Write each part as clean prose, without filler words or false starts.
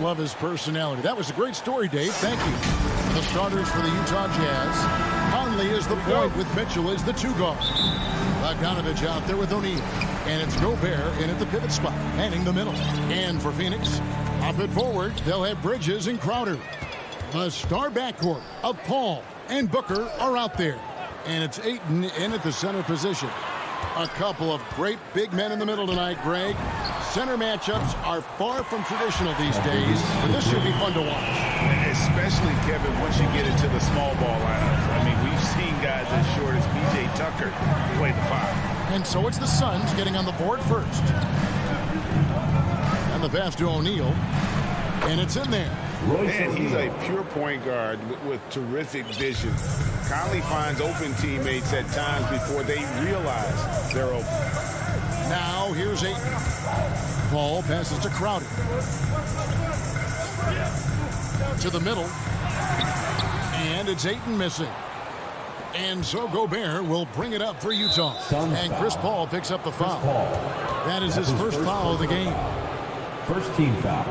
love his personality. That was a great story, Dave. Thank you. The starters for the Utah Jazz. Conley is the point with Mitchell as the two guard. Bogdanovich out there with O'Neal. And it's Gobert in at the pivot spot, manning the middle. And for Phoenix, up at forward, they'll have Bridges and Crowder. The star backcourt of Paul and Booker are out there. And it's Ayton in at the center position. A couple of great big men in the middle tonight, Greg. Center matchups are far from traditional these days, but this should be fun to watch. Especially, Kevin, once you get into the small ball lineups. I mean, we've seen guys as short as P.J. Tucker play the five. And so it's the Suns getting on the board first. And the pass to O'Neal. And it's in there. Man, he's a pure point guard with terrific vision. Conley finds open teammates at times before they realize they're open. Now here's Ayton. Paul passes to Crowder. To the middle. And it's Ayton missing. And so Gobert will bring it up for Utah. And Chris Paul picks up the foul. That is his first foul of the game. First team foul.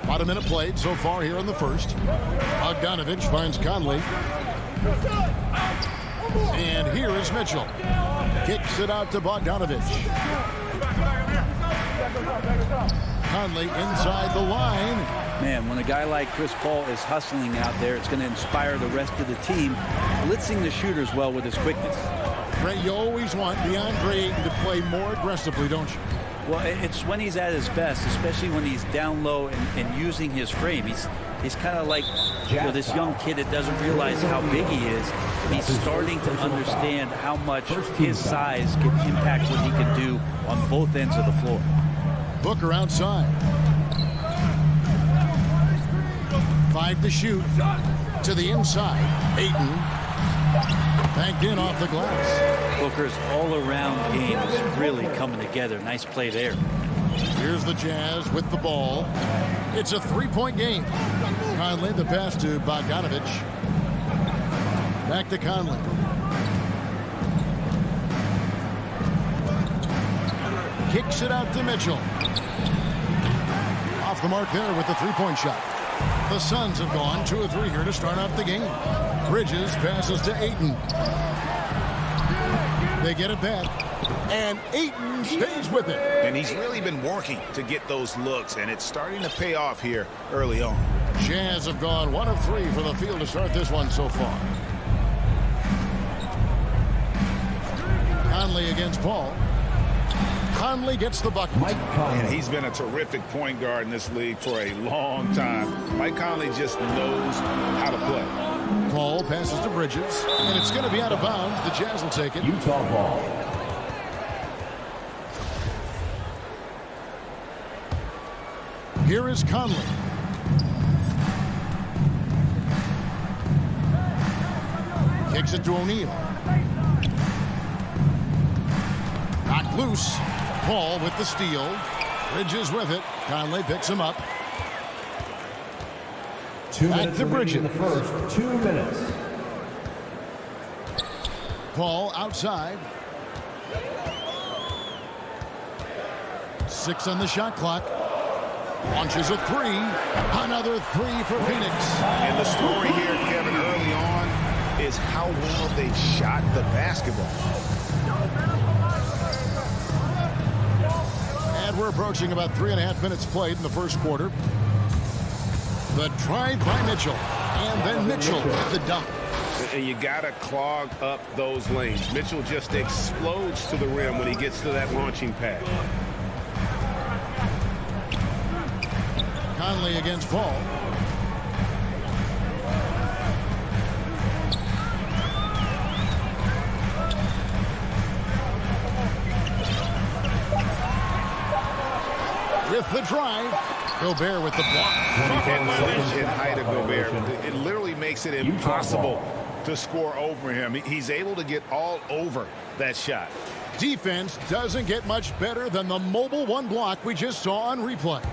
About a minute played so far here in the first. Bogdanovich finds Conley. And here is Mitchell. Kicks it out to Bogdanovich. Conley inside the line. Man, when a guy like Chris Paul is hustling out there, it's going to inspire the rest of the team, blitzing the shooters well with his quickness. Ray, you always want DeAndre Ayton to play more aggressively, don't you? Well, it's when he's at his best, especially when he's down low and using his frame. He's kind of like this young kid that doesn't realize how big he is. He's starting to understand how much his size can impact what he can do on both ends of the floor. Booker outside. 5 to shoot. To the inside. Ayton. Banked in off the glass. Booker's all-around game is really coming together. Nice play there. Here's the Jazz with the ball. It's a three-point game. Conley, the pass to Bogdanovich. Back to Conley. Kicks it out to Mitchell. Off the mark there with the three-point shot. The Suns have gone 2 of 3 here to start off the game. Bridges passes to Ayton. They get it back. And Ayton stays with it. And he's really been working to get those looks, and it's starting to pay off here early on. Jazz have gone 1 of 3 from the field to start this one so far. Conley against Paul. Conley gets the bucket. And he's been a terrific point guard in this league for a long time. Mike Conley just knows how to play. Paul passes to Bridges, and it's going to be out of bounds. The Jazz will take it. Utah ball. Here is Conley. Kicks it to O'Neal. Knocked loose. Paul with the steal. Bridges with it. Conley picks him up. 2 Back minutes to Bridges. in the first. 2 minutes. Paul outside. 6 on the shot clock. Launches a 3. Another 3 for Phoenix. And the story here, Kevin, early on is how well they shot the basketball. And we're approaching about 3.5 minutes played in the first quarter. The drive by Mitchell. And then Mitchell with the dunk. You got to clog up those lanes. Mitchell just explodes to the rim when he gets to that launching pad. Conley against Paul. With the drive. Gobert with the block. And height of Gobert. It literally makes it impossible to score over him. He's able to get all over that shot. Defense doesn't get much better than the mobile one block we just saw on replay.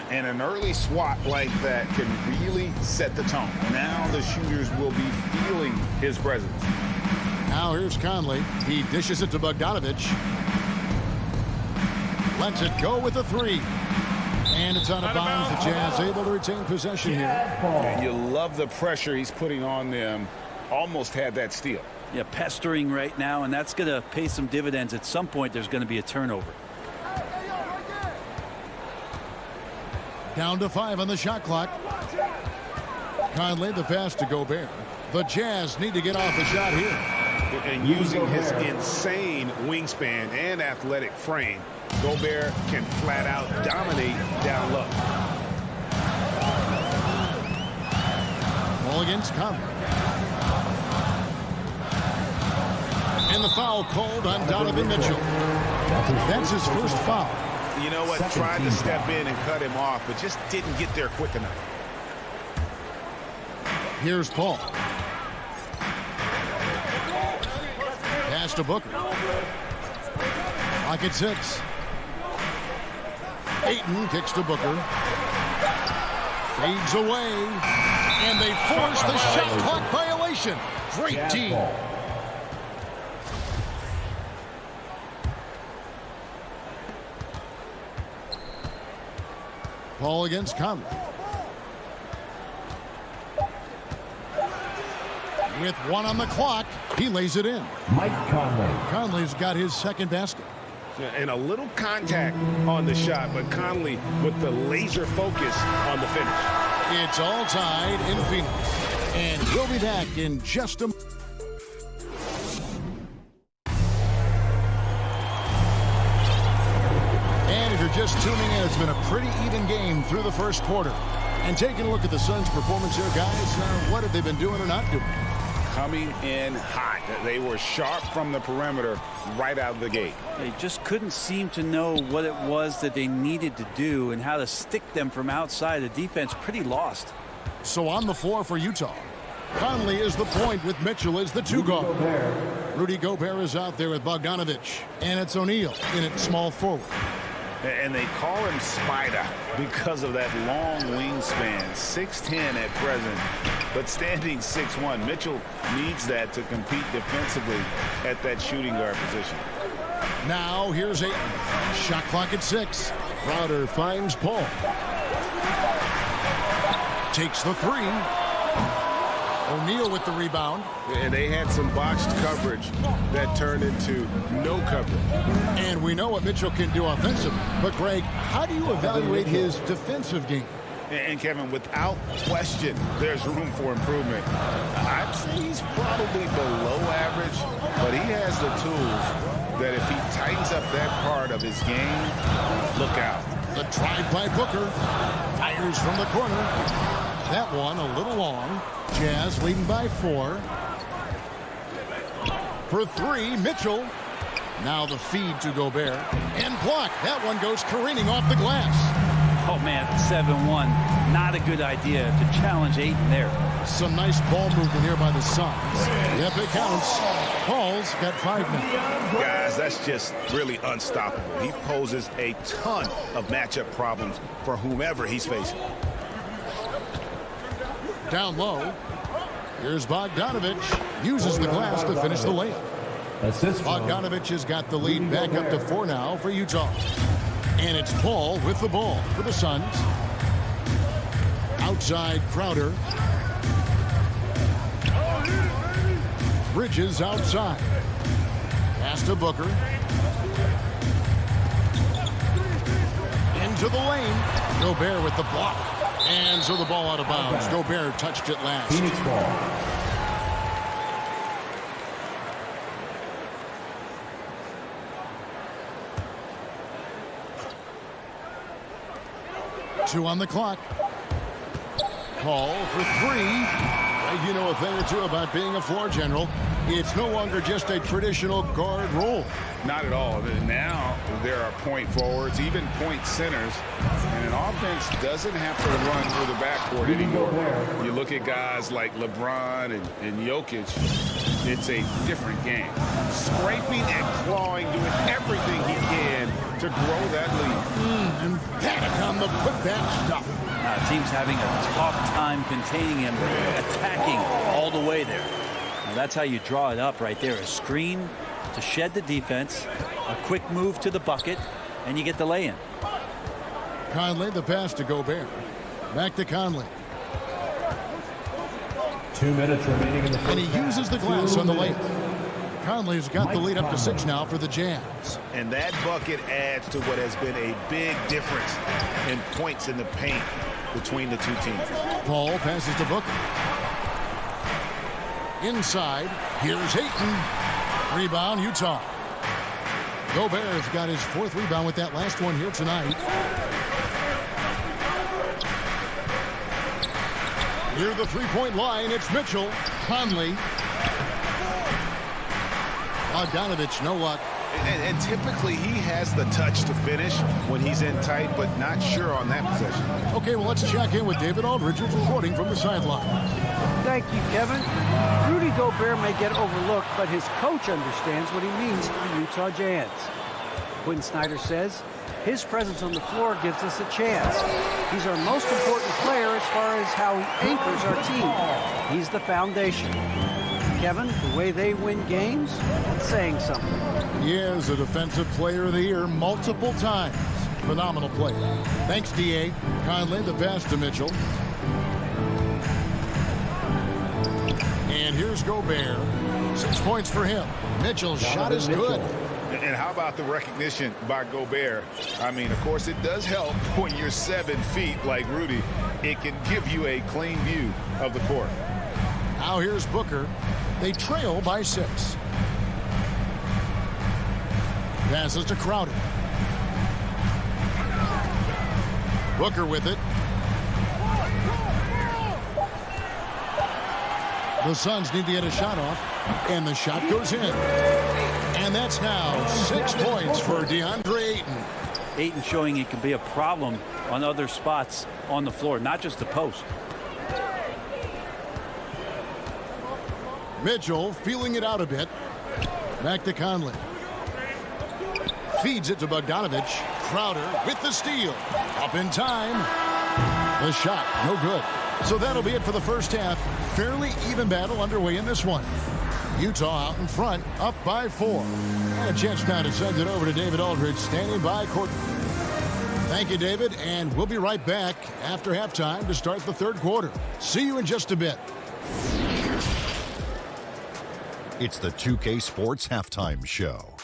And an early swat like that can really set the tone. Now the shooters will be feeling his presence. Now here's Conley. He dishes it to Bogdanovich. Lets it go with a three. And it's out of bounds. The Jazz able to retain possession here. And you love the pressure he's putting on them. Almost had that steal. Yeah, pestering right now, and that's going to pay some dividends. At some point, there's going to be a turnover. Down to 5 on the shot clock. Conley, the pass to Gobert. The Jazz need to get off the shot here. And using his insane wingspan and athletic frame, Gobert can flat out dominate down low. Ball against Conley. And the foul called on Donovan Mitchell. That's his first foul. You know what? Tried to step in and cut him off, but just didn't get there quick enough. Here's Paul. Pass to Booker. Lock at 6. Ayton kicks to Booker. Fades away. And they force the shot clock violation. Great team. Paul against Conley. With 1 on the clock, he lays it in. Mike Conley. Conley's got his second basket. And a little contact on the shot, but Conley with the laser focus on the finish. It's all tied in Phoenix. And we'll be back in just a moment. And if you're just tuning in, it's been a pretty even game through the first quarter. And taking a look at the Suns' performance here, guys, what have they been doing or not doing? Coming in hot. They were sharp from the perimeter right out of the gate. They just couldn't seem to know what it was that they needed to do and how to stick them from outside. The defense pretty lost. So on the floor for Utah, Conley is the point with Mitchell as the 2 guard. Rudy Gobert is out there with Bogdanovich. And it's O'Neal in at small forward. And they call him Spider because of that long wingspan, 6'10" at present, but standing 6'1". Mitchell needs that to compete defensively at that shooting guard position. Now here's Ayton. Shot clock at 6. Crowder finds Paul. Takes the 3. O'Neal with the rebound. And they had some botched coverage that turned into no coverage. And we know what Mitchell can do offensively. But, Greg, how do you evaluate his defensive game? And, Kevin, without question, there's room for improvement. I'd say he's probably below average, but he has the tools that if he tightens up that part of his game, look out. The drive by Booker. Fires from the corner. That one a little long. Jazz leading by 4. For 3, Mitchell. Now the feed to Gobert. And blocked. That one goes careening off the glass. Oh, man, 7-1. Not a good idea to challenge Ayton there. Some nice ball movement here by the Suns. Yep, it counts. Paul's got 5 now. Guys, that's just really unstoppable. He poses a ton of matchup problems for whomever he's facing. Down low. Here's Bogdanovich. Uses the glass to finish the layup. Bogdanovich has got the lead back up to 4 now for Utah. And it's Paul with the ball for the Suns. Outside Crowder. Bridges outside. Pass to Booker. Into the lane. Gobert with the block. And so the ball out of bounds. Gobert touched it last. Phoenix ball. Two on the clock. Paul for 3. You know a thing or two about being a floor general. It's no longer just a traditional guard role. Not at all. Now there are point forwards, even point centers, and an offense doesn't have to run through the backcourt anymore. You look at guys like LeBron and Jokic, it's a different game. Scraping and clawing, doing everything he can to grow that lead. Emphatic on the putback stuff. Team's having a tough time containing him, attacking all the way there. Now that's how you draw it up right there. A screen to shed the defense, a quick move to the bucket, and you get the lay-in. Conley, the pass to Gobert. Back to Conley. 2 minutes remaining in the first And he half. uses the glass on the lane. 2 minutes. Conley's got the lead up to 6 now for the Jazz. And that bucket adds to what has been a big difference in points in the paint between the two teams. Paul passes to Booker. Inside, here's Ayton. Rebound, Utah. Gobert's got his 4th rebound with that last one here tonight. Near the three-point line, it's Mitchell. Conley. Bogdanovich, no luck. And typically he has the touch to finish when he's in tight, but not sure on that possession. Okay, well, let's check in with David Aldridge, who's reporting from the sideline. Thank you, Kevin. Rudy Gobert may get overlooked, but his coach understands what he means to the Utah Jazz. Quinn Snyder says, his presence on the floor gives us a chance. He's our most important player as far as how he anchors our team. He's the foundation. Kevin, the way they win games, it's saying something. He is a Defensive Player of the Year multiple times. Phenomenal player. Thanks, D.A. Conley, the pass to Mitchell. And here's Gobert. 6 points for him. Mitchell's shot is good. And how about the recognition by Gobert? I mean, of course, it does help when you're 7 feet like Rudy. It can give you a clean view of the court. Now here's Booker. They trail by 6. Passes to Crowder. Booker with it. The Suns need to get a shot off, and the shot goes in. And that's now 6 points for DeAndre Ayton. Ayton showing it can be a problem on other spots on the floor, not just the post. Mitchell feeling it out a bit. Back to Conley. Feeds it to Bogdanovich. Crowder with the steal. Up in time. The shot, no good. So that'll be it for the first half. Fairly even battle underway in this one. Utah out in front, up by 4. And a chance now to send it over to David Aldridge, standing by court. Thank you, David, and we'll be right back after halftime to start the 3rd quarter. See you in just a bit. It's the 2K Sports Halftime Show.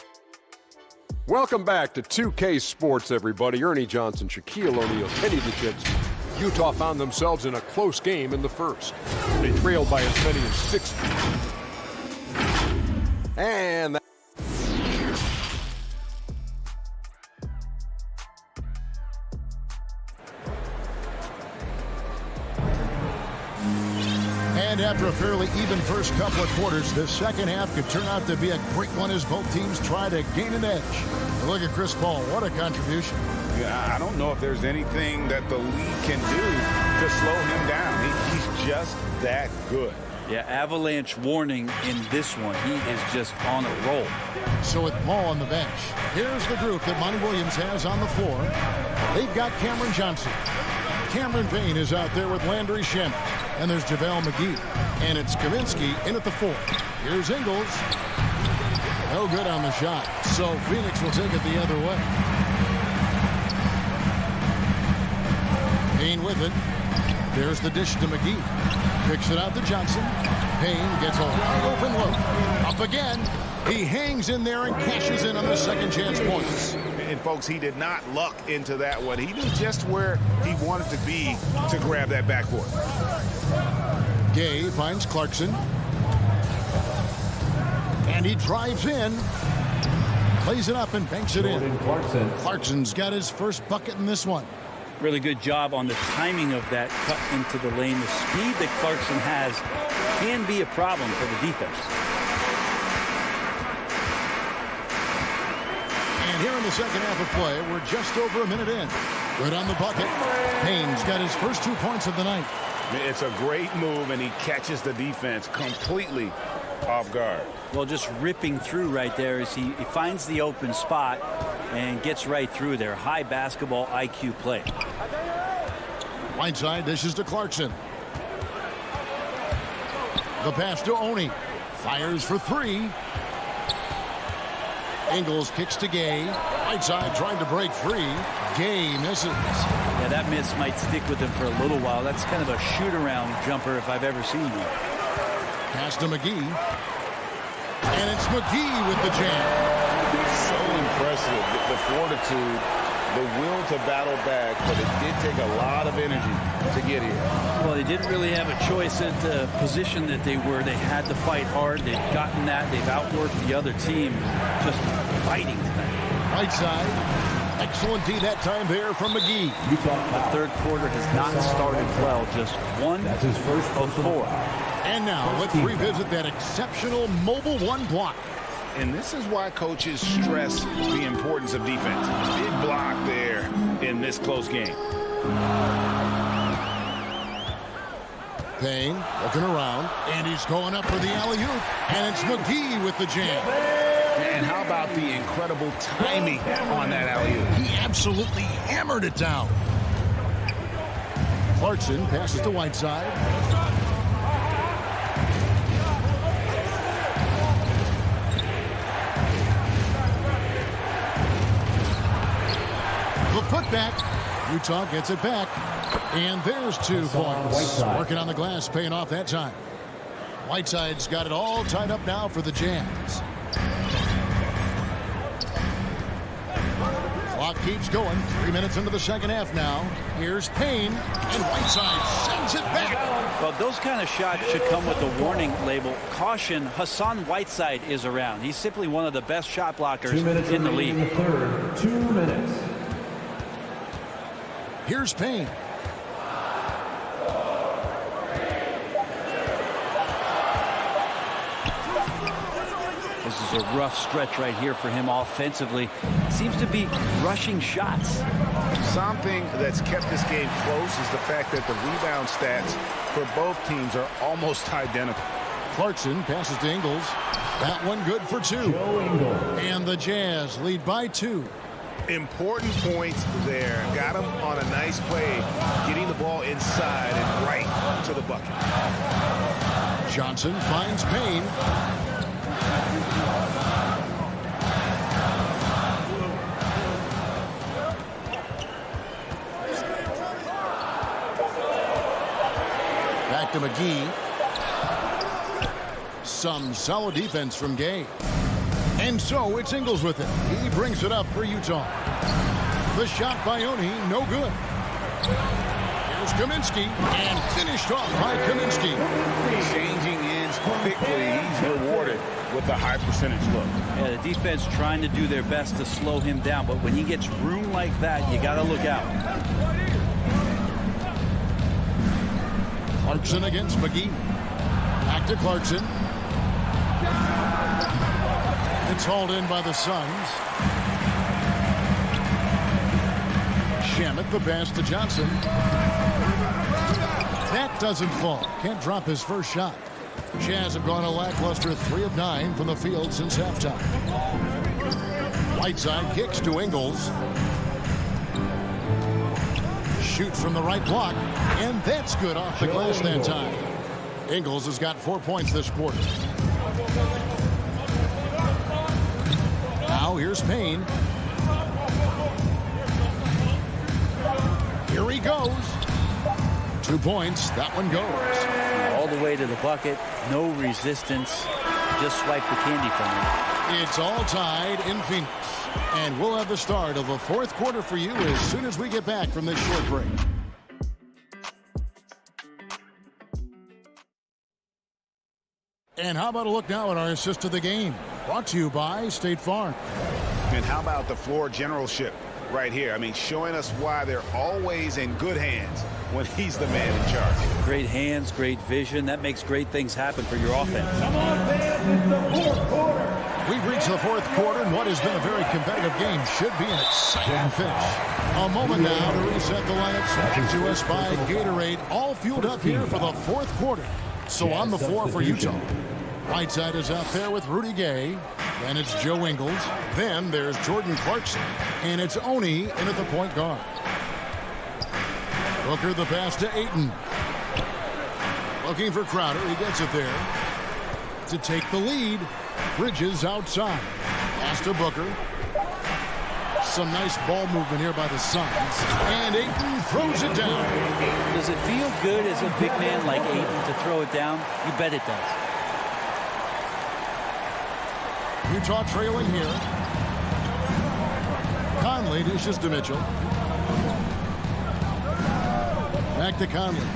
Welcome back to 2K Sports, everybody. Ernie Johnson, Shaquille O'Neal, Kenny the Jets. Utah found themselves in a close game in the first. They trailed by as many as 60. And And after a fairly even first couple of quarters, the second half could turn out to be a great one as both teams try to gain an edge. Look at Chris Paul. What a contribution. Yeah, I don't know if there's anything that the league can do to slow him down. He's just that good. Yeah, avalanche warning in this one. He is just on a roll. So with Paul on the bench, here's the group that Monty Williams has on the floor. They've got Cameron Johnson. Cameron Payne is out there with Landry Shamet. And there's JaVale McGee. And it's Kaminsky in at the 4. Here's Ingles. No good on the shot. So Phoenix will take it the other way. Payne with it. There's the dish to McGee. Picks it out to Johnson. Payne gets a wide open look. Up again. He hangs in there and cashes in on the second chance points. And folks, he did not luck into that one. He knew just where he wanted to be to grab that backboard. Gay finds Clarkson. And he drives in. Plays it up and banks it in. Clarkson's got his first bucket in this one. Really good job on the timing of that cut into the lane. The speed that Clarkson has can be a problem for the defense. And here in the second half of play, we're just over a minute in. Good on the bucket. Payne's got his first 2 points of the night. It's a great move, and he catches the defense completely off guard. Well, just ripping through right there as he finds the open spot and gets right through there. High basketball IQ play. Whiteside dishes to Clarkson. The pass to Oni. Fires for 3. Ingles kicks to Gay. Whiteside trying to break free. Gay misses. Yeah, that miss might stick with him for a little while. That's kind of a shoot-around jumper if I've ever seen one. Pass to McGee. And it's McGee with the jam. So impressive, the fortitude, the will to battle back, but it did take a lot of energy to get here. Well, they didn't really have a choice at the position that they were. They had to fight hard. They've gotten that. They've outworked the other team, just fighting tonight. Whiteside. Excellent D that time there from McGee. The third quarter has not started well. Just one That's his first of 4. And now let's revisit that exceptional mobile one block. And this is why coaches stress the importance of defense. Big block there in this close game. Payne looking around, and he's going up for the alley-oop, and it's McGee with the jam. And how about the incredible timing on that alley-oop? He absolutely hammered it down. Clarkson passes to Whiteside. The putback. Utah gets it back. And there's 2 points. Working on the glass, paying off that time. Whiteside's got it all tied up now for the Jazz. Clock keeps going. 3 minutes into the second half now. Here's Payne, and Whiteside sends it back. Well, those kind of shots should come with the warning label. Caution, Hassan Whiteside is around. He's simply one of the best shot blockers 2 minutes in the remaining league. in the third. 2 minutes. Here's Payne. This is a rough stretch right here for him offensively. Seems to be rushing shots. Something that's kept this game close is the fact that the rebound stats for both teams are almost identical. Clarkson passes to Ingles. That one good for 2. And the Jazz lead by 2. Important points there. Got him on a nice play, getting the ball inside and right to the bucket. Johnson finds Payne. Back to McGee. Some solid defense from Gay. And so it's Ingles with it. He brings it up for Utah. The shot by Oni, no good. Here's Kaminsky, and finished off by Kaminsky. Changing ends quickly. He's rewarded with a high percentage look. Yeah, the defense trying to do their best to slow him down, but when he gets room like that, you got to look out. Clarkson against McGee. Back to Clarkson. It's hauled in by the Suns. Shamet the pass to Johnson. That doesn't fall. Can't drop his first shot. Jazz have gone a lackluster 3 of 9 from the field since halftime. Whiteside kicks to Ingles. Shoots from the right block, and that's good off the glass that time. Ingles has got 4 points this quarter. Now here's Payne. Here he goes. 2 points. That one goes. All the way to the bucket. No resistance. Just swipe the candy from him. It's all tied in Phoenix. And we'll have the start of the 4th quarter for you as soon as we get back from this short break. And how about a look now at our assist to the game? Brought to you by State Farm. And how about the floor generalship right here? I mean, showing us why they're always in good hands when he's the man in charge. Great hands, great vision. That makes great things happen for your offense. Come on, fans, it's the 4th quarter. We've reached the 4th quarter, and what has been a very competitive game should be an exciting finish. A moment now to reset the lineups. Brought to us by Gatorade, all fueled up here for the 4th quarter. So on the floor for Utah. Whiteside is out there with Rudy Gay. Then it's Joe Ingles. Then there's Jordan Clarkson. And it's Oni in at the point guard. Booker the pass to Ayton. Looking for Crowder. He gets it there. To take the lead. Bridges outside. Pass to Booker. Some nice ball movement here by the Suns. And Ayton throws it down. Does it feel good as a big man like Ayton to throw it down? You bet it does. Utah trailing here. Conley dishes to Mitchell. Back to Conley.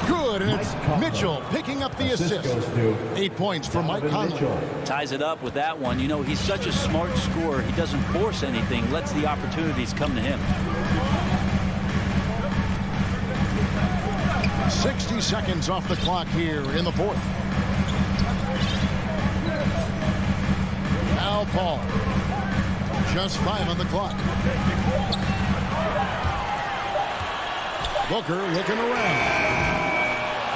Good, and it's Mitchell picking up the assist. 8 points for Mike Conley. Ties it up with that one. You know, he's such a smart scorer. He doesn't force anything, lets the opportunities come to him. 60 seconds off the clock here in the fourth. Now Paul. Just 5 on the clock. Booker looking around.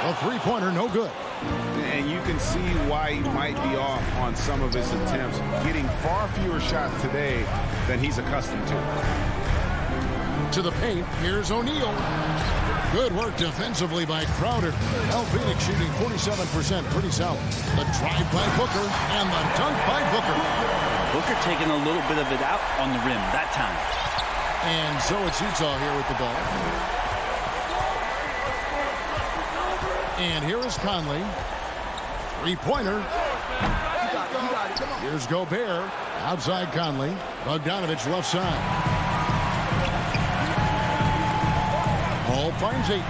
A three-pointer, no good. And you can see why he might be off on some of his attempts, getting far fewer shots today than he's accustomed to. To the paint, here's O'Neal. Good work defensively by Crowder. Al Phoenix shooting 47%, pretty solid. The drive by Booker and the dunk by Booker. Booker taking a little bit of it out on the rim that time. And so it's Utah here with the ball. And here is Conley. Three-pointer. Here's Gobert. Outside Conley. Bogdanovich left side. Ball finds 8.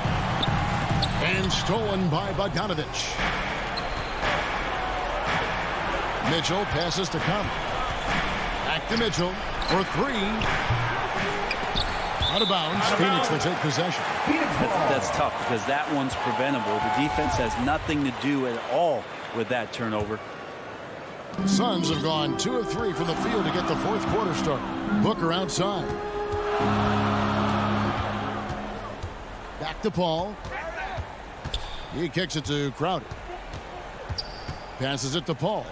And stolen by Bogdanovich. Mitchell passes to Conley. Back to Mitchell for 3. Out of bounds. Phoenix will take possession. That's tough because that one's preventable. The defense has nothing to do at all with that turnover. The Suns have gone 2 of 3 from the field to get the fourth quarter started. Booker outside. Back to Paul. He kicks it to Crowder. Passes it to Paul.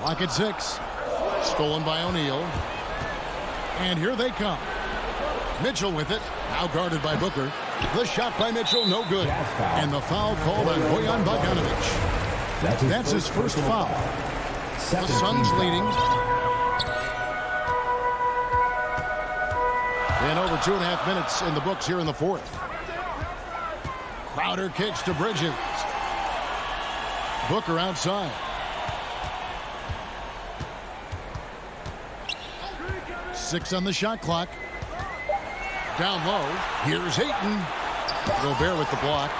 Clock at 6. Stolen by O'Neal. And here they come. Mitchell with it. Now guarded by Booker. The shot by Mitchell, no good. And the foul called on Bojan Bogdanovic. That's his first foul. The Suns leading. And over 2.5 minutes in the books here in the fourth. Crowder kicks to Bridges. Booker outside. Six on the shot clock. Down low. Here's Ayton. Gobert with the block.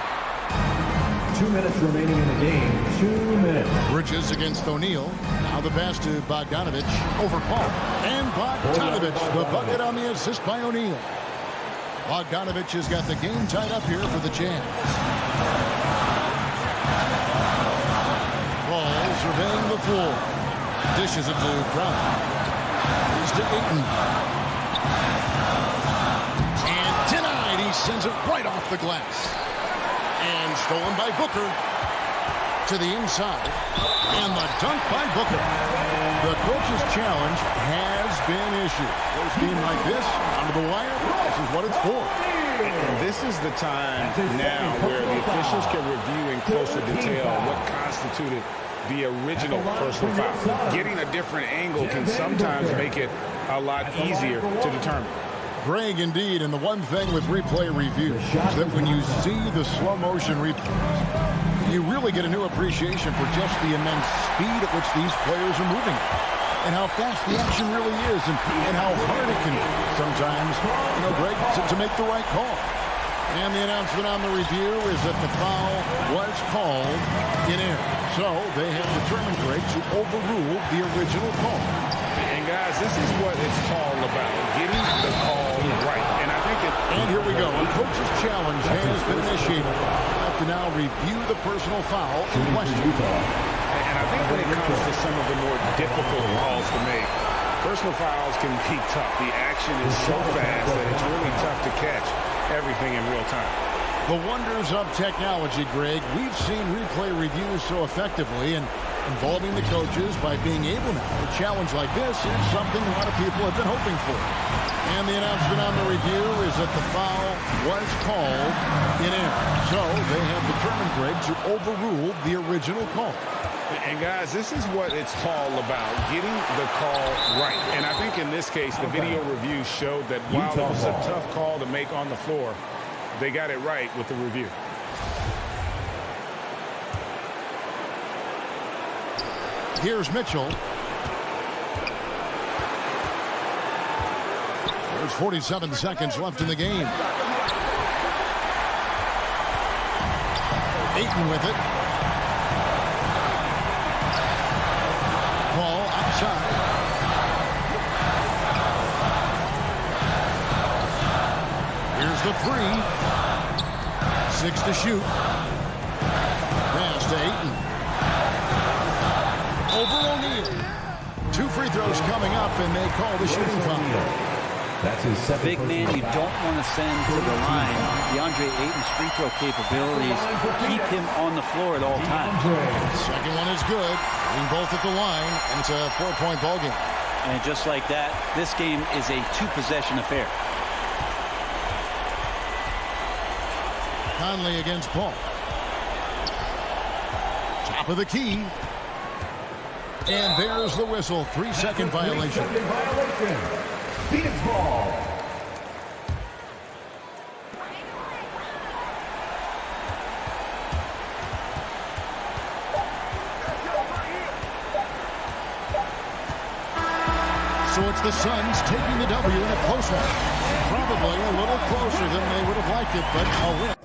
2 minutes remaining in the game. 2 minutes. Bridges against O'Neal. Now the pass to Bogdanovich over Paul. And Bogdanovich, the bucket on the assist by O'Neal. Bogdanovich has got the game tied up here for the Jazz. Ball surveying the floor. Dishes it to Crowder. He's to Ayton. And denied. He sends it right off the glass. And stolen by Booker. To the inside. And the dunk by Booker. The coach's challenge has been issued. First game like this, onto the wire, this is what it's for. And this is the time now where the officials can review in closer detail what constituted the original personal foul. Getting a different angle can sometimes make it a lot easier to determine. Greg, indeed, and the one thing with replay review is that when you see the slow motion replays, you really get a new appreciation for just the immense speed at which these players are moving and how fast the action really is and how hard it can be sometimes, Greg, to make the right call. And the announcement on the review is that the foul was called in error. So they have determined, Greg, to overrule the original call. And guys, this is what it's all about, getting the call right. And I think And here we go. The coach's challenge has been initiated. We'll have to now review the personal foul in question. And I think when it comes to some of the more difficult calls to make, personal fouls can be tough. The action is so fast that it's really tough to catch everything in real time. The wonders of technology, Greg. We've seen replay reviews so effectively, and involving the coaches by being able now to challenge like this is something a lot of people have been hoping for. And the announcement on the review is that the foul was called in error. So they have determined, Greg, to overrule the original call. And guys, this is what it's all about, getting the call right. And I think in this case, the video review showed that while it was a tough call to make on the floor, they got it right with the review. Here's Mitchell. There's 47 seconds left in the game. Ayton with it. Ball outside. Here's the three. 6 to shoot. Pass to Ayton. Over O'Neal. 2 free throws coming up, and they call the shooting foul. That's his second. Big man you don't want to send to the line. DeAndre Ayton's free throw capabilities keep him on the floor at all times. Second one is good. Being both at the line, and it's a 4-point ball game. And just like that, this game is a 2-possession affair. Conley against Paul. Top of the key. And there's the whistle. 3-second violation. Phoenix ball. So it's the Suns taking the W in a close one. Probably a little closer than they would have liked it, but a win.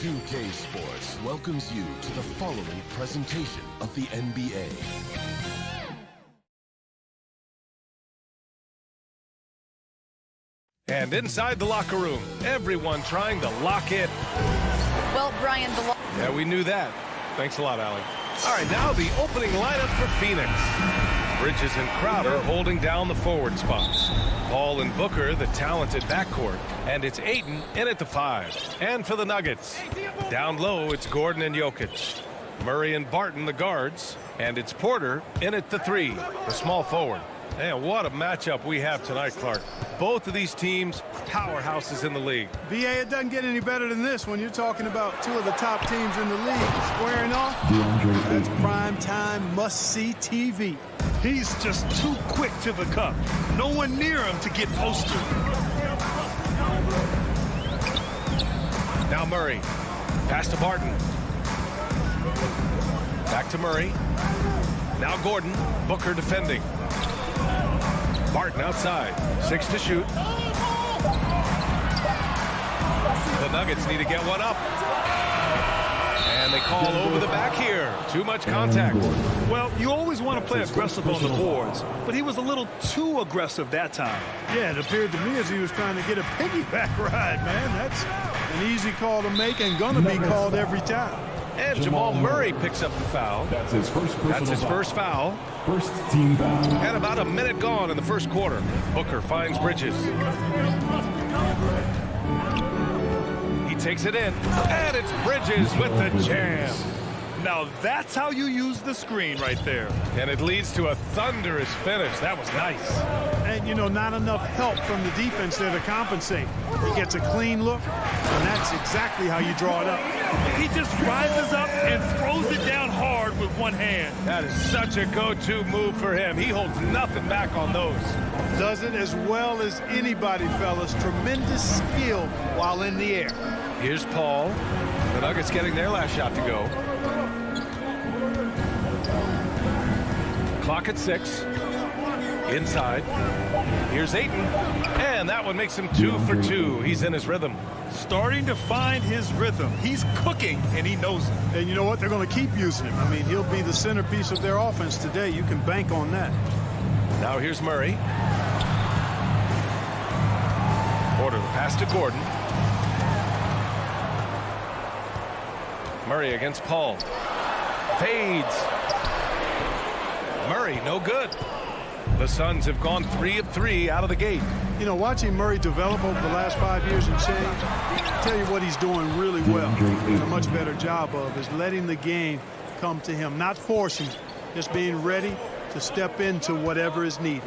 2K Sports welcomes you to the following presentation of the NBA. And inside the locker room, everyone trying to lock in. Well, Brian, Yeah, we knew that. Thanks a lot, Allie. All right, now the opening lineup for Phoenix. Bridges and Crowder holding down the forward spots. Paul and Booker, the talented backcourt. And it's Ayton in at the 5. And for the Nuggets, down low, it's Gordon and Jokic. Murray and Barton, the guards. And it's Porter in at the 3, the small forward. Man, what a matchup we have tonight, Clark. Both of these teams, powerhouses in the league. BA, it doesn't get any better than this when you're talking about two of the top teams in the league squaring off. That's prime time must-see TV. He's just too quick to the cup. No one near him to get posted. Now Murray. Pass to Barton. Back to Murray. Now Gordon. Booker defending. Barton outside. 6 to shoot. The Nuggets need to get one up. And they call over the back here. Too much contact. Well, you always want to play aggressive on the boards, but he was a little too aggressive that time. Yeah, it appeared to me as he was trying to get a piggyback ride, man. That's an easy call to make and going to be called every time. And Jamal Murray picks up the foul. That's his first foul. First team foul. And about a minute gone in the first quarter. Booker finds Bridges. He takes it in. And it's Bridges with the jam. Now that's how you use the screen right there. And it leads to a thunderous finish. That was nice. And, you know, not enough help from the defense there to compensate. He gets a clean look, and that's exactly how you draw it up. He just rises up and throws it down hard with one hand. That is such a go-to move for him. He holds nothing back on those. Does it as well as anybody, fellas. Tremendous skill while in the air. Here's Paul. The Nuggets getting their last shot to go. Clock at 6. Inside. Here's Ayton. And that one makes him 2 for 2. He's in his rhythm. Starting to find his rhythm. He's cooking, and he knows it. And you know what? They're going to keep using him. I mean, he'll be the centerpiece of their offense today. You can bank on that. Now here's Murray. Porter, the pass to Gordon. Murray against Paul. Fades. Murray, no good. The Suns have gone 3 of 3 out of the gate. You know, watching Murray develop over the last 5 years and change, I tell you what he's doing really well, and a much better job of, is letting the game come to him, not forcing, just being ready to step into whatever is needed.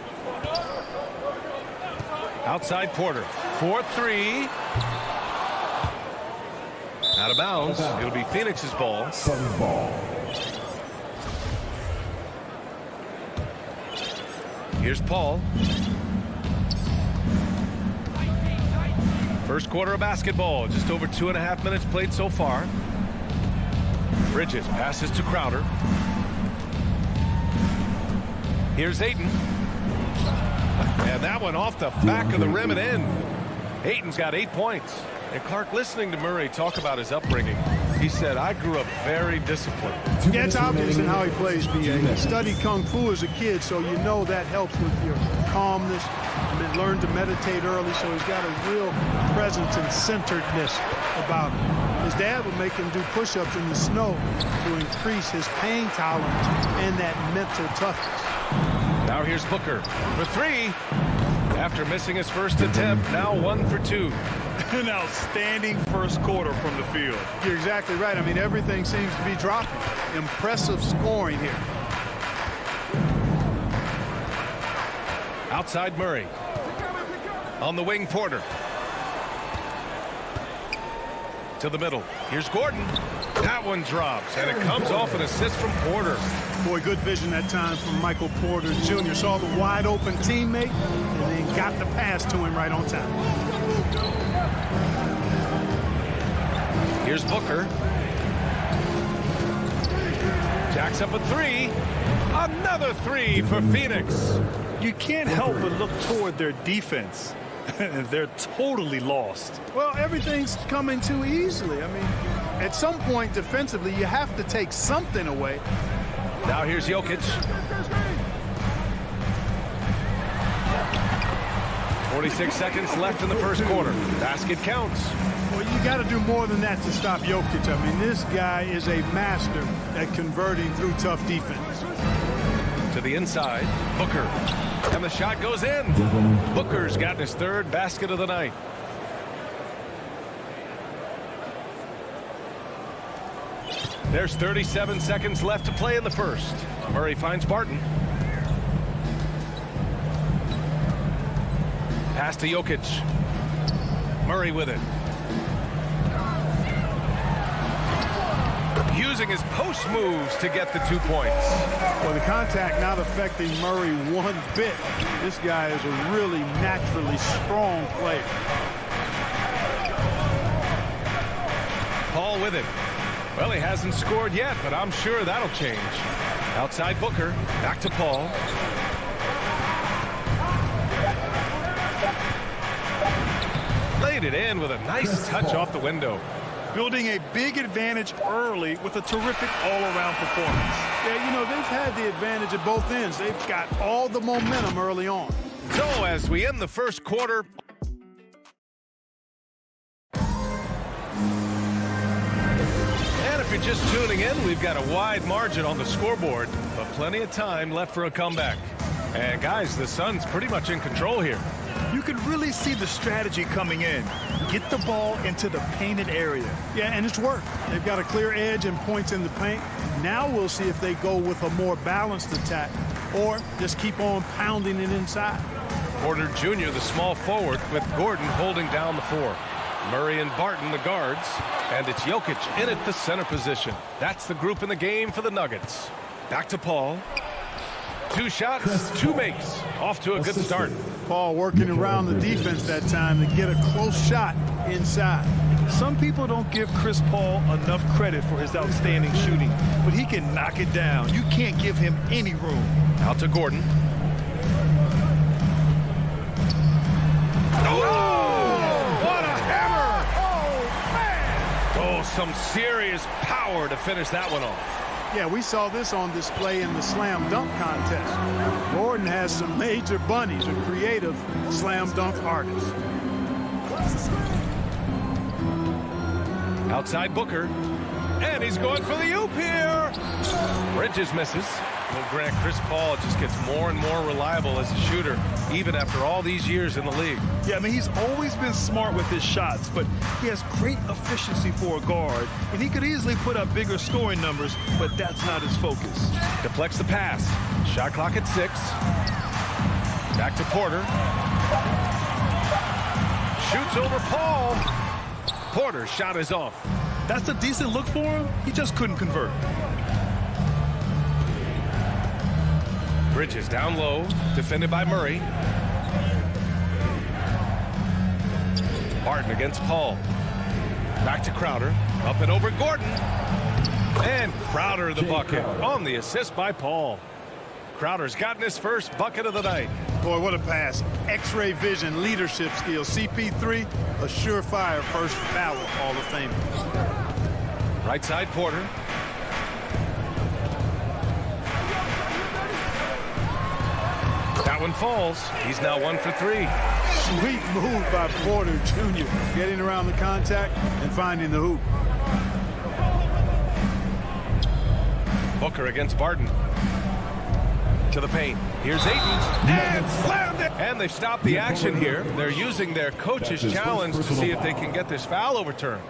Outside Porter. 4-3. Out of bounds. It'll be Phoenix's ball. Here's Paul. First quarter of basketball. Just over 2.5 minutes played so far. Bridges passes to Crowder. Here's Ayton. And that one off the back of the rim and in. Ayton's got 8 points. And Clark, listening to Murray talk about his upbringing, he said, I grew up very disciplined. Yeah, it's obvious in how he plays, B.A. He studied Kung Fu as a kid, so you know that helps with your calmness. And then learned to meditate early, so he's got a real presence and centeredness about him. His dad would make him do push-ups in the snow to increase his pain tolerance and that mental toughness. Now here's Booker for 3. After missing his first attempt, now 1 for 2. An outstanding first quarter from the field. You're exactly right. I mean, everything seems to be dropping. Impressive scoring here. Outside Murray. On the wing, Porter. To the middle. Here's Gordon. That one drops, and it comes off an assist from Porter. Boy, good vision that time from Michael Porter Jr. Saw the wide-open teammate and then got the pass to him right on time. Here's Booker. Jacks up a 3. Another 3 for Phoenix. You can't help but look toward their defense. They're totally lost. Well, everything's coming too easily. I mean, at some point defensively, you have to take something away. Now here's Jokic. 46 seconds left in the first quarter. Basket counts. Well, you got to do more than that to stop Jokic. I mean, this guy is a master at converting through tough defense. To the inside, Booker. And the shot goes in. Booker's got his third basket of the night. There's 37 seconds left to play in the first. Murray finds Barton. Pass to Jokic. Murray with it. Using his post moves to get the 2 points. Well, the contact not affecting Murray one bit. This guy is a really naturally strong player. Paul with it. Well, he hasn't scored yet, but I'm sure that'll change. Outside Booker. Back to Paul. Laid it in with a nice touch off the window. Building a big advantage early with a terrific all-around performance. Yeah, you know, they've had the advantage at both ends. They've got all the momentum early on. So as we end the first quarter, and if you're just tuning in, we've got a wide margin on the scoreboard, but plenty of time left for a comeback. And guys, the Suns pretty much in control here. You can really see the strategy coming in. Get the ball into the painted area. Yeah, and it's worked. They've got a clear edge and points in the paint. Now we'll see if they go with a more balanced attack or just keep on pounding it inside. Porter Jr., the small forward, with Gordon holding down the 4. Murray and Barton, the guards. And it's Jokic in at the center position. That's the group in the game for the Nuggets. Back to Paul. 2 shots, 2 makes. Off to a good start. Paul working around the defense that time to get a close shot inside. Some people don't give Chris Paul enough credit for his outstanding shooting, but he can knock it down. You can't give him any room. Out to Gordon. Oh! What a hammer! Oh, man! Oh, some serious power to finish that one off. Yeah, we saw this on display in the slam dunk contest. Gordon has some major bunnies, a creative slam dunk artist. Outside Booker. And he's going for the oop here. Bridges misses. Well, Grant, Chris Paul just gets more and more reliable as a shooter, even after all these years in the league. Yeah, I mean, he's always been smart with his shots, but he has great efficiency for a guard, and he could easily put up bigger scoring numbers, but that's not his focus. Deflects the pass. Shot clock at 6. Back to Porter. Shoots over Paul. Porter's shot is off. That's a decent look for him. He just couldn't convert. Bridges down low, defended by Murray. Barton against Paul. Back to Crowder. Up and over Gordon. And Crowder the bucket on the assist by Paul. Crowder's gotten his first bucket of the night. Boy, what a pass. X-ray vision, leadership skills. CP3, a surefire first ballot Hall of Famer. Right side Porter. That one falls. He's now 1 for 3. Sweet move by Porter Jr. Getting around the contact and finding the hoop. Booker against Barton. To the paint. Here's Ayton. And slammed it! And they've stopped the action here. They're using their coach's challenge to see if they can get this foul overturned.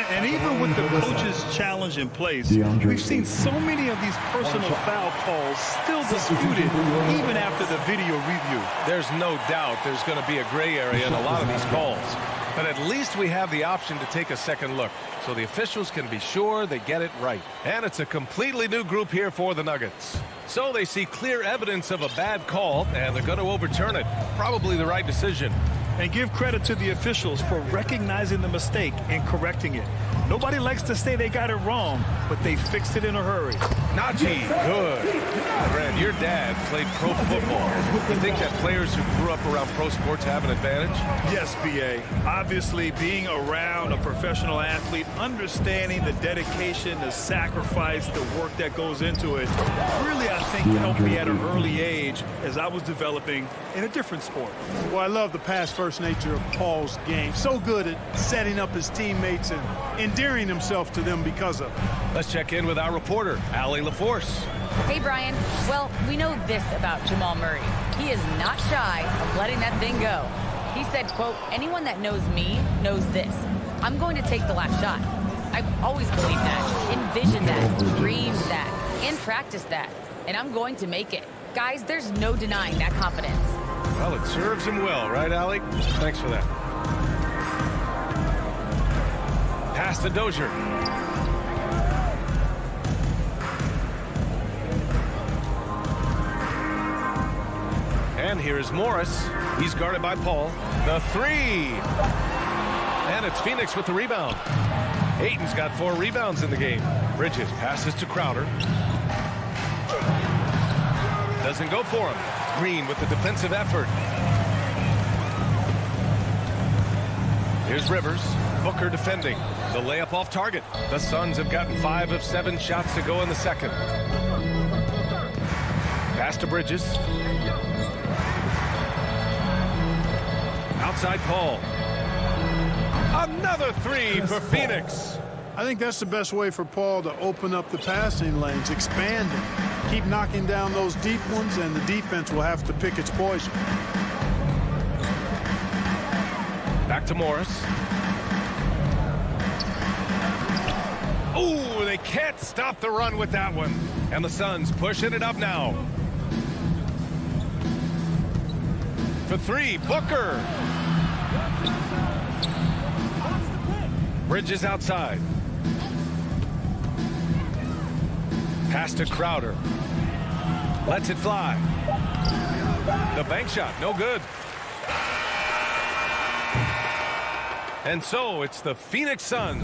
And even with the coach's challenge in place, we've seen so many of these personal foul calls still disputed even after the video review. There's no doubt there's going to be a gray area in a lot of these calls. But at least we have the option to take a second look, so the officials can be sure they get it right. And it's a completely new group here for the Nuggets. So they see clear evidence of a bad call, and they're going to overturn it. Probably the right decision. And give credit to the officials for recognizing the mistake and correcting it. Nobody likes to say they got it wrong, but they fixed it in a hurry. Najee, good. Brad, your dad played pro football. You think that players who grew up around pro sports have an advantage? Yes, B.A. Obviously, being around a professional athlete, understanding the dedication, the sacrifice, the work that goes into it, really, I think, helped me at an early age as I was developing in a different sport. Well, I love the pass-first nature of Paul's game. So good at setting up his teammates and endearing himself to them because of it. Let's check in with our reporter, Allie LaForce. Hey, Brian. Well, we know this about Jamal Murray. He is not shy of letting that thing go. He said, quote, anyone that knows me knows this. I'm going to take the last shot. I've always believed that, envisioned that, dreamed that, and practiced that. And I'm going to make it. Guys, there's no denying that confidence. Well, it serves him well, right, Allie? Thanks for that. Pass to Dozier. And here's Morris. He's guarded by Paul. The three. And it's Phoenix with the rebound. Ayton's got 4 rebounds in the game. Bridges passes to Crowder. Doesn't go for him. Green with the defensive effort. Here's Rivers. Booker defending. The layup off target. The Suns have gotten 5 of 7 shots to go in the second. Pass to Bridges. Outside Paul. Another 3 for Phoenix. I think that's the best way for Paul to open up the passing lanes, expand it. Keep knocking down those deep ones, and the defense will have to pick its poison. Back to Morris. Ooh, they can't stop the run with that one. And the Suns pushing it up now. For 3, Booker. Bridges outside. Pass to Crowder. Lets it fly. The bank shot, no good. And so it's the Phoenix Suns.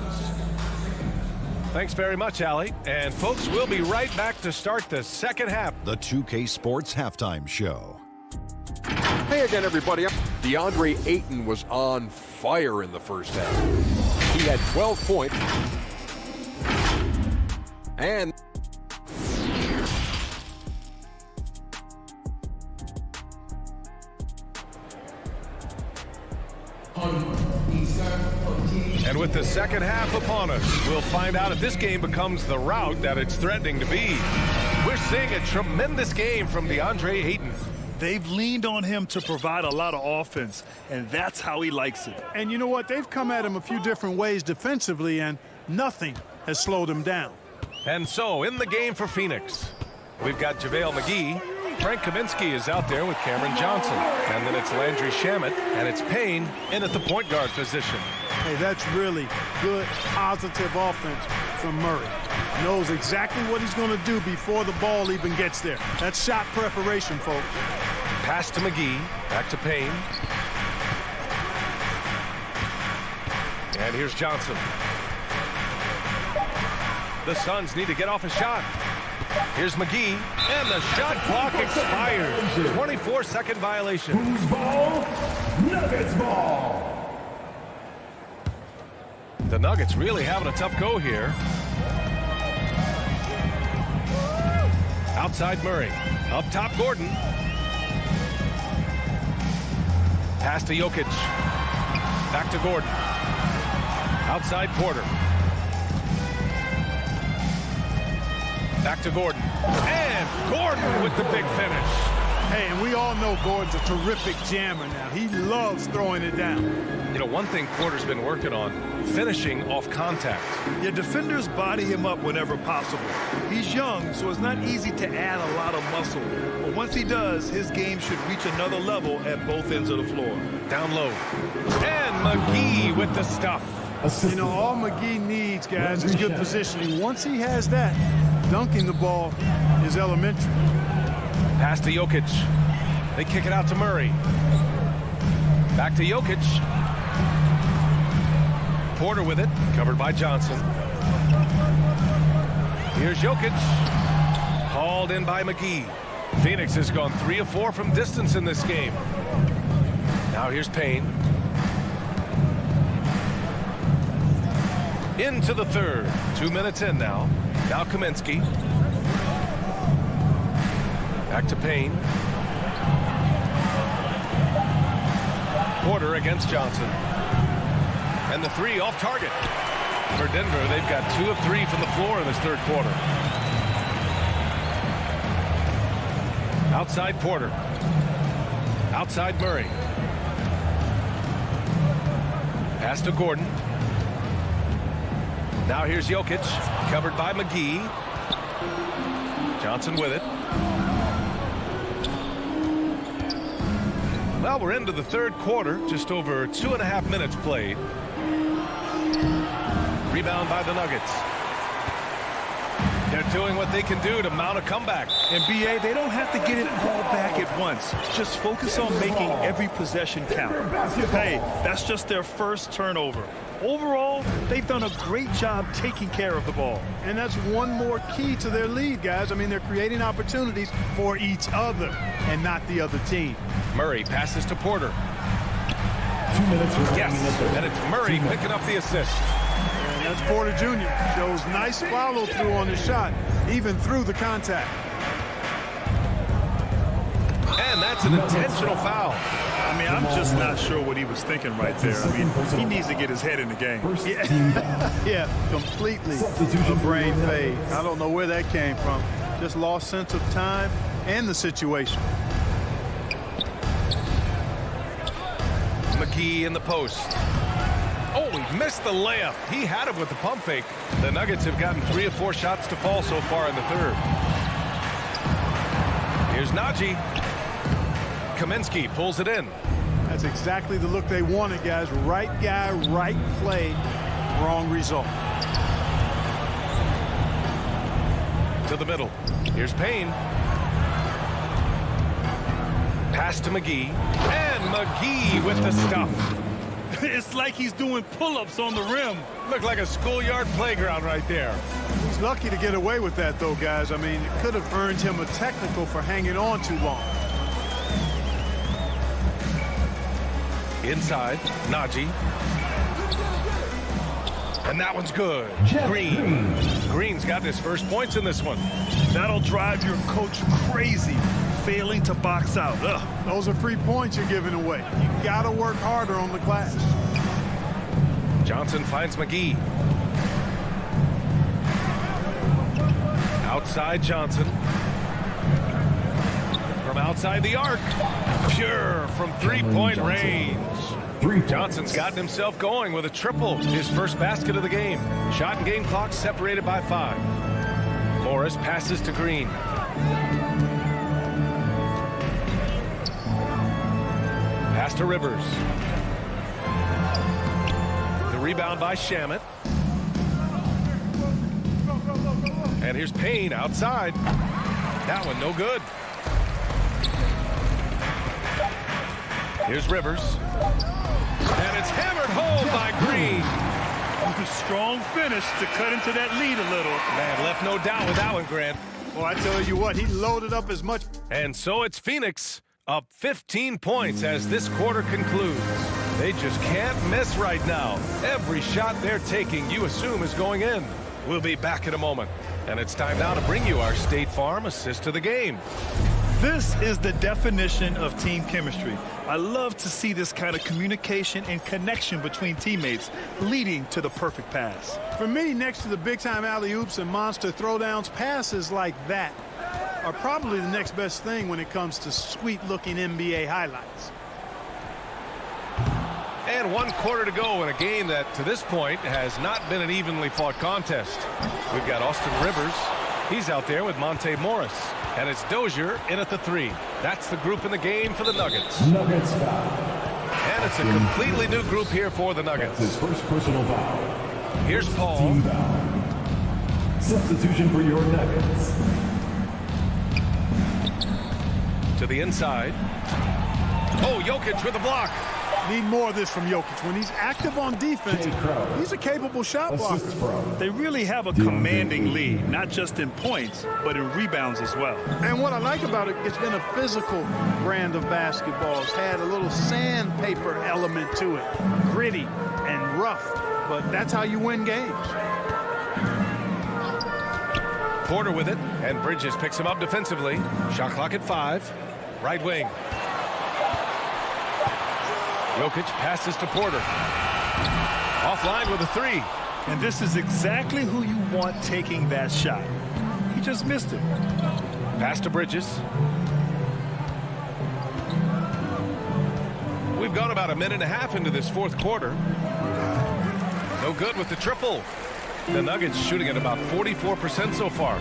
Thanks very much, Allie. And folks, we'll be right back to start the second half. The 2K Sports Halftime Show. Hey again, everybody. DeAndre Ayton was on fire in the first half. He had 12 points. And with the second half upon us, we'll find out if this game becomes the rout that it's threatening to be. We're seeing a tremendous game from DeAndre Ayton. They've leaned on him to provide a lot of offense, and that's how he likes it. And you know what? They've come at him a few different ways defensively, and nothing has slowed him down. And so, in the game for Phoenix, we've got JaVale McGee. Frank Kaminsky is out there with Cameron Johnson. And then it's Landry Shamet, and it's Payne in at the point guard position. Hey, that's really good, positive offense from Murray. Knows exactly what he's going to do before the ball even gets there. That's shot preparation, folks. Pass to McGee. Back to Payne. And here's Johnson. The Suns need to get off a shot. Here's McGee, and the shot clock expires. 24-second violation. Who's ball? Nuggets ball. The Nuggets really having a tough go here. Outside Murray. Up top Gordon. Pass to Jokic. Back to Gordon. Outside Porter. Back to Gordon. And Gordon with the big finish. Hey, and we all know Gordon's a terrific jammer now. He loves throwing it down. You know, one thing Porter's been working on, finishing off contact. Your defenders body him up whenever possible. He's young, so it's not easy to add a lot of muscle. But once he does, his game should reach another level at both ends of the floor. Down low. And McGee with the stuff. You know, all McGee needs, guys, is good positioning. Once he has that, dunking the ball is elementary. Pass to Jokic. They kick it out to Murray. Back to Jokic. Porter with it, covered by Johnson. Here's Jokic, hauled in by McGee. Phoenix has gone 3 of 4 from distance in this game. Now here's Payne. Into the third. 2 minutes in now. Now Kaminsky. Back to Payne. Porter against Johnson. And the three off target. For Denver, they've got 2 of 3 from the floor in this third quarter. Outside Porter. Outside Murray. Pass to Gordon. Now here's Jokic, covered by McGee. Johnson with it. Well, we're into the third quarter, just over 2.5 minutes played. Rebound by the Nuggets. They're doing what they can do to mount a comeback. And BA, they don't have to get it all back at once. Just focus on making every possession count. Hey, that's just their first turnover. Overall, they've done a great job taking care of the ball. And that's one more key to their lead, guys. I mean, they're creating opportunities for each other and not the other team. Murray passes to Porter. 2 minutes remaining. Yes, and it's Murray picking up the assist. And that's Porter Jr. Shows nice follow through on the shot, even through the contact. And that's an intentional foul. I mean, I'm just not sure what he was thinking right there. I mean, he needs to get his head in the game. Yeah, completely a brain fade. I don't know where that came from. Just lost sense of time and the situation. McGee in the post. Oh, he missed the layup. He had it with the pump fake. The Nuggets have gotten 3 of 4 shots to fall so far in the third. Here's Najee. Kaminsky pulls it in. That's exactly the look they wanted, guys. Right guy, right play, wrong result. To the middle. Here's Payne. Pass to McGee. And McGee with the stuff. It's like he's doing pull-ups on the rim. Looked like a schoolyard playground right there. He's lucky to get away with that, though, guys. I mean, it could have earned him a technical for hanging on too long. Inside, Najee. And that one's good. Green. Green's got his first points in this one. That'll drive your coach crazy, failing to box out. Ugh. Those are free points you're giving away. You got to work harder on the glass. Johnson finds McGee. Outside Johnson. From outside the arc. Pure from three-point range. Johnson's gotten himself going with a triple. His first basket of the game. Shot and game clock separated by 5. Morris passes to Green. Pass to Rivers. The rebound by Shamet. And here's Payne outside. That one no good. Here's Rivers. And it's hammered home by Green. Strong finish to cut into that lead a little. Man, left no doubt with that one, Grant. Well, I tell you what, he loaded up as much. And so it's Phoenix up 15 points as this quarter concludes. They just can't miss right now. Every shot they're taking, you assume, is going in. We'll be back in a moment. And it's time now to bring you our State Farm assist to the game. This is the definition of team chemistry. I love to see this kind of communication and connection between teammates leading to the perfect pass. For me, next to the big-time alley-oops and monster throwdowns, passes like that are probably the next best thing when it comes to sweet-looking NBA highlights. And 1 quarter to go in a game that, to this point, has not been an evenly fought contest. We've got Austin Rivers. He's out there with Monte Morris. And it's Dozier in at the 3. That's the group in the game for the Nuggets. Nuggets foul. And it's a completely new group here for the Nuggets. His first personal foul. Here's Paul. Team foul. Substitution for your Nuggets. To the inside. Oh, Jokic with a block. Need more of this from Jokic. When he's active on defense, he's a capable shot blocker. They really have a commanding lead, not just in points, but in rebounds as well. And what I like about it, it's been a physical brand of basketball. It's had a little sandpaper element to it, gritty and rough, but that's how you win games. Porter with it, and Bridges picks him up defensively. Shot clock at 5. Right wing. Jokic passes to Porter. Offline with a 3. And this is exactly who you want taking that shot. He just missed it. Pass to Bridges. We've gone about a minute and a half into this fourth quarter. No good with the triple. The Nuggets shooting at about 44% so far.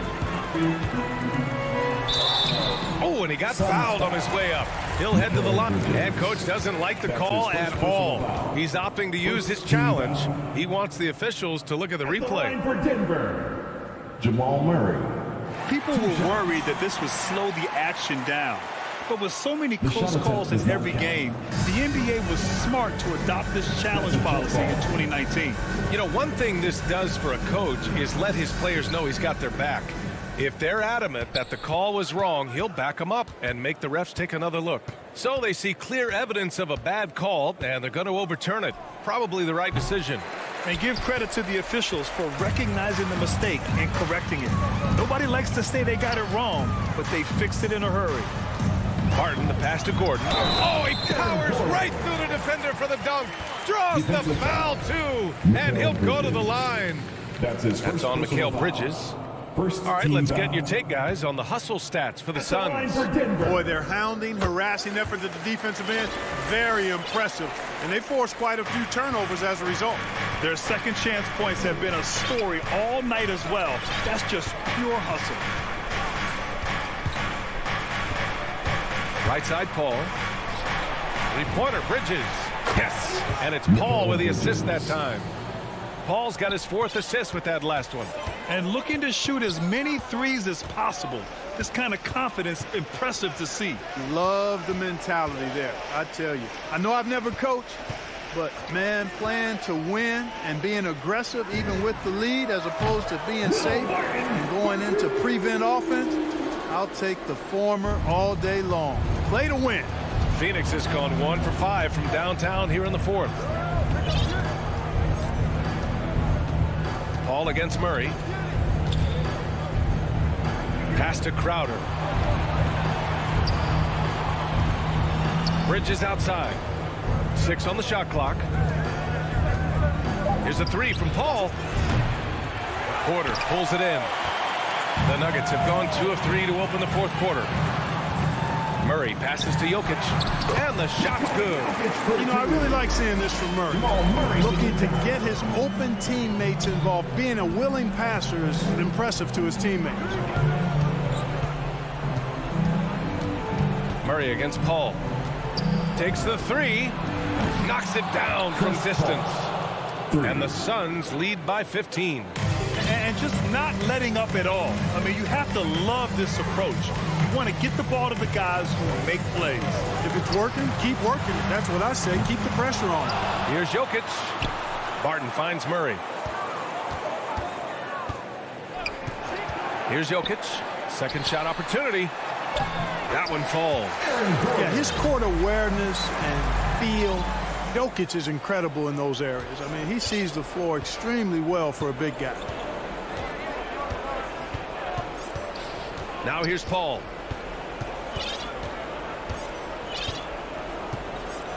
Oh, and he got fouled on his way up. He'll head to the line. Head coach doesn't like the call at all. He's opting to use his challenge. He wants the officials to look at the replay. For Denver, Jamal Murray. People were worried that this would slow the action down. But with so many close calls in every game, the NBA was smart to adopt this challenge policy in 2019. You know, one thing this does for a coach is let his players know he's got their back. If they're adamant that the call was wrong, he'll back them up and make the refs take another look. So they see clear evidence of a bad call, and they're going to overturn it. Probably the right decision. And give credit to the officials for recognizing the mistake and correcting it. Nobody likes to say they got it wrong, but they fixed it in a hurry. Barton, the pass to Gordon. Oh, he powers right through the defender for the dunk. Draws the foul, too. And he'll go to the line. That's on Mikal Bridges. All right, let's get your take, guys, on the hustle stats for the Suns. Boy, their hounding, harassing effort at the defensive end, very impressive. And they forced quite a few turnovers as a result. Their second chance points have been a story all night as well. That's just pure hustle. Right side, Paul. Three-pointer, Bridges. Yes, and it's Paul with the assist that time. Paul's got his 4th assist with that last one. And looking to shoot as many threes as possible. This kind of confidence, impressive to see. Love the mentality there, I tell you. I know I've never coached, but, man, playing to win and being aggressive even with the lead as opposed to being safe and going into prevent offense, I'll take the former all day long. Play to win. Phoenix has gone 1 for 5 from downtown here in the 4th. Paul against Murray. Pass to Crowder. Bridges outside. 6 on the shot clock. Here's a 3 from Paul. Porter pulls it in. The Nuggets have gone 2 of 3 to open the 4th quarter. Murray passes to Jokic, and the shot's good. You know, I really like seeing this from Murray. Looking to get his open teammates involved. Being a willing passer is impressive to his teammates. Murray against Paul. Takes the 3, knocks it down from distance. And the Suns lead by 15. And just not letting up at all. I mean, you have to love this approach. You want to get the ball to the guys who make plays. If it's working, keep working. That's what I say. Keep the pressure on. Here's Jokic. Barton finds Murray. Here's Jokic. Second shot opportunity. That one falls. Yeah, his court awareness and feel. Jokic is incredible in those areas. I mean, he sees the floor extremely well for a big guy. Now here's Paul.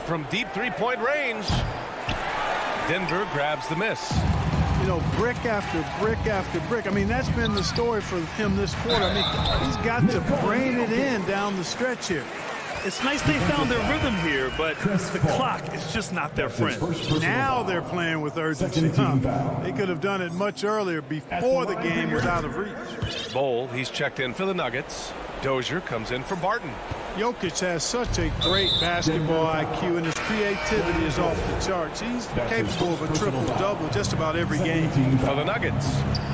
From deep three-point range. Denver grabs the miss. You know, brick after brick after brick. I mean, that's been the story for him this quarter. I mean, he's got to brain it in down the stretch here. It's nice they found their rhythm here, but the clock is just not their friend. Now they're playing with urgency. They could have done it much earlier before the game was out of reach. Bowl, he's checked in for the Nuggets. Dozier comes in for Barton. Jokic has such a great basketball IQ, and his creativity is off the charts. He's capable of a triple-double just about every game. For the Nuggets,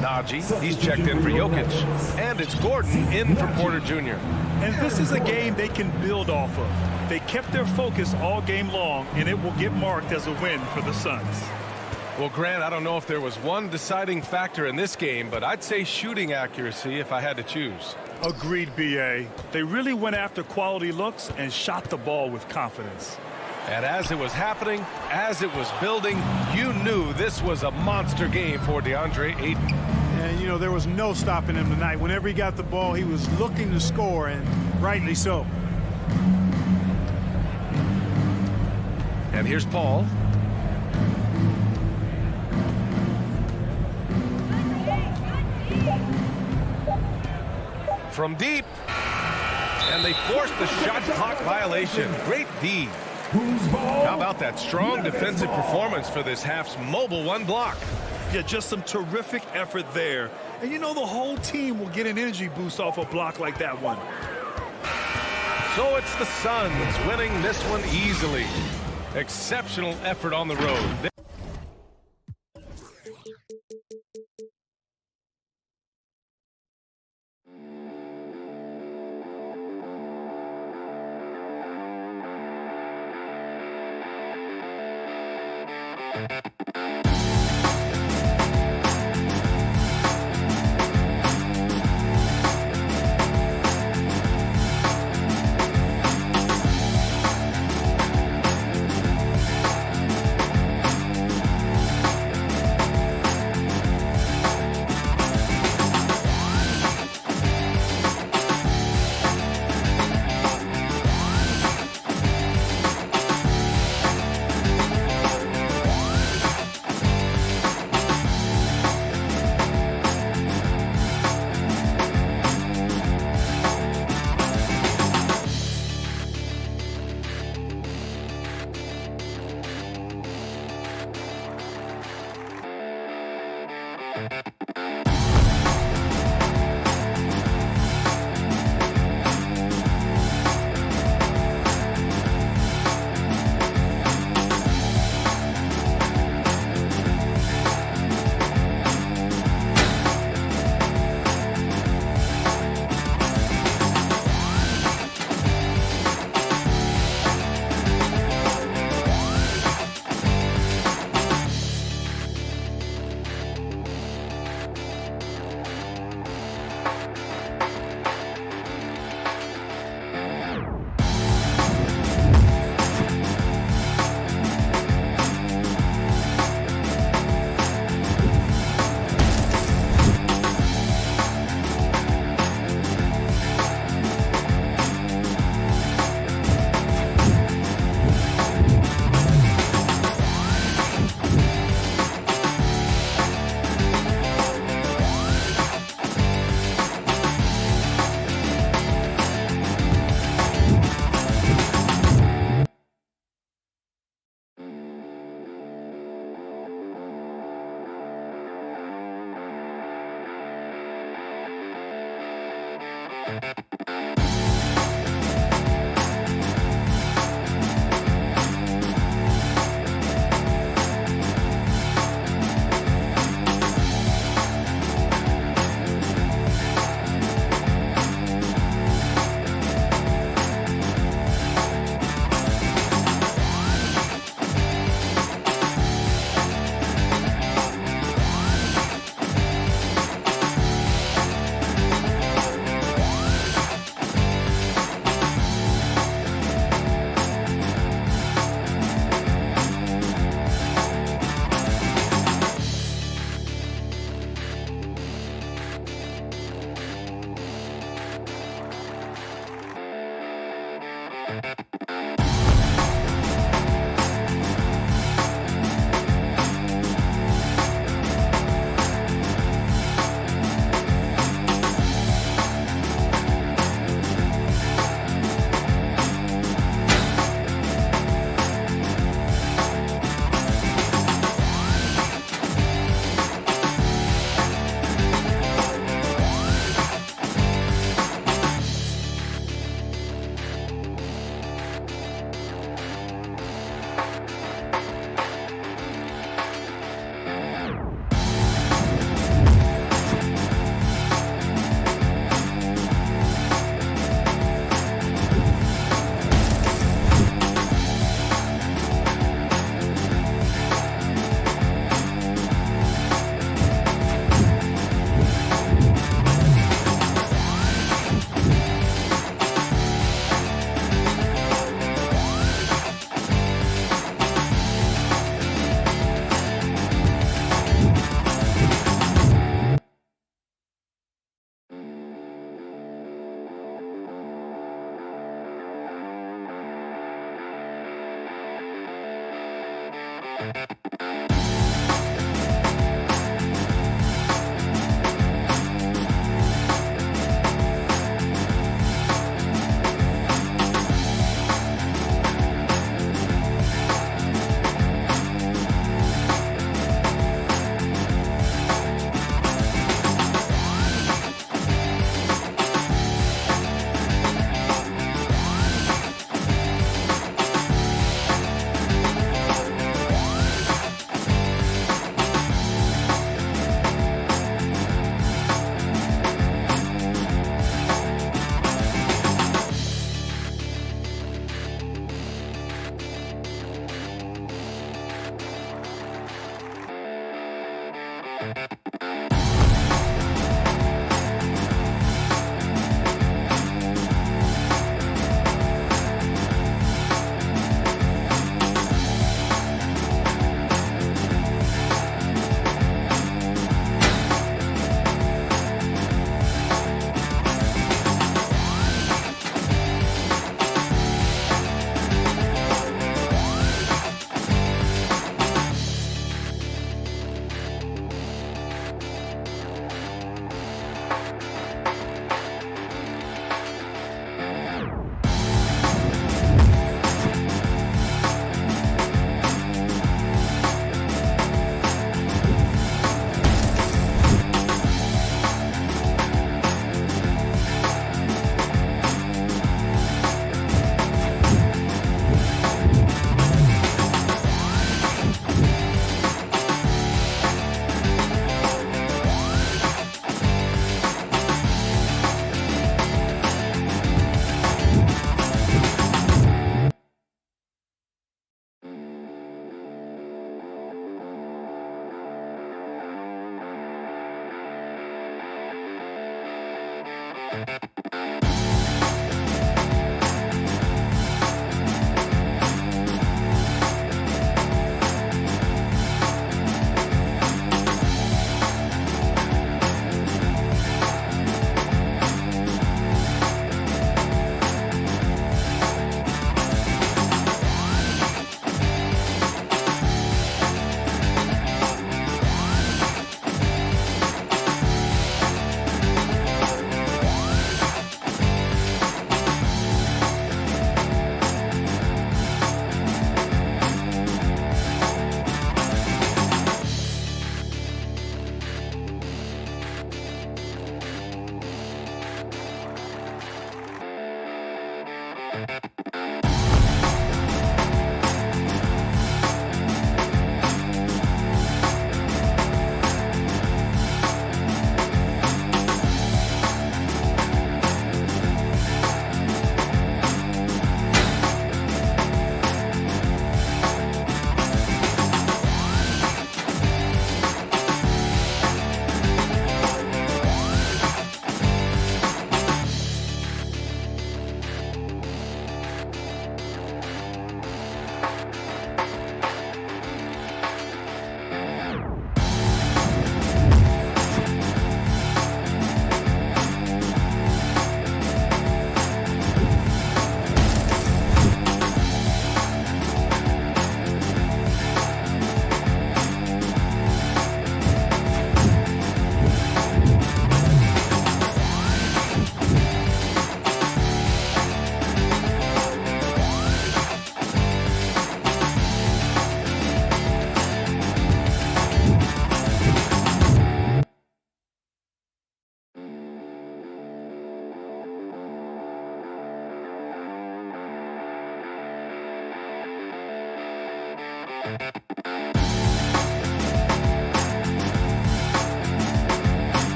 Najee, he's checked in for Jokic. And it's Gordon in for Porter Jr. And this is a game they can build off of. They kept their focus all game long, and it will get marked as a win for the Suns. Well, Grant, I don't know if there was one deciding factor in this game, but I'd say shooting accuracy if I had to choose. Agreed, B.A. They really went after quality looks and shot the ball with confidence. And as it was happening, as it was building, you knew this was a monster game for DeAndre Ayton. And, you know, there was no stopping him tonight. Whenever he got the ball, he was looking to score, and rightly so. And here's Paul. From deep. And they forced the shot clock violation. Great D. How about that strong defensive performance for this half's mobile one block? Yeah, just some terrific effort there. And you know the whole team will get an energy boost off a block like that one. So it's the Suns winning this one easily. Exceptional effort on the road.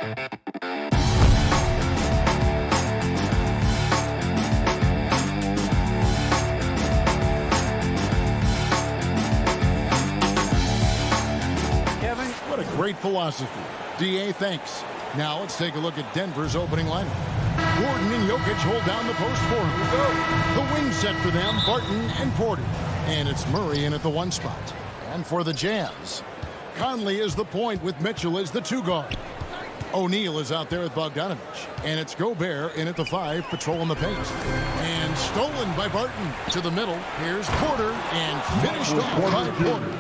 What a great philosophy. DA, thanks. Now let's take a look at Denver's opening lineup. Gordon and Jokic hold down the post forward. The wing set for them, Barton and Porter. And it's Murray in at the 1 spot. And for the Jazz, Conley is the point with Mitchell as the 2 guard. O'Neal is out there with Bogdanovich. And it's Gobert in at the 5, patrolling the paint. And stolen by Barton to the middle. Here's Porter and finished off by Porter.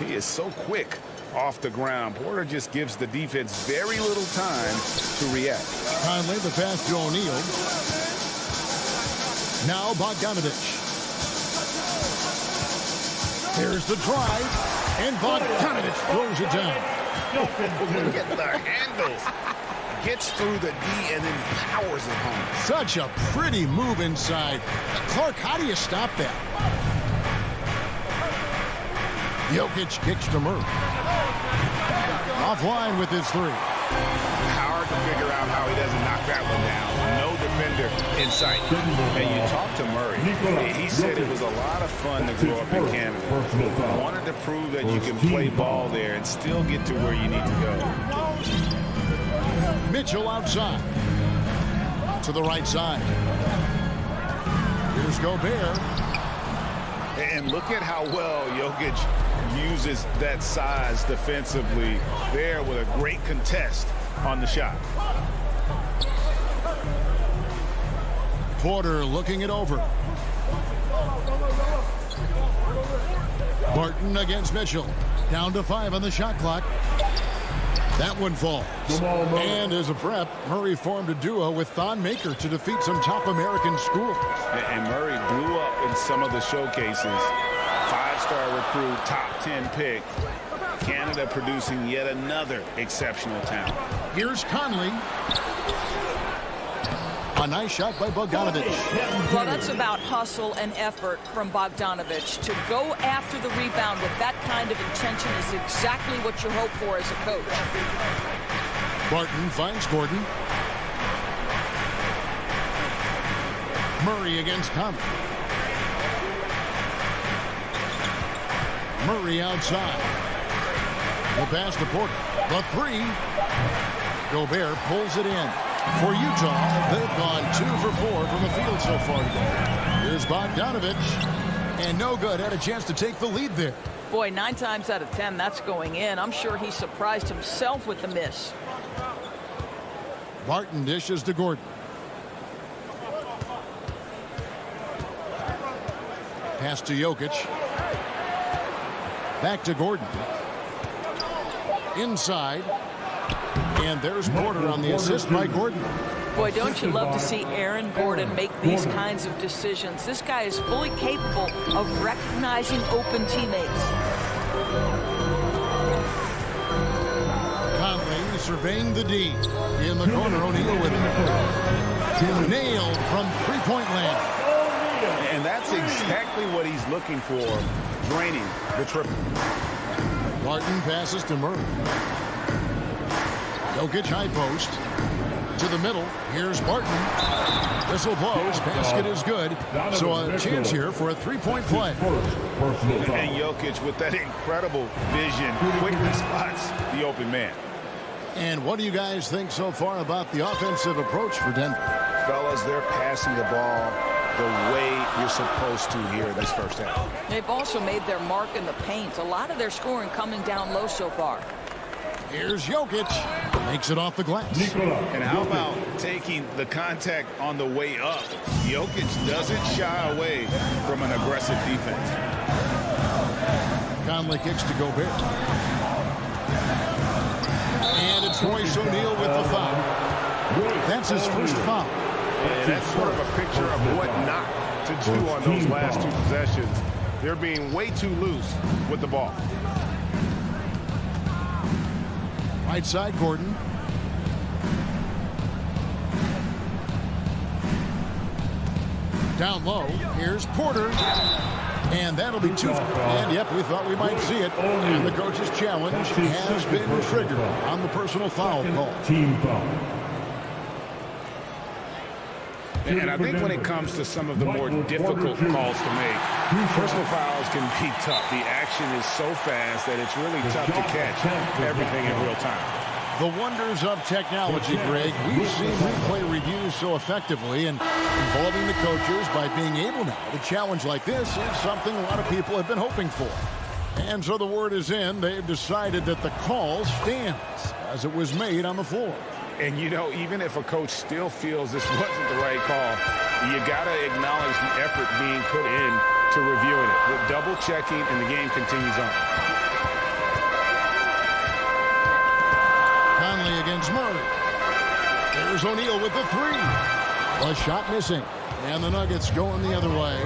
He is so quick off the ground. Porter just gives the defense very little time to react. Conley, the pass to O'Neal. Now Bogdanovich. Here's the drive, and Bogdanovich throws it down. Look at the handles. Gets through the D and then powers it home. Such a pretty move inside. Clark, how do you stop that? Jokic kicks to Murray. Offline with his 3. Hard to figure out how he doesn't knock that one down. No defender in sight. And you talked to Murray. He said it was a lot of fun to grow up in Canada. Wanted to prove that you can play ball there and still get to where you need to go. Mitchell outside. To the right side. Here's Gobert. And look at how well Jokic uses that size defensively there with a great contest on the shot. Porter looking it over. Barton against Mitchell. Down to 5 on the shot clock. That one falls. And as a prep, Murray formed a duo with Thon Maker to defeat some top American schools. And Murray blew up in some of the showcases. 5-star recruit, top 10 pick. Canada producing yet another exceptional talent. Here's Conley. A nice shot by Bogdanovich. Well, that's about hustle and effort from Bogdanovich. To go after the rebound with that kind of intention is exactly what you hope for as a coach. Barton finds Gordon. Murray against Conley. Murray outside. The pass to Porter. The 3. Gobert pulls it in. For Utah, they've gone 2 for 4 from the field so far today. Here's Bogdanovich. And no good. Had a chance to take the lead there. Boy, 9 times out of 10, that's going in. I'm sure he surprised himself with the miss. Barton dishes to Gordon. Pass to Jokic. Back to Gordon. Inside. And there's Porter on the assist by Gordon. Boy, don't you love to see Aaron Gordon make these kinds of decisions. This guy is fully capable of recognizing open teammates. Conley surveying the D. In the corner, O'Neal with it. Nailed from three-point land. And that's exactly what he's looking for, draining the triple. Barton passes to Murray. Jokic high post. To the middle. Here's Barton. Whistle blows. Basket is good. So a chance here for a three-point play. And Jokic with that incredible vision quickly spots the open man. And what do you guys think so far about the offensive approach for Denver? Fellas, they're passing the ball the way you're supposed to here in this first half. They've also made their mark in the paint. A lot of their scoring coming down low so far. Here's Jokic. Makes it off the glass. And how about taking the contact on the way up? Jokic doesn't shy away from an aggressive defense. Conley kicks to Gobert. And it's Royce O'Neal with the foul. That's his first foul. And that's sort of a picture of what not to do on those last 2 possessions. They're being way too loose with the ball. Right side, Gordon. Down low. Here's Porter. And that'll be 2. And, yep, we thought we might see it. And the coach's challenge has been triggered on the personal foul call. Team foul. And I think when it comes to some of the more difficult calls to make, personal fouls can be tough. The action is so fast that it's really tough to catch everything in real time. The wonders of technology, Greg. We've seen replay reviews so effectively, and involving the coaches by being able now to challenge like this is something a lot of people have been hoping for. And so the word is in. They've decided that the call stands as it was made on the floor. And, you know, even if a coach still feels this wasn't the right call, you got to acknowledge the effort being put in to reviewing it. With double checking, and the game continues on. Conley against Murray. There's O'Neal with the 3. A shot missing. And the Nuggets going the other way.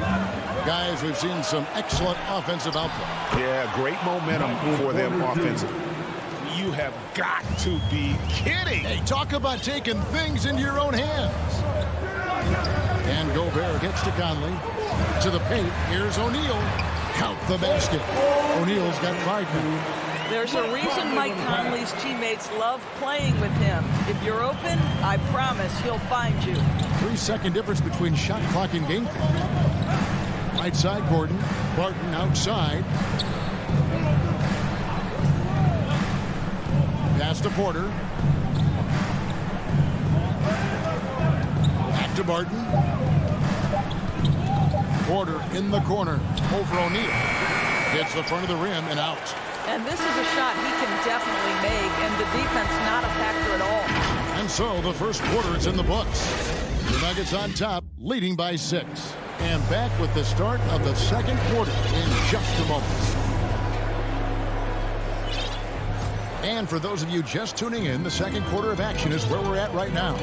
Guys, we've seen some excellent offensive output. Yeah, great momentum for them offensively. You have got to be kidding. Hey, talk about taking things into your own hands. And Gobert gets to Conley. To the paint. Here's O'Neal. Count the basket. O'Neal's got 5 now. There's a reason Mike Conley's teammates love playing with him. If you're open, I promise he'll find you. 3-second difference between shot clock and game clock. Right side, Gordon. Barton outside. Pass to Porter. Back to Barton. Porter in the corner. Over O'Neal. Hits the front of the rim and out. And this is a shot he can definitely make, and the defense not a factor at all. And so the first quarter is in the books. The Nuggets on top, leading by 6. And back with the start of the second quarter in just a moment. And for those of you just tuning in, the second quarter of action is where we're at right now.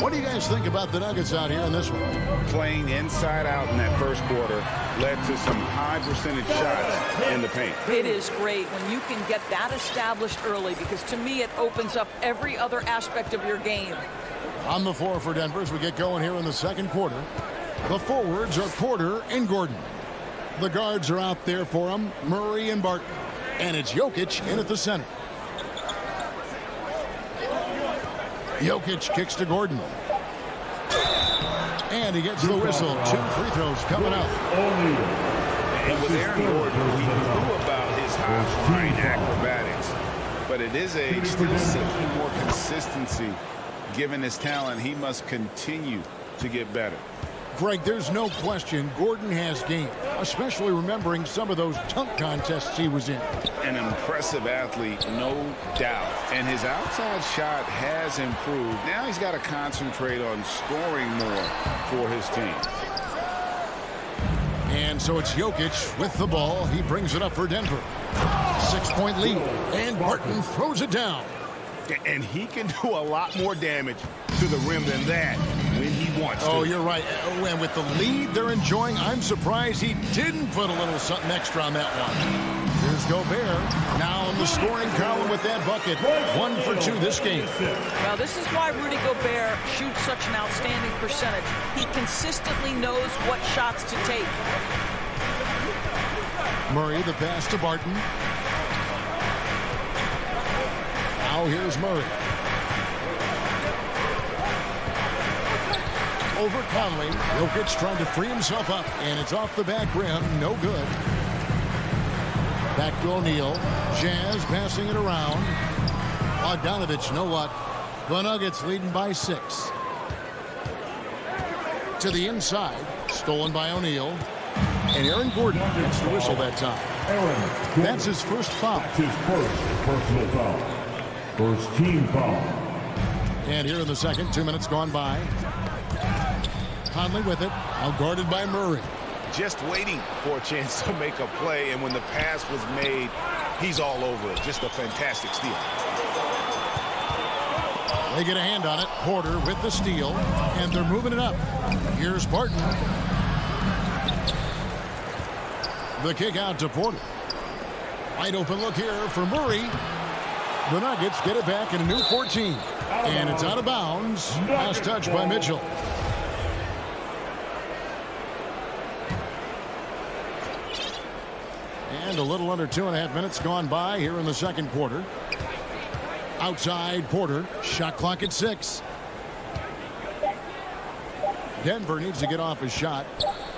What do you guys think about the Nuggets out here in this one? Playing inside out in that first quarter led to some high percentage shots in the paint. It is great when you can get that established early, because to me it opens up every other aspect of your game. On the floor for Denver as we get going here in the second quarter. The forwards are Porter and Gordon. The guards are out there for them, Murray and Barton. And it's Jokic in at the center. Jokic kicks to Gordon. And he gets the whistle. 2 free throws coming up. And with Aaron Gordon, we knew about his high-flying acrobatics. But it is still seeking more consistency. Given his talent, he must continue to get better. Greg, there's no question Gordon has game, especially remembering some of those dunk contests he was in. An impressive athlete, no doubt. And his outside shot has improved. Now he's got to concentrate on scoring more for his team. And so it's Jokic with the ball. He brings it up for Denver. 6-point lead. And Barton throws it down. And he can do a lot more damage to the rim than that when he wants to. Oh, you're right. And with the lead they're enjoying, I'm surprised he didn't put a little something extra on that one. Here's Gobert now in the scoring column with that bucket. 1 for 2 this game. Well, this is why Rudy Gobert shoots such an outstanding percentage. He consistently knows what shots to take. Murray, the pass to Barton. Now here's Murray. Over Conley. Jokic trying to free himself up, and it's off the back rim. No good. Back to O'Neal. Jazz passing it around. Bogdanovich, know what? The Nuggets leading by 6. To the inside. Stolen by O'Neal. And Aaron Gordon gets the whistle that time. That's his first foul. That's his first personal foul. First team foul. And here in the second, 2 minutes gone by. Conley with it, now guarded by Murray. Just waiting for a chance to make a play, and when the pass was made, he's all over it. Just a fantastic steal. They get a hand on it. Porter with the steal, and they're moving it up. Here's Barton. The kick out to Porter. Wide open look here for Murray. The Nuggets get it back in a new 14. And it's out of bounds. Last touch by Mitchell. A little under 2.5 minutes gone by here in the second quarter. Outside Porter. Shot clock at 6. Denver needs to get off his shot.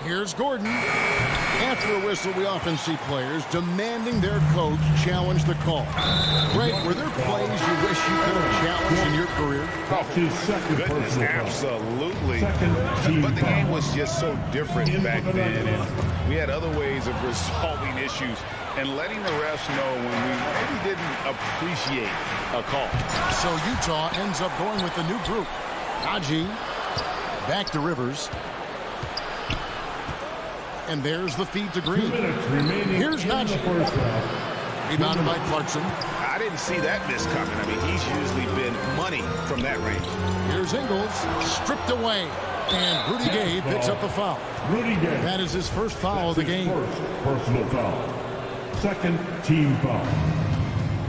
Here's Gordon. After a whistle, we often see players demanding their coach challenge the call. Greg, were there plays you wish you could have challenged in your career? Oh, goodness, absolutely. But the game was just so different back then, and we had other ways of resolving issues and letting the refs know when we maybe didn't appreciate a call. So Utah ends up going with the new group. Najee back to Rivers. And there's the feed to Green. Here's Najee. Rebounded by Clarkson. I didn't see that miss coming. I mean, he's usually been money from that range. Here's Ingles. Stripped away. And Rudy Gay picks up the foul. That is his first foul of the game. First personal foul. Second team foul.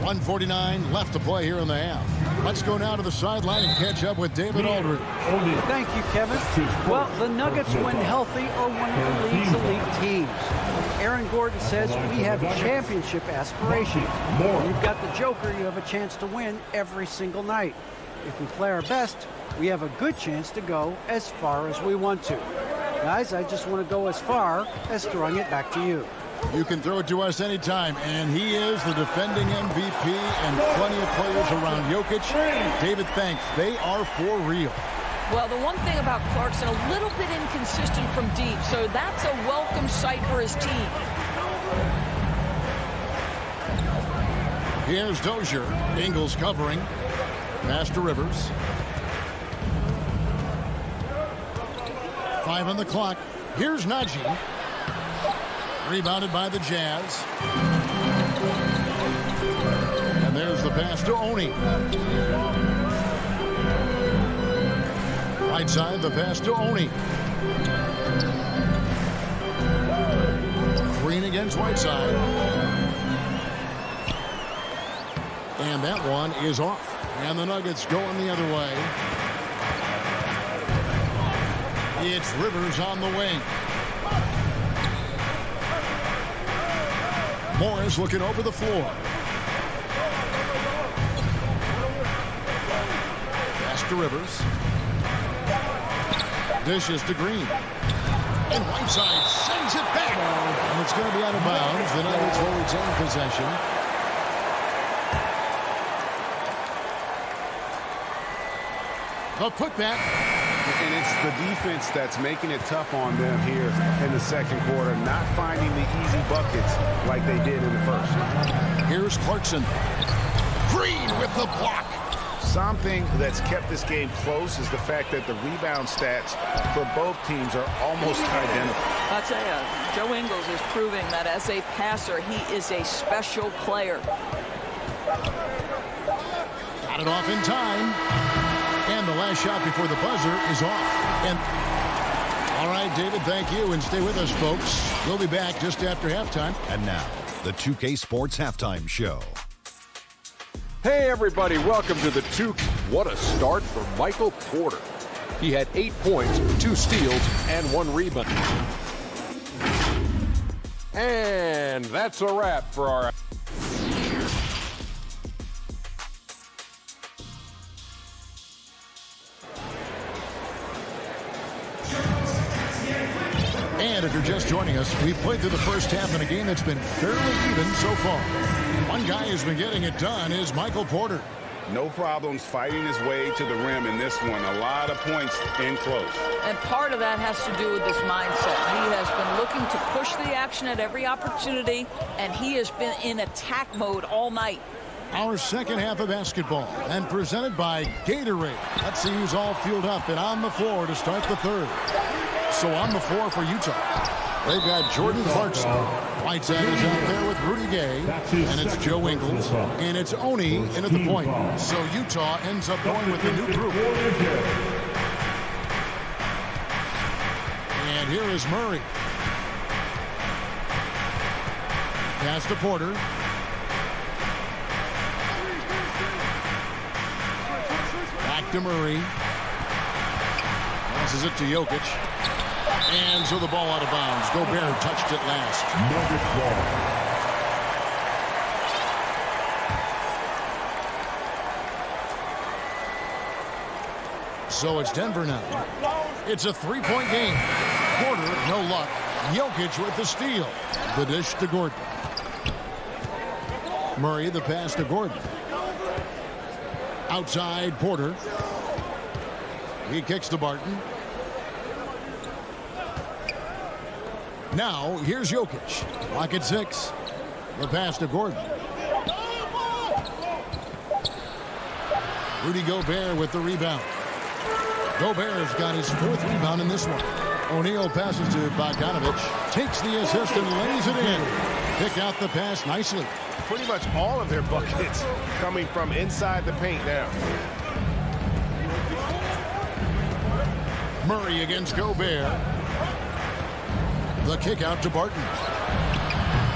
1:49 left to play here in the half. Let's go now to the sideline and catch up with David Aldridge. Thank you, Kevin. Well, the Nuggets, when healthy, are one of the league's elite teams. Aaron Gordon says we have championship aspirations. You've got the Joker, you have a chance to win every single night. If we play our best, we have a good chance to go as far as we want to. Guys, I just want to go as far as throwing it back to you. You can throw it to us anytime, and he is the defending MVP and plenty of players around Jokic. David, thanks. They are for real. Well, the one thing about Clarkson, a little bit inconsistent from deep, so that's a welcome sight for his team. Here's Dozier. Ingles covering. Pass to Rivers. 5 on the clock. Here's Najee. Rebounded by the Jazz. And there's the pass to Oni. Right side, the pass to Oni. Green against Whiteside. And that one is off. And the Nuggets going the other way. It's Rivers on the wing. Morris looking over the floor. Pass to Rivers. Dishes to Green. And Whiteside sends it back. And it's going to be out of bounds. The Nuggets will retain possession. The putback. And it's the defense that's making it tough on them here in the second quarter, not finding the easy buckets like they did in the first. Here's Clarkson. Green with the block. Something that's kept this game close is the fact that the rebound stats for both teams are almost identical. I'll tell you, Joe Ingles is proving that as a passer, he is a special player. Got it off in time. And the last shot before the buzzer is off. And all right, David, thank you. And stay with us, folks. We'll be back just after halftime. And now, the 2K Sports Halftime Show. Hey, everybody. Welcome to the 2. What a start for Michael Porter. He had 8 points, 2 steals, and 1 rebound. And that's a wrap for our... And if you're just joining us, we've played through the first half in a game that's been fairly even so far. One guy who's been getting it done is Michael Porter. No problems fighting his way to the rim in this one. A lot of points in close. And part of that has to do with his mindset. He has been looking to push the action at every opportunity, and he has been in attack mode all night. Our second half of basketball, and presented by Gatorade. Let's see who's all fueled up and on the floor to start the third. So on the floor for Utah, they've got Jordan Clarkson. Whiteside is out there with Rudy Gay, and it's Joe Ingles, and it's Oni in at the point. So Utah ends up going with the new group. And here is Murray. Pass to Porter. Back to Murray. Passes it to Jokic. And so the ball out of bounds. Gobert touched it last. So it's Denver now. It's a three-point game. Porter, no luck. Jokic with the steal. The dish to Gordon. Murray, the pass to Gordon. Outside, Porter. He kicks to Barton. Now, here's Jokic. Clock at 6. The pass to Gordon. Rudy Gobert with the rebound. Gobert's got his 4th rebound in this one. O'Neal passes to Bogdanovic. Takes the assist and lays it in. Pick out the pass nicely. Pretty much all of their buckets coming from inside the paint now. Murray against Gobert. The kick out to Barton.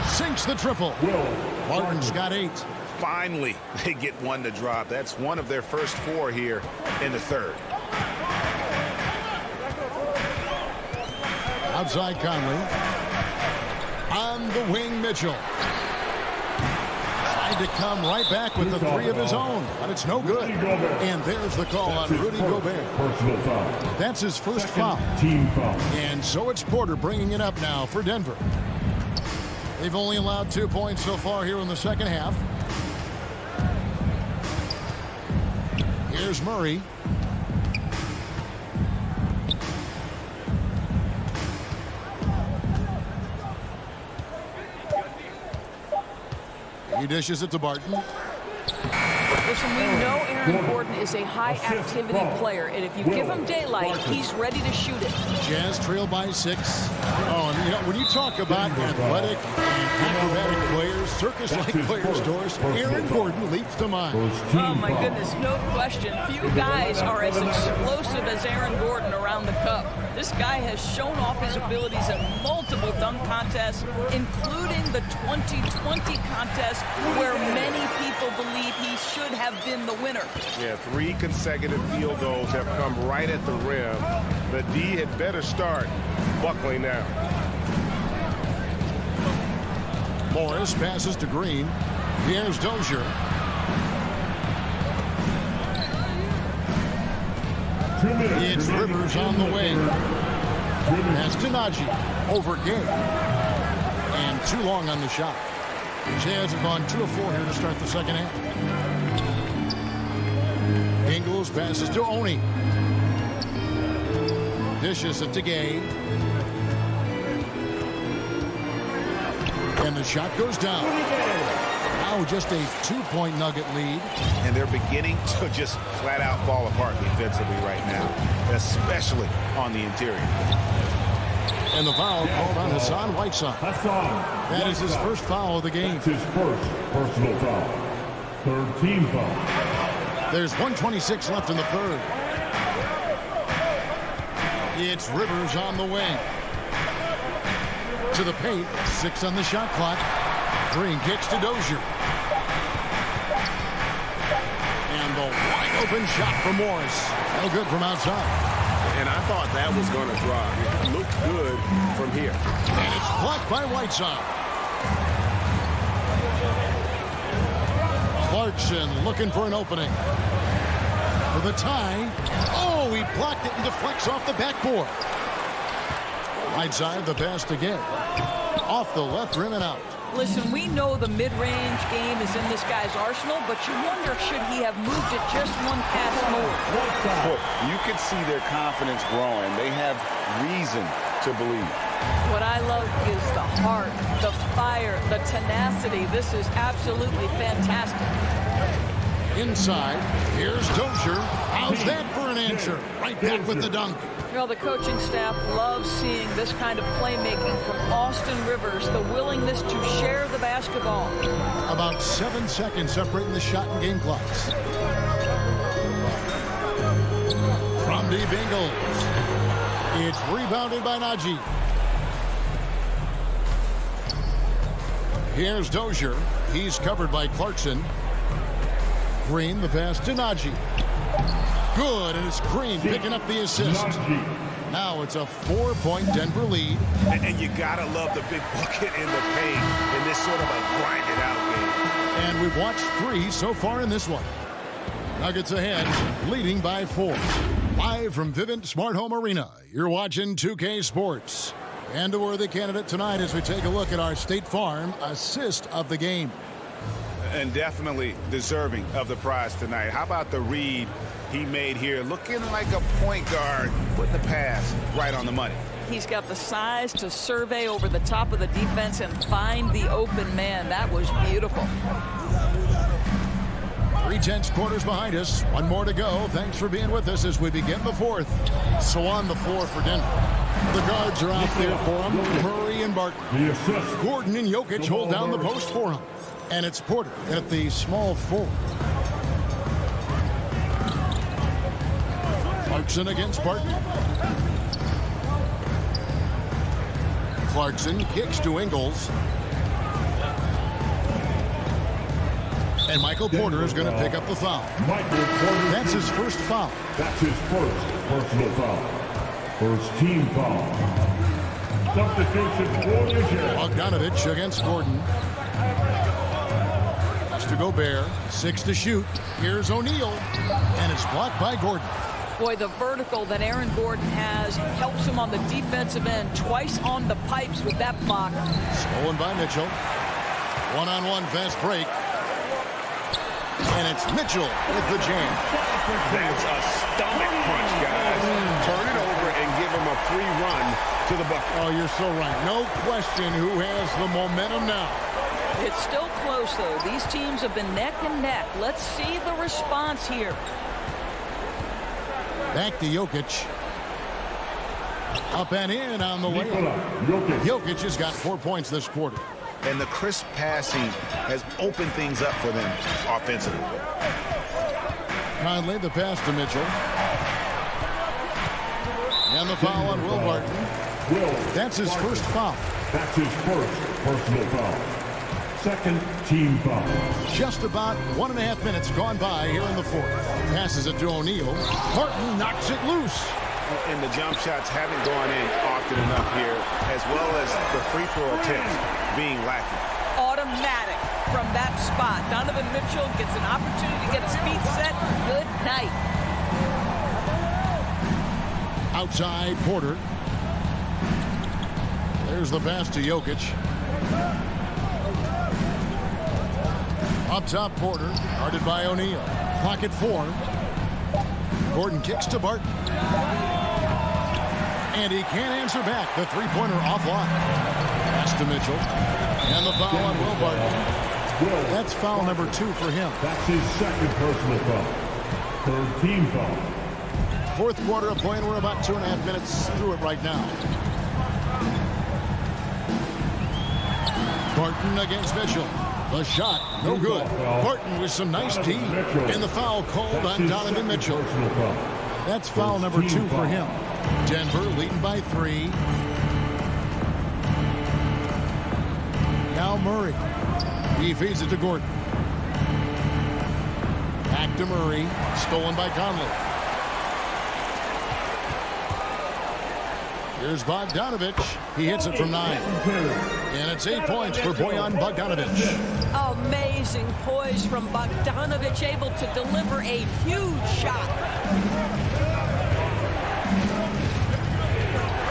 Sinks the triple. Barton's got 8. Finally, they get one to drop. That's one of their first 4 here in the 3rd. Outside Conley. On the wing, Mitchell. Tried to come right back with the 3 of his own, but it's no good. And there's the call on Rudy Gobert. That's his first foul. Team foul. And so it's Porter bringing it up now for Denver. They've only allowed 2 points so far here in the second half. Here's Murray. He dishes it to Barton. Listen, we know Aaron Gordon is a high-activity player, and if you give him daylight, he's ready to shoot it. Jazz trail by 6. Oh, and you know, when you talk about athletic and acrobatic players, circus-like players, Doris, Aaron Gordon leaps to mind. Oh, my goodness, no question. Few guys are as explosive as Aaron Gordon around the cup. This guy has shown off his abilities in multiple dunk contests, including the 2020 contest, where many people believe he should have been the winner. Yeah, 3 consecutive field goals have come right at the rim. The D had better start buckling now. Morris passes to Green. Here's Dozier. It's Rivers on the wing. That's Tenaji over Gay. And too long on the shot. Jazz have gone 2 of 4 here to start the second half. Ingles passes to Oni. Dishes it to Gay. And the shot goes down. Now just a 2-point Nugget lead. And they're beginning to just flat out fall apart defensively right now, especially on the interior. And the foul called on Hassan Whiteside. That is his first foul of the game. His first personal foul. 3rd team foul. There's 1:26 left in the 3rd. It's Rivers on the wing. To the paint. 6 on the shot clock. Green kicks to Dozier. And the wide open shot from Morris. No good from outside. And I thought that was going to drop. It looked good from here. And it's blocked by Whiteside. Clarkson looking for an opening. For the tie. Oh, he blocked it and deflects off the backboard. Whiteside, the pass to Gay. Off the left rim and out. Listen, we know the mid-range game is in this guy's arsenal, but you wonder, should he have moved it just one pass more? Look, you can see their confidence growing. They have reason to believe. What I love is the heart, the fire, the tenacity. This is absolutely fantastic. Inside, here's Dozier. How's that for an answer? Right back with the dunk. You know, the coaching staff loves seeing this kind of playmaking from Austin Rivers, the willingness to share the basketball. About 7 seconds separating the shot and game clocks. From deep Ingles. It's rebounded by Najee. Here's Dozier. He's covered by Clarkson. Green, the pass to Najee. Good, and it's Green picking up the assist. Now it's a 4-point Denver lead. And you gotta love the big bucket in the paint in this sort of a grinded out game. And we've watched 3 so far in this one. Nuggets ahead, leading by 4. Live from Vivint Smart Home Arena, you're watching 2K Sports. And a worthy candidate tonight as we take a look at our State Farm assist of the game. And definitely deserving of the prize tonight. How about the read he made here? Looking like a point guard, putting the pass right on the money. He's got the size to survey over the top of the defense and find the open man. That was beautiful. 3/10 quarters behind us. One more to go. Thanks for being with us as we begin the fourth. So on the floor for Denver. The guards are out there for him. Murray and Barton. Gordon and Jokic hold down the post for him. And it's Porter at the small forward. Clarkson against Barton. Clarkson kicks to Ingles. And Michael Porter is going to pick up the foul. That's his first foul. That's his first personal foul. First team foul. Substitution for New Jersey. Bogdanovich against Gordon. That's to Gobert. 6 to shoot. Here's O'Neal. And it's blocked by Gordon. Boy, the vertical that Aaron Gordon has helps him on the defensive end. Twice on the pipes with that block. Stolen by Mitchell. One-on-one fast break. And it's Mitchell with the jam. That's a stomach punch, guys. Turn it over and give him a free run to the bucket. Oh, you're so right. No question who has the momentum now. It's still close, though. These teams have been neck and neck. Let's see the response here. Back to Jokic. Up and in on the way. Jokic has got 4 points this quarter. And the crisp passing has opened things up for them offensively. Conley, the pass to Mitchell. And the foul on Will Barton. That's his first foul. That's his first personal foul. Second team foul. Just about 1.5 minutes gone by here in the fourth. Passes it to O'Neal. Barton knocks it loose. And the jump shots haven't gone in often enough here, as well as the free throw attempts being lacking. Automatic from that spot. Donovan Mitchell gets an opportunity to get his feet set. Good night. Outside Porter. There's the pass to Jokic. Up top Porter, guarded by O'Neal. Clock at 4. Gordon kicks to Barton. And he can't answer back. The three-pointer offline. Pass to Mitchell. And the foul on Will Barton. That's foul number 2 for him. That's his second personal foul. Third team foul. Fourth quarter of play, and we're about 2.5 minutes through it right now. Barton against Mitchell. The shot, no good. Barton with some nice D. And the foul called on Donovan Mitchell. That's foul number 2 for him. Denver leading by 3. Now Murray. He feeds it to Gordon. Back to Murray. Stolen by Conley. Here's Bogdanovich. He hits it from 9. And it's 8 points for Bojan Bogdanovich. Amazing poise from Bogdanovich, able to deliver a huge shot.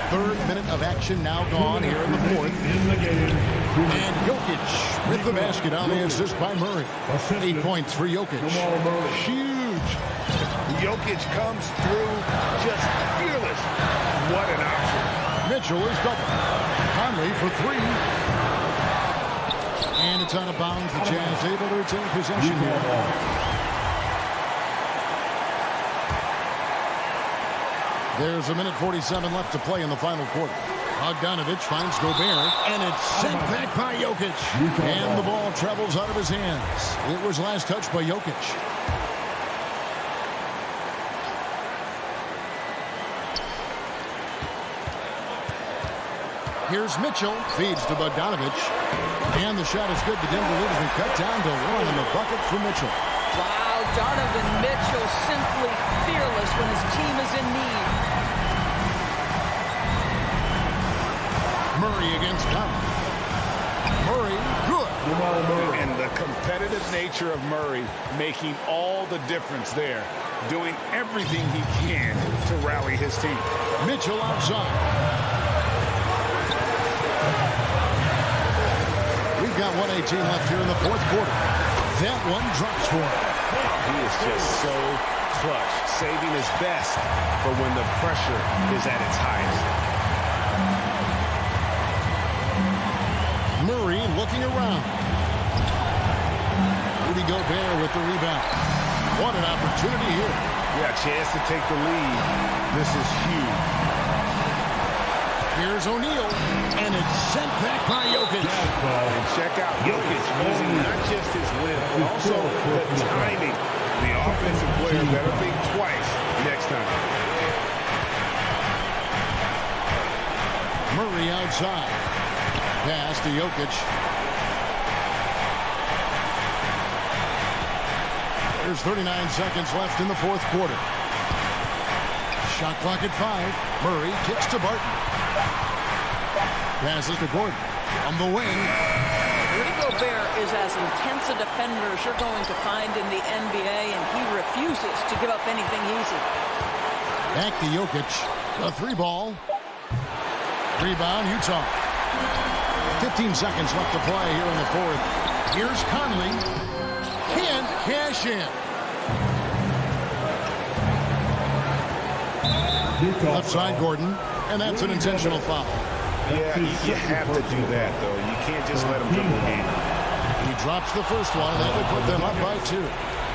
Third minute of action now gone here in the fourth. And Jokic with the basket on the assist by Murray. 8 points for Jokic. Huge. Jokic comes through just fearless. What an option. Mitchell is double. Conley for 3. And it's out of bounds. The Jazz able to retain possession here. There's 1:47 left to play in the final quarter. Bogdanovich finds Gobert, and it's sent back by Jokic. And the ball travels out of his hands. It was last touched by Jokic. Here's Mitchell, feeds to Bogdanovich. And the shot is good. The Denver lead has been cut down to 1 in the bucket for Mitchell. Wow, Donovan Mitchell simply fearless when his team is in need. Murray against Conley. Murray, good. And the competitive nature of Murray making all the difference there. doing everything he can to rally his team. Mitchell outside. We've got 1:18 left here in the fourth quarter. That one drops for him. He is just so clutch, saving his best for when the pressure is at its highest. Murray looking around. Rudy Gobert with the rebound. What an opportunity here. Yeah, chance to take the lead. This is huge. Here's O'Neal, and it's sent back by Jokic. And check out Jokic using not just his win, but also the timing. The offensive player better think twice next time. Murray outside. Pass to Jokic. There's 39 seconds left in the fourth quarter. Shot clock at 5. Murray kicks to Barton. Passes to Gordon. On the wing. Rudy Gobert is as intense a defender as you're going to find in the NBA, and he refuses to give up anything easy. Back to Jokic. The 3-ball. Rebound, Utah. 15 seconds left to play here in the fourth. Here's Conley. Can't cash in. Left side, Gordon. And that's an intentional foul. Yeah, you have to do that, though. You can't just let him dribble game. He drops the first one, and that would put them up by 2.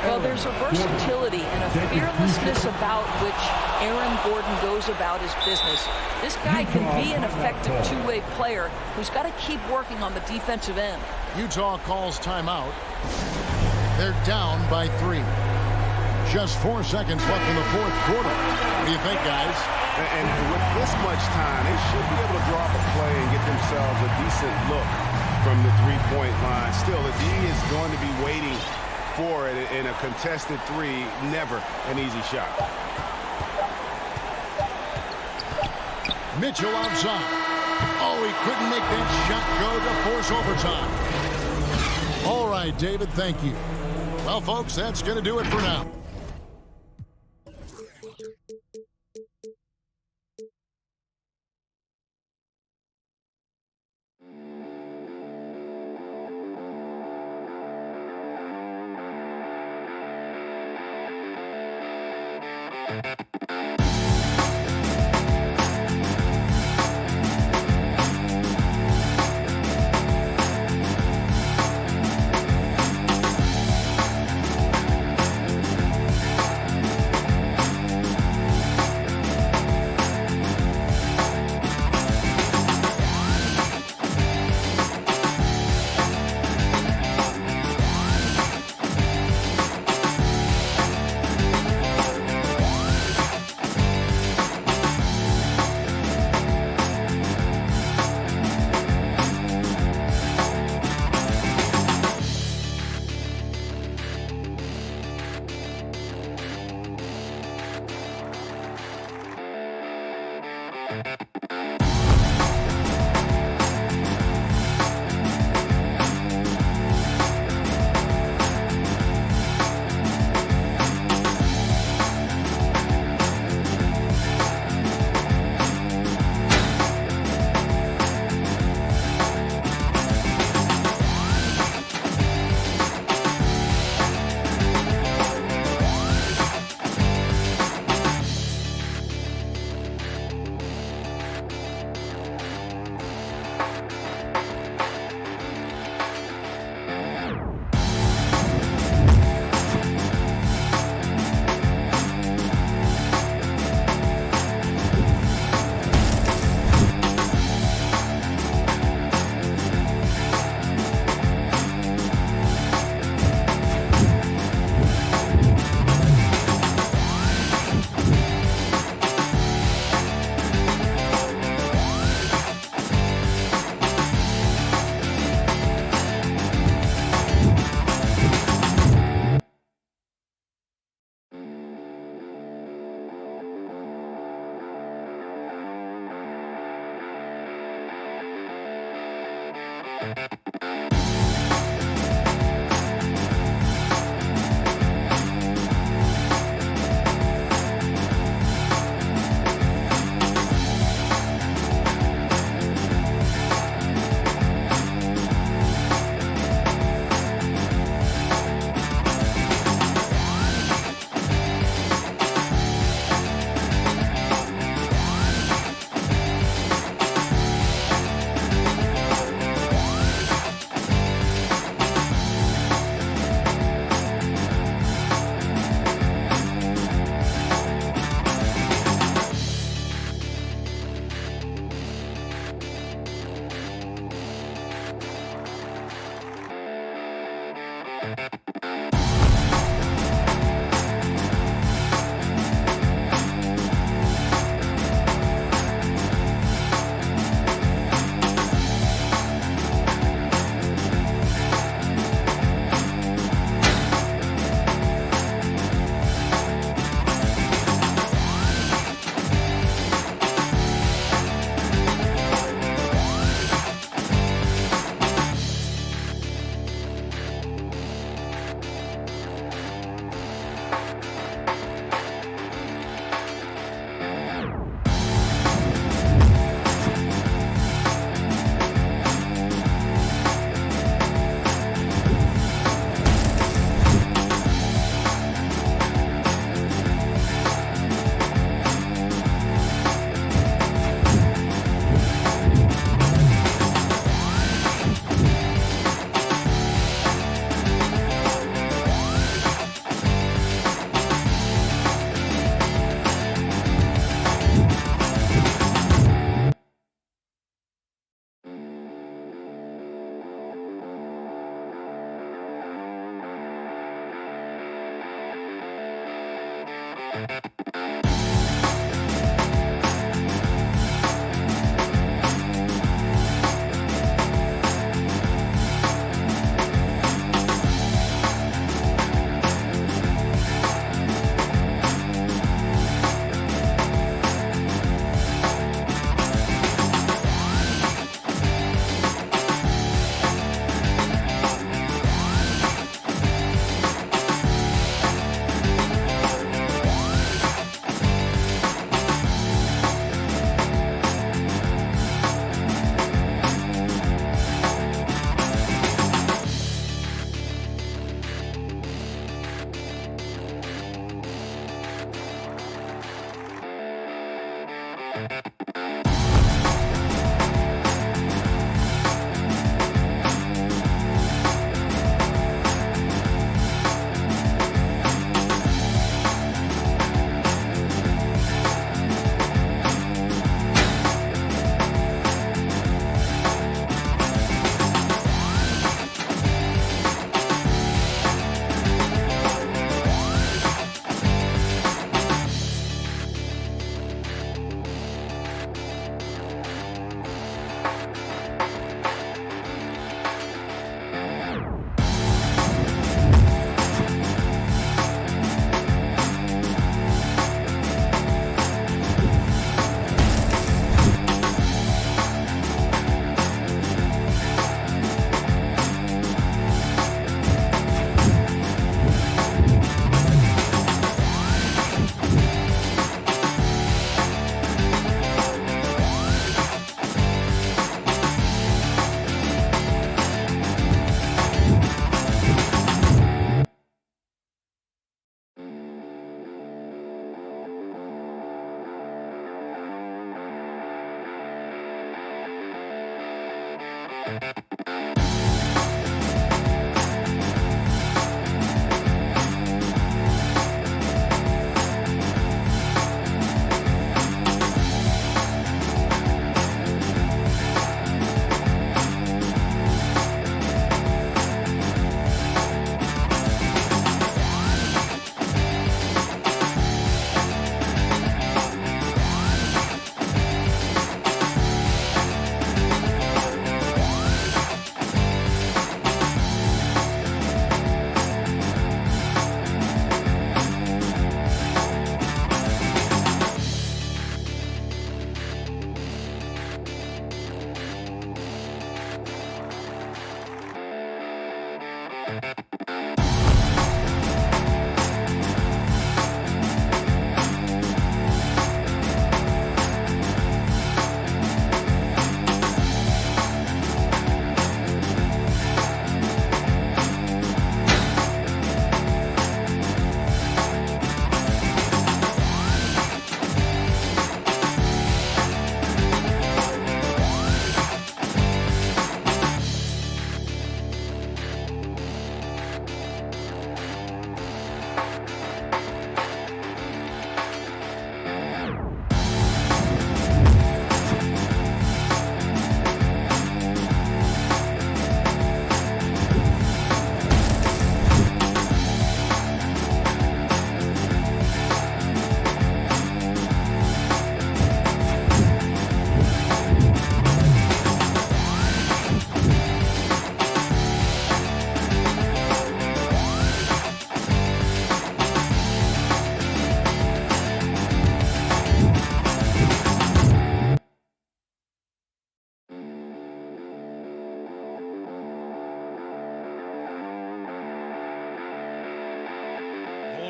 Well, there's a versatility and a fearlessness about which Aaron Gordon goes about his business. This guy can be an effective two-way player who's got to keep working on the defensive end. Utah calls timeout. They're down by 3. Just 4 seconds left in the fourth quarter. What do you think, guys? And with this much time, they should be able to draw up a play and get themselves a decent look from the three-point line. Still, the D is going to be waiting for it in a contested 3. Never an easy shot. Mitchell outside. Oh, he couldn't make that shot go to force overtime. All right, David, thank you. Well, folks, that's going to do it for now.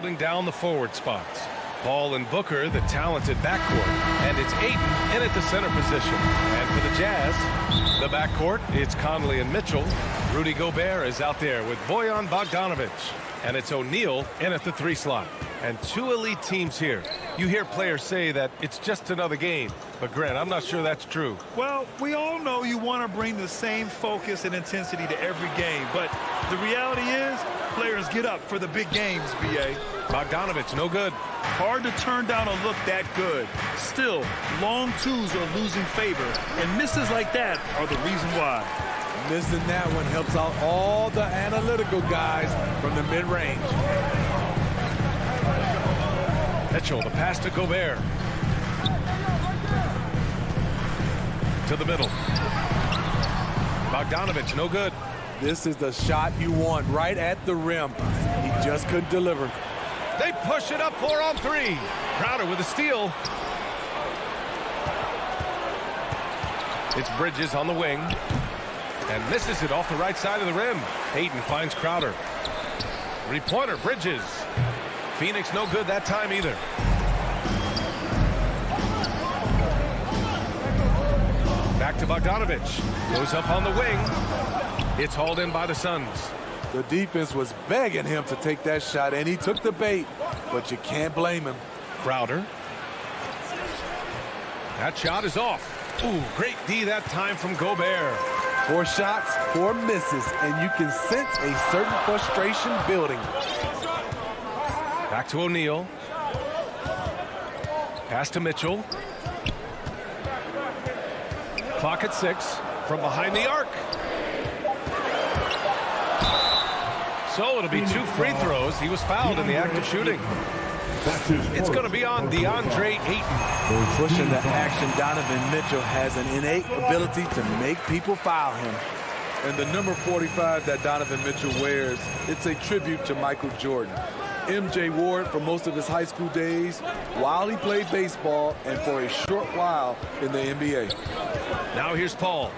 holding down the forward spots. Paul and Booker, the talented backcourt. And it's Ayton in at the center position. And for the Jazz, the backcourt, it's Conley and Mitchell. Rudy Gobert is out there with Bojan Bogdanovic. And it's O'Neal in at the 3 slot. And 2 elite teams here. You hear players say that it's just another game. But, Grant, I'm not sure that's true. Well, we all know you want to bring the same focus and intensity to every game. But the reality is, players get up for the big games, B.A. Bogdanovic, no good. Hard to turn down a look that good. Still, long twos are losing favor, and misses like that are the reason why. Missing that one helps out all the analytical guys from the mid-range. Mitchell, the pass to Gobert. To the middle. Bogdanovic, no good. This is the shot you want right at the rim. He just couldn't deliver. They push it up 4-on-3. Crowder with a steal. It's Bridges on the wing. And misses it off the right side of the rim. Ayton finds Crowder. 3-pointer, Bridges. Phoenix no good that time either. Back to Bogdanovic. Goes up on the wing. It's hauled in by the Suns. The defense was begging him to take that shot, and he took the bait, but you can't blame him. Crowder. That shot is off. Ooh, great D that time from Gobert. 4 shots, 4 misses, and you can sense a certain frustration building. Back to O'Neal. Pass to Mitchell. Clock at 6 from behind the arc. So it'll be 2 free throws. He was fouled in the act of shooting. It's going to be on DeAndre Ayton. Pushing the action, Donovan Mitchell has an innate ability to make people foul him. And the number 45 that Donovan Mitchell wears, it's a tribute to Michael Jordan. MJ wore it for most of his high school days while he played baseball and for a short while in the NBA. Now here's Paul.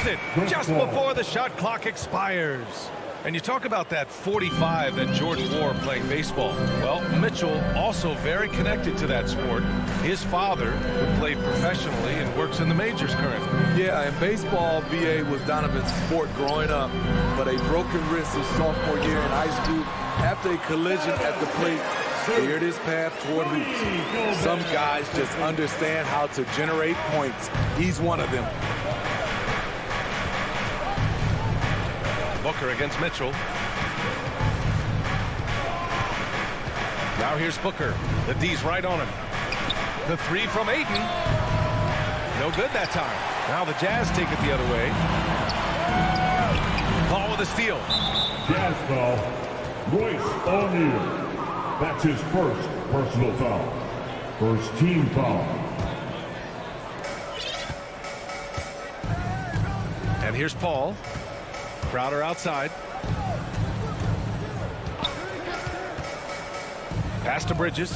It just before the shot clock expires. And you talk about that 45 that Jordan wore playing baseball. Well, Mitchell also very connected to that sport. His father, who played professionally and works in the majors currently. Yeah, and baseball, BA, was Donovan's sport growing up. But a broken wrist his sophomore year in high school after a collision at the plate steered his path toward hoops. Some guys just understand how to generate points. He's one of them. Booker against Mitchell. Now here's Booker. The D's right on him. The 3 from Ayton. No good that time. Now the Jazz take it the other way. Paul with a steal. Jazz foul. Royce O'Neal. That's his first personal foul. First team foul. And here's Paul. Crowder outside. Pass to Bridges.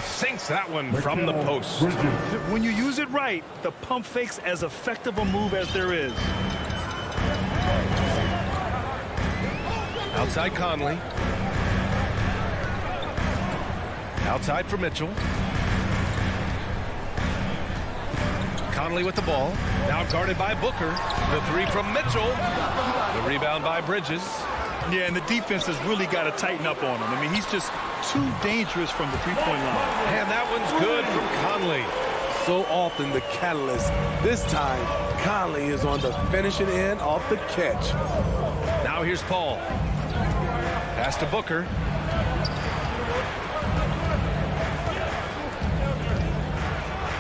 Sinks that one from the post. When you use it right, the pump fake's as effective a move as there is. Outside Conley. Outside for Mitchell. Conley with the ball. Now guarded by Booker. The 3 from Mitchell. The rebound by Bridges. Yeah, and the defense has really got to tighten up on him. I mean, he's just too dangerous from the three-point line. And that one's good from Conley. So often the catalyst. This time, Conley is on the finishing end off the catch. Now here's Paul. Pass to Booker.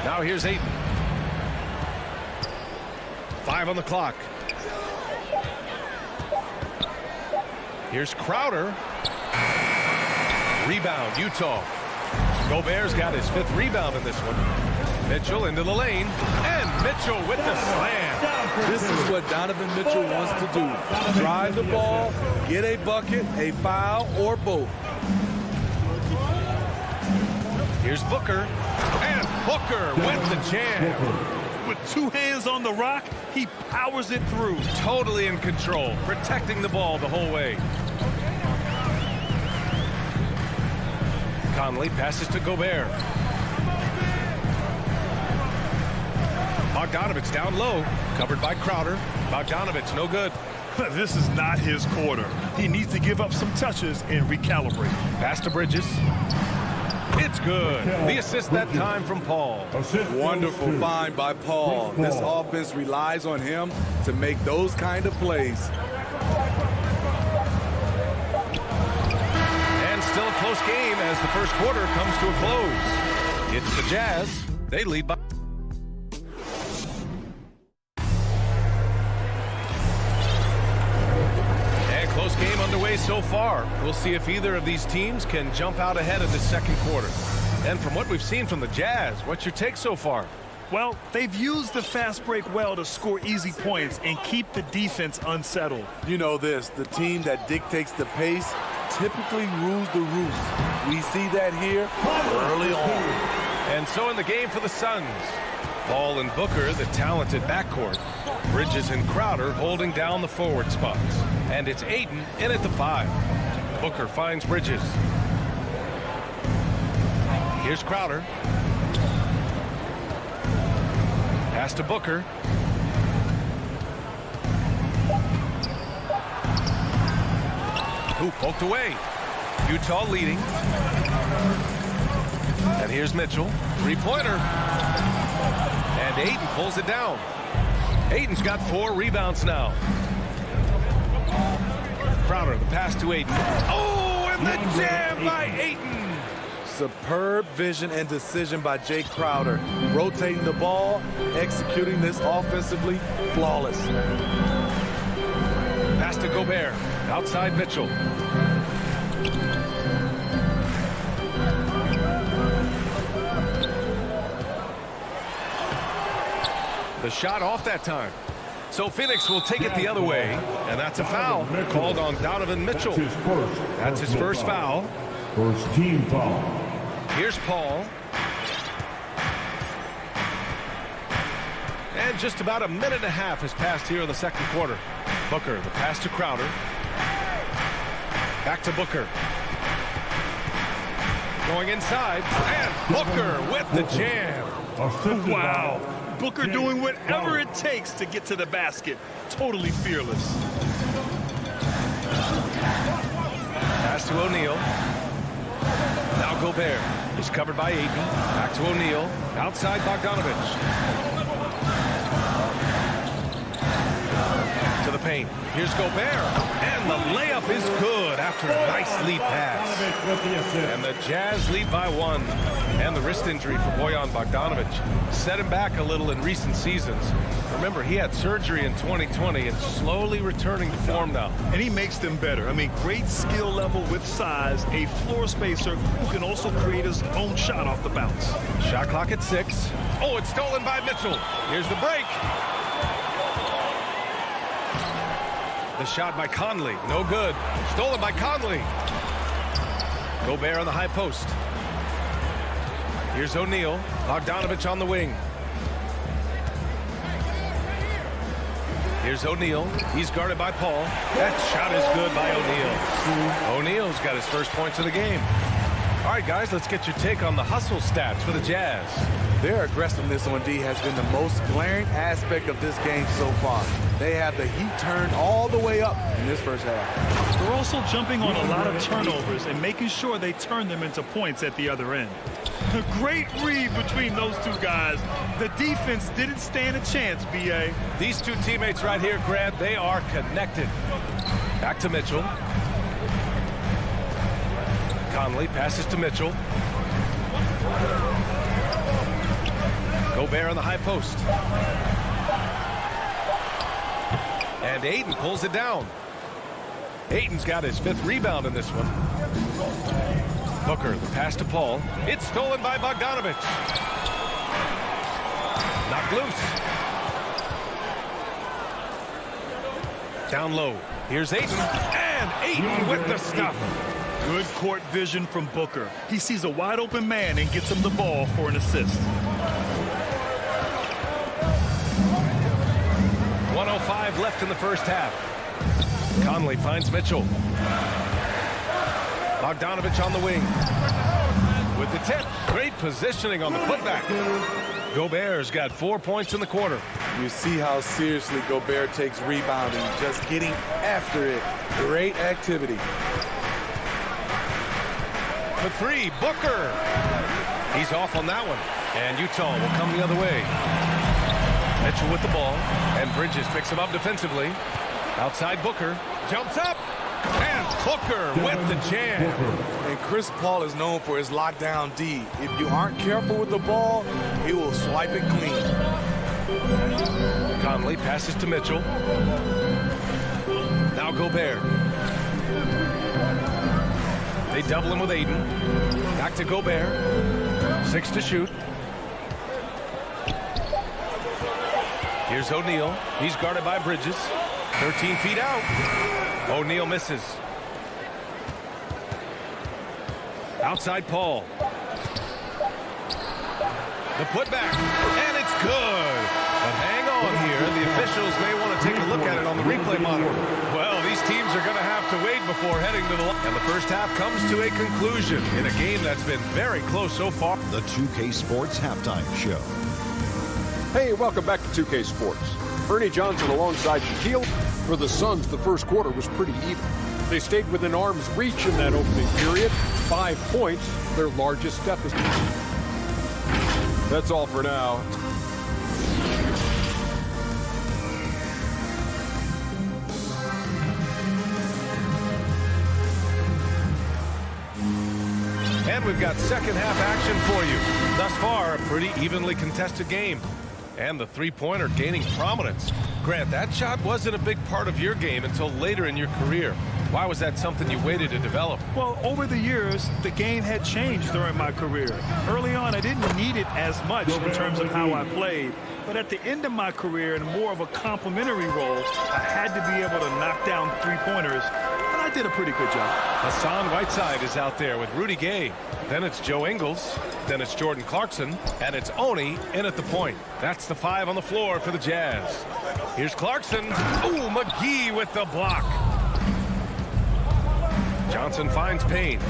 Now here's Ayton. 5 on the clock. Here's Crowder. Rebound, Utah. Gobert's got his 5th rebound in this one. Mitchell into the lane. And Mitchell with the slam. This is what Donovan Mitchell wants to do. Drive the ball, get a bucket, a foul, or both. Here's Booker. And Booker with the jam. With two hands on the rock, he powers it through. Totally in control, protecting the ball the whole way. Conley passes to Gobert. Bogdanovich down low, covered by Crowder. Bogdanovich, no good. This is not his quarter. He needs to give up some touches and recalibrate. Pass to Bridges. It's good. The assist that time from Paul. Wonderful find by Paul. This offense relies on him to make those kind of plays. And still a close game as the first quarter comes to a close. It's the Jazz. They lead by... Close game underway so far. We'll see if either of these teams can jump out ahead of the second quarter. And from what we've seen from the Jazz, what's your take so far? Well, they've used the fast break well to score easy points and keep the defense unsettled. You know this, the team that dictates the pace typically rules the roost. We see that here early on. And so in the game for the Suns, Paul and Booker, the talented backcourt. Bridges and Crowder holding down the forward spots. And it's Ayton in at the 5. Booker finds Bridges. Here's Crowder. Pass to Booker. Ooh, poked away. Utah leading. And here's Mitchell. Three-pointer. And Ayton pulls it down. Ayton's got 4 rebounds now. Crowder, the pass to Ayton. Oh, and the jam by Ayton. Superb vision and decision by Jay Crowder. Rotating the ball, executing this offensively, flawless. Pass to Gobert. Outside Mitchell. The shot off that time. So Phoenix will take it the other way, and that's a foul called on Donovan Mitchell. That's his first foul. First team foul. Here's Paul. And just about a minute and a half has passed here in the second quarter. Booker, the pass to Crowder. Back to Booker. Going inside, and Booker with the jam. Wow. Booker doing whatever it takes to get to the basket. Totally fearless. Pass to O'Neal. Now Gobert. He's covered by Ayton. Back to O'Neal. Outside Bogdanovich. To the paint. Here's Gobert. And the layup is good after a nice lead pass. And the Jazz lead by 1. And the wrist injury for Bojan Bogdanovich set him back a little in recent seasons. Remember, he had surgery in 2020 and slowly returning to form now. And he makes them better. I mean, great skill level with size, a floor spacer who can also create his own shot off the bounce. Shot clock at 6. Oh, it's stolen by Mitchell. Here's the break. The shot by Conley. No good. Stolen by Conley. Gobert on the high post. Here's O'Neal. Bogdanovich on the wing. Here's O'Neal. He's guarded by Paul. That shot is good by O'Neal. O'Neal's got his first points of the game. All right, guys, let's get your take on the hustle stats for the Jazz. Their aggressiveness on D has been the most glaring aspect of this game so far. They have the heat turned all the way up in this first half. They're also jumping on a lot of turnovers and making sure they turn them into points at the other end. A great read between those two guys. The defense didn't stand a chance, B.A. These two teammates right here, Grant, they are connected. Back to Mitchell. Conley passes to Mitchell. Gobert on the high post. And Ayton pulls it down. Ayton's got his 5th rebound in this one. Booker, the pass to Paul. It's stolen by Bogdanovich. Knocked loose. Down low. Here's Ayton. And Ayton with the stuff. Good court vision from Booker. He sees a wide open man and gets him the ball for an assist. 1:05 left in the first half. Conley finds Mitchell. Bogdanovich on the wing. With the tip. Great positioning on the putback. Gobert's got 4 points in the quarter. You see how seriously Gobert takes rebounding, just getting after it. Great activity. For three, Booker. He's off on that one. And Utah will come the other way. Mitchell with the ball. And Bridges picks him up defensively. Outside Booker. Jumps up. And Booker with the jam. And Chris Paul is known for his lockdown D. If you aren't careful with the ball, he will swipe it clean. Conley passes to Mitchell. Now Gobert. They double him with Ayton. Back to Gobert. 6 to shoot. Here's O'Neal. He's guarded by Bridges. 13 feet out. O'Neal misses. Outside Paul. The putback. And it's good. But hang on here. The officials may want to take a look at it on the replay monitor. Well, these teams are going to have to wait before heading to the line. And the first half comes to a conclusion in a game that's been very close so far. The 2K Sports Halftime Show. Hey, welcome back to 2K Sports. Ernie Johnson alongside Shaquille. For the Suns, the first quarter was pretty even. They stayed within arm's reach in that opening period. 5 points, their largest deficit. That's all for now. And we've got second half action for you. Thus far, a pretty evenly contested game. And the three-pointer gaining prominence. Grant, that shot wasn't a big part of your game until later in your career. Why was that something you waited to develop? Well, over the years, the game had changed during my career. Early on, I didn't need it as much in terms of how I played. But at the end of my career, in more of a complementary role, I had to be able to knock down three-pointers. And I did a pretty good job. Hassan Whiteside is out there with Rudy Gay. Then it's Joe Ingles. Then it's Jordan Clarkson. And it's Oni in at the point. That's the 5 on the floor for the Jazz. Here's Clarkson. Ooh, McGee with the block. Johnson finds Payne.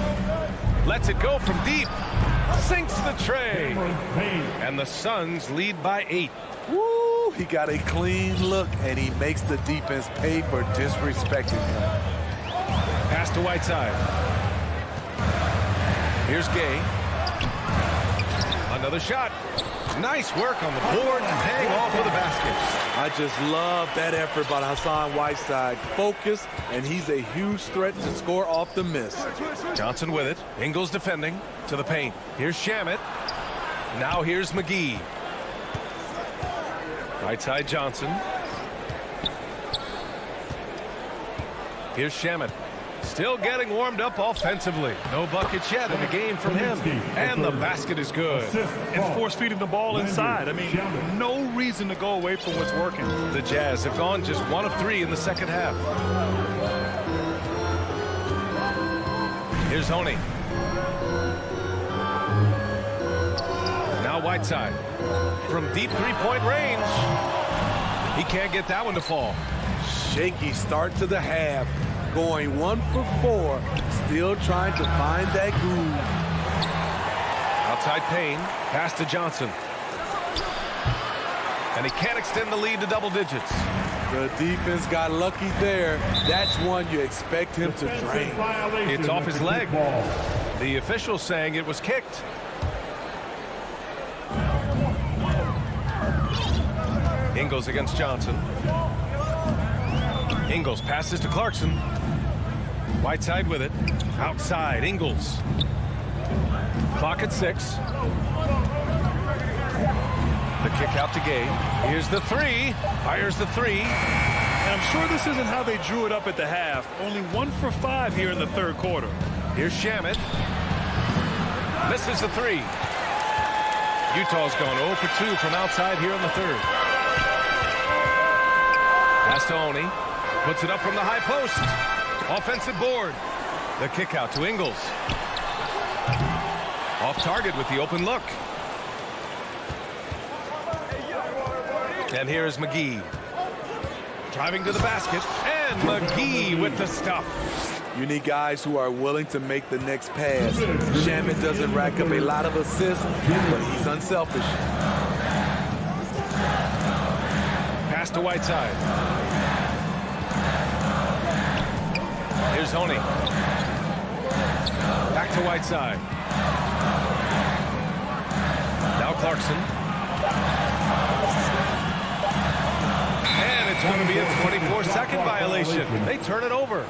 Lets it go from deep. Sinks the tray. And the Suns lead by 8. Woo! He got a clean look, and he makes the defense pay for disrespecting him. Pass to Whiteside. Here's Gay. Another shot. Nice work on the board and paying off with a basket. I just love that effort by Hassan Whiteside. Focus, and he's a huge threat to score off the miss. Johnson with it. Ingles defending to the paint. Here's Shamet. Now here's McGee. Right-side Johnson. Here's Shamet. Still getting warmed up offensively. No buckets yet in the game from him. And the basket is good. And force feeding the ball inside. I mean, no reason to go away from what's working. The Jazz have gone just 1 of 3 in the second half. Here's Honey. Now Whiteside. From deep three-point range. He can't get that one to fall. Shaky start to the half. Going 1 for 4. Still trying to find that groove. Outside Payne. Pass to Johnson. And he can't extend the lead to double digits. The defense got lucky there. That's one you expect him to drain. It's off his leg. The official saying it was kicked. Ingles against Johnson. Ingles passes to Clarkson. Whiteside with it. Outside, Ingles. Clock at 6. The kick out to Gay. Here's the 3. Fires the 3. And I'm sure this isn't how they drew it up at the half. Only 1 for 5 here in the third quarter. Here's Shamet. Misses the 3. Utah's gone 0 for 2 from outside here in the third. Pass to Oni. Puts it up from the high post. Offensive board. The kick out to Ingles. Off target with the open look. And here's McGee. Driving to the basket. And McGee with the stuff. You need guys who are willing to make the next pass. Shamet doesn't rack up a lot of assists, but he's unselfish. Pass to Whiteside. Here's Honey. Back to Whiteside. Now Clarkson. And it's going to be a 24-second violation. They turn it over.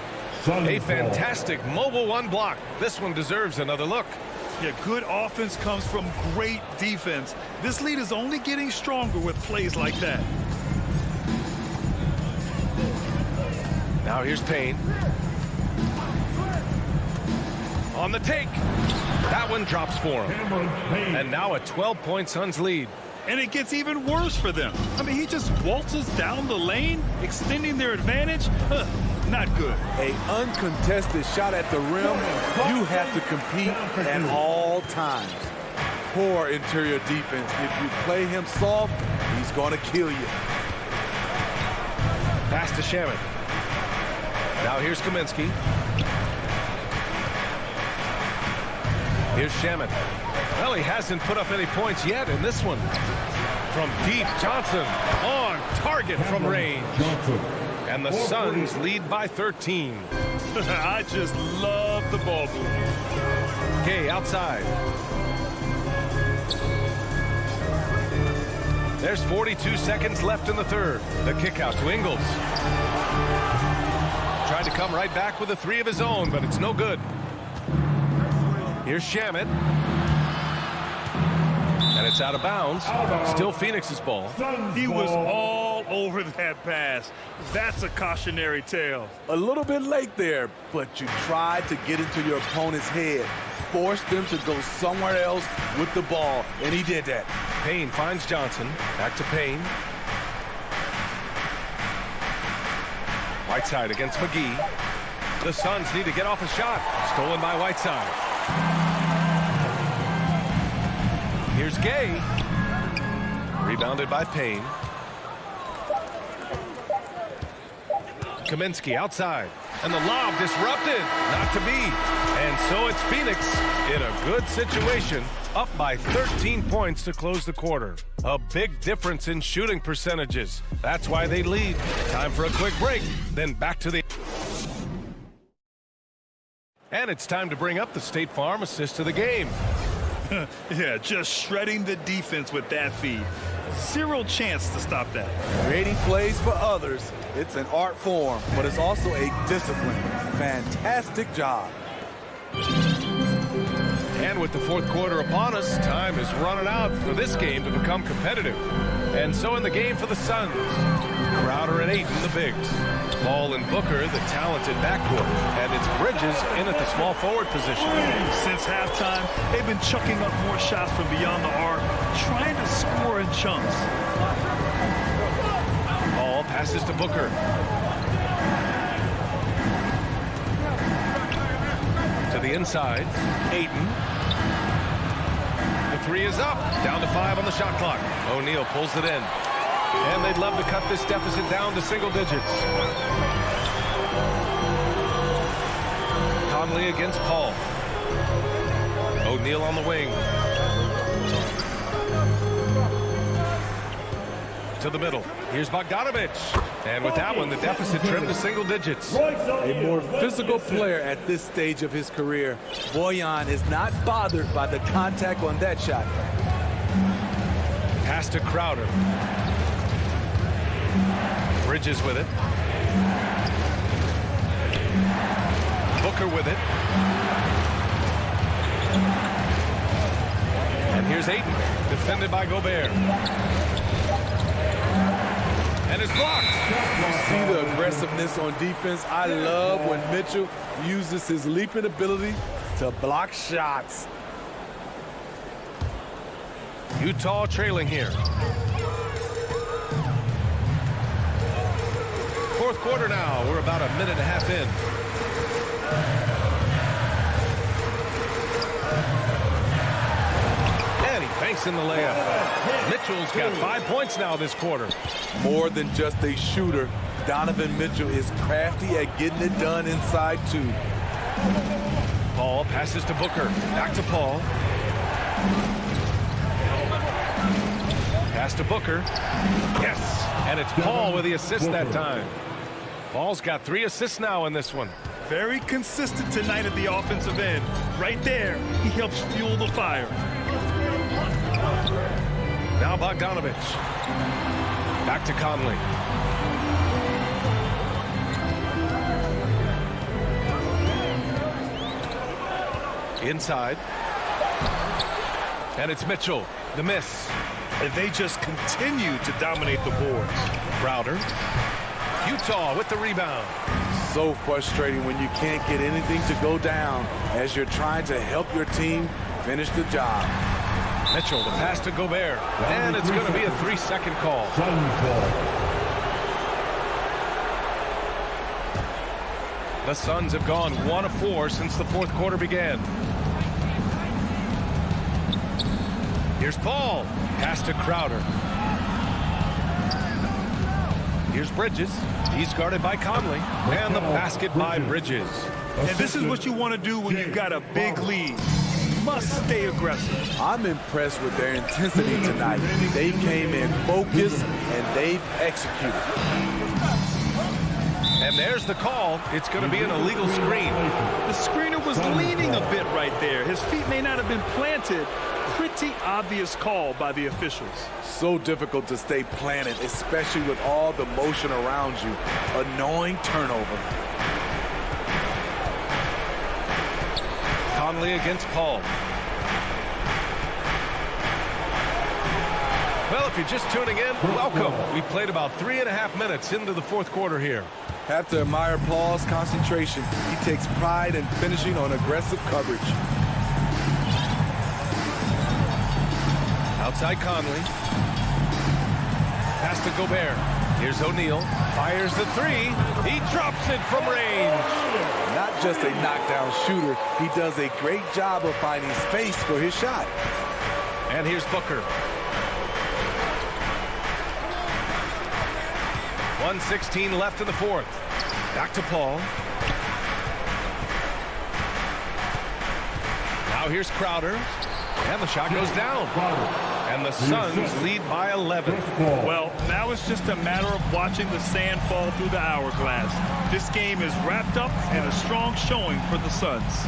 A fantastic mobile one block. This one deserves another look. Yeah, good offense comes from great defense. This lead is only getting stronger with plays like that. Now here's Payne. On the take. That one drops for him. And now a 12-point Suns lead. And it gets even worse for them. I mean, he just waltzes down the lane, extending their advantage. Not good. A uncontested shot at the rim. You have to compete at all times. Poor interior defense. If you play him soft, he's going to kill you. Pass to Shamet. Now here's Kaminsky. Here's Shamet. Well, he hasn't put up any points yet in this one. From deep, Johnson on target from range. And the Suns lead by 13. I just love the ball movement. Gay outside. There's 42 seconds left in the third. The kick out to Ingles. Trying to come right back with a three of his own, but it's no good. Here's Shamet. And it's out of bounds. Still Phoenix's ball. He was all over that pass. That's a cautionary tale. A little bit late there, but you tried to get into your opponent's head. Forced them to go somewhere else with the ball, and he did that. Payne finds Johnson. Back to Payne. Whiteside against McGee. The Suns need to get off a shot. Stolen by Whiteside. Here's Gay. Rebounded by Payne. Kaminsky outside. And the lob disrupted. Not to be. And so it's Phoenix in a good situation. Up by 13 points to close the quarter. A big difference in shooting percentages. That's why they lead. Time for a quick break. Then back to the... And it's time to bring up the State Farm assist of the game. Yeah, just shredding the defense with that feed. Zero chance to stop that. Creating plays for others. It's an art form, but it's also a discipline. Fantastic job. And with the fourth quarter upon us, time is running out for this game to become competitive. And so in the game for the Suns, Crowder and Ayton, the bigs. Ball and Booker, the talented backcourt. And it's Bridges in at the small forward position. Since halftime, they've been chucking up more shots from beyond the arc, trying to score in chunks. Ball passes to Booker. To the inside, Ayton. The three is up, down to 5 on the shot clock. O'Neal pulls it in. And they'd love to cut this deficit down to single digits. Conley against Paul. O'Neal on the wing. To the middle. Here's Bogdanovich. And with that one, the deficit trimmed to single digits. A more physical player at this stage of his career. Bojan is not bothered by the contact on that shot. Pass to Crowder. Bridges with it. Booker with it. And here's Ayton, defended by Gobert. And it's blocked. You see the aggressiveness on defense. I love when Mitchell uses his leaping ability to block shots. Utah trailing here. fourth quarter now. We're about a minute and a half in. And he banks in the layup. Mitchell's got 5 points now this quarter. More than just a shooter, Donovan Mitchell is crafty at getting it done inside too. Paul passes to Booker. Back to Paul. Pass to Booker. Yes. And it's Paul with the assist that time. Paul's got 3 assists now in this one. Very consistent tonight at the offensive end. Right there, he helps fuel the fire. Now Bogdanovich. Back to Conley. Inside. And it's Mitchell. The miss. And they just continue to dominate the boards. Crowder. Utah with the rebound. So frustrating when you can't get anything to go down as you're trying to help your team finish the job. Mitchell, the pass to Gobert. And it's going to be a 3-second call. The Suns have gone 1 of 4 since the fourth quarter began. Here's Paul. Pass to Crowder. Here's Bridges. He's guarded by Conley. And the basket by Bridges. And this is what you want to do when you've got a big lead. Must stay aggressive. I'm impressed with their intensity tonight. They came in focused and they've executed. And there's the call. It's going to be an illegal screen. The screener was leaning a bit right there. His feet may not have been planted. Pretty obvious call by the officials. So difficult to stay planted, especially with all the motion around you. Annoying turnover. Conley against Paul. Well, if you're just tuning in, welcome. We played about 3.5 minutes into the fourth quarter here. Have to admire Paul's concentration. He takes pride in finishing on aggressive coverage. Outside Conley. Pass to Gobert. Here's O'Neal. Fires the 3. He drops it from range. Not just a knockdown shooter, he does a great job of finding space for his shot. And here's Booker. 1:16 left in the fourth. Back to Paul. Now here's Crowder. And the shot goes down. And the Suns lead by 11. Well, now it's just a matter of watching the sand fall through the hourglass. This game is wrapped up and a strong showing for the Suns.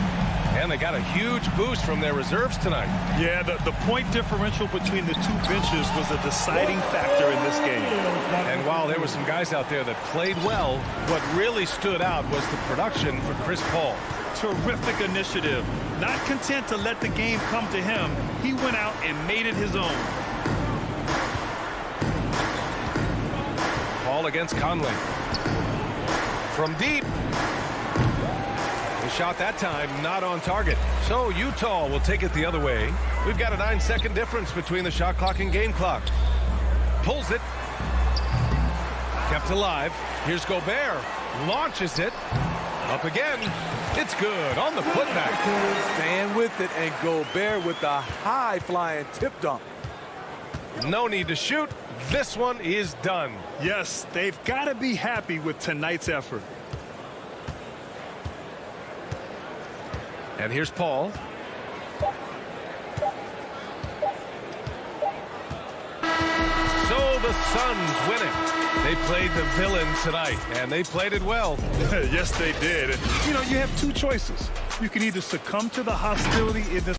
And they got a huge boost from their reserves tonight. Yeah, the point differential between the two benches was a deciding factor in this game. And while there were some guys out there that played well, what really stood out was the production for Chris Paul. Terrific initiative. Not content to let the game come to him, he went out and made it his own. Paul against Conley. From deep. The shot that time not on target. So Utah will take it the other way. We've got a 9-second difference between the shot clock and game clock. Pulls it. Kept alive. Here's Gobert. Launches it. Up again. It's good on the putback. Stand with it, and Gobert with the high-flying tip dunk. No need to shoot. This one is done. Yes, they've got to be happy with tonight's effort. And here's Paul. So the Suns win it. They played the villain tonight, and they played it well. Yes, they did. And, you have two choices. You can either succumb to the hostility in this.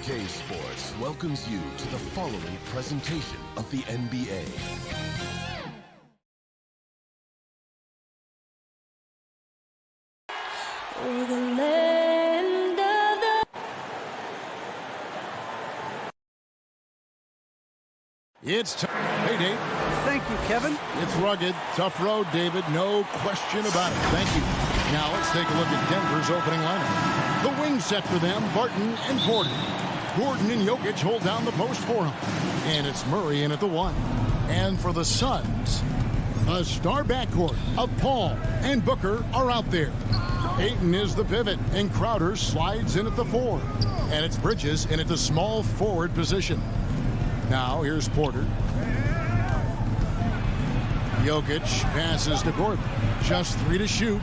2K Sports welcomes you to the following presentation of the NBA. It's time. Hey, Dave. Thank you, Kevin. It's rugged, tough road, David. No question about it. Thank you. Now let's take a look at Denver's opening lineup. The wing set for them, Barton and Porter. Gordon and Jokic hold down the post for him. And it's Murray in at the 1. And for the Suns, a star backcourt of Paul and Booker are out there. Ayton is the pivot, and Crowder slides in at the 4. And it's Bridges in at the small forward position. Now here's Porter. Jokic passes to Gordon. Just 3 to shoot.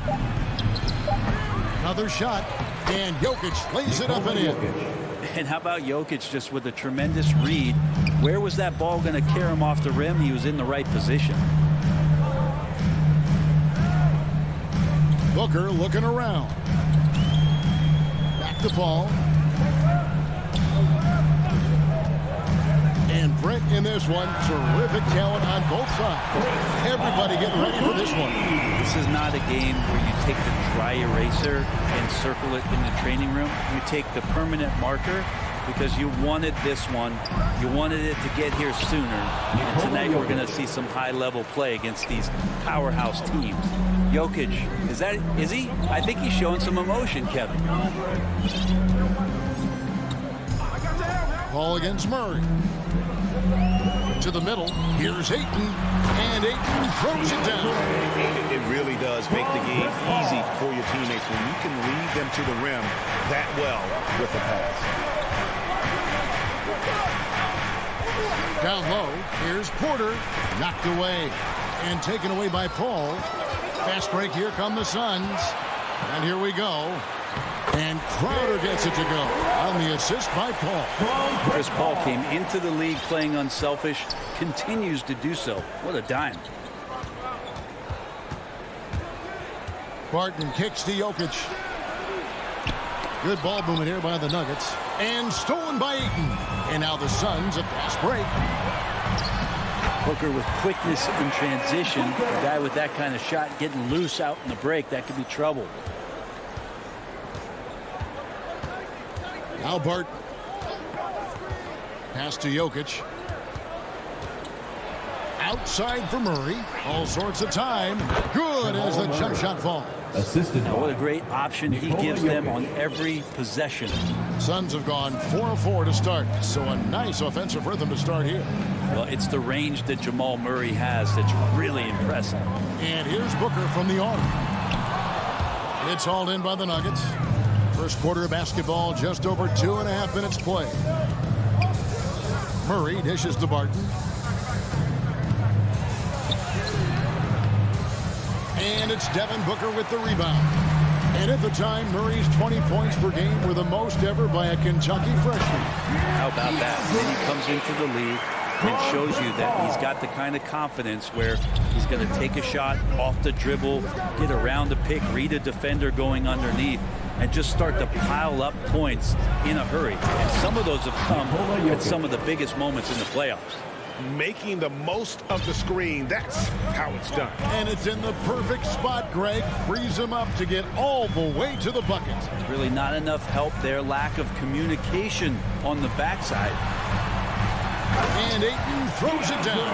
Another shot, and Jokic lays it up and in. And how about Jokic just with a tremendous read? Where was that ball going to carry him off the rim? He was in the right position. Booker looking around. Back to Paul. And Brent in this one. Terrific talent on both sides. Everybody getting ready for this one. This is not a game where you take the dry eraser and circle it in the training room. You take the permanent marker because you wanted this one. You wanted it to get here sooner. And tonight we're going to see some high-level play against these powerhouse teams. Jokic, is he? I think he's showing some emotion, Kevin. Ball against Murray. To the middle. Here's Ayton. And Ayton throws it down. It really does make the game easy for your teammates when you can lead them to the rim that well with the pass. Down low, here's Porter. Knocked away and taken away by Paul. Fast break, here come the Suns. And here we go. And Crowder gets it to go on the assist by Paul. Chris Paul came into the league playing unselfish, continues to do so. What a dime. Barton kicks to Jokic. Good ball movement here by the Nuggets. And stolen by Ayton. And now the Suns, a fast break. Booker with quickness in transition. A guy with that kind of shot getting loose out in the break, that could be trouble. Now Barton. Pass to Jokic. Outside for Murray. All sorts of time. Good as the jump shot falls. Assisted. What a great option he gives them on every possession. Suns have gone 4 of 4 to start, so a nice offensive rhythm to start here. Well, it's the range that Jamal Murray has that's really impressive. And here's Booker from the arc. It's hauled in by the Nuggets. First quarter of basketball, just over 2.5 minutes play. Murray dishes to Barton. And it's Devin Booker with the rebound. And at the time, Murray's 20 points per game were the most ever by a Kentucky freshman. How about that? And then he comes into the league and shows you that he's got the kind of confidence where he's going to take a shot off the dribble, get around the pick, read a defender going underneath, and just start to pile up points in a hurry. And some of those have come at some of the biggest moments in the playoffs. Making the most of the screen. That's how it's done. And it's in the perfect spot, Greg. Frees him up to get all the way to the bucket. Really not enough help there. Lack of communication on the backside. And Ayton throws it down.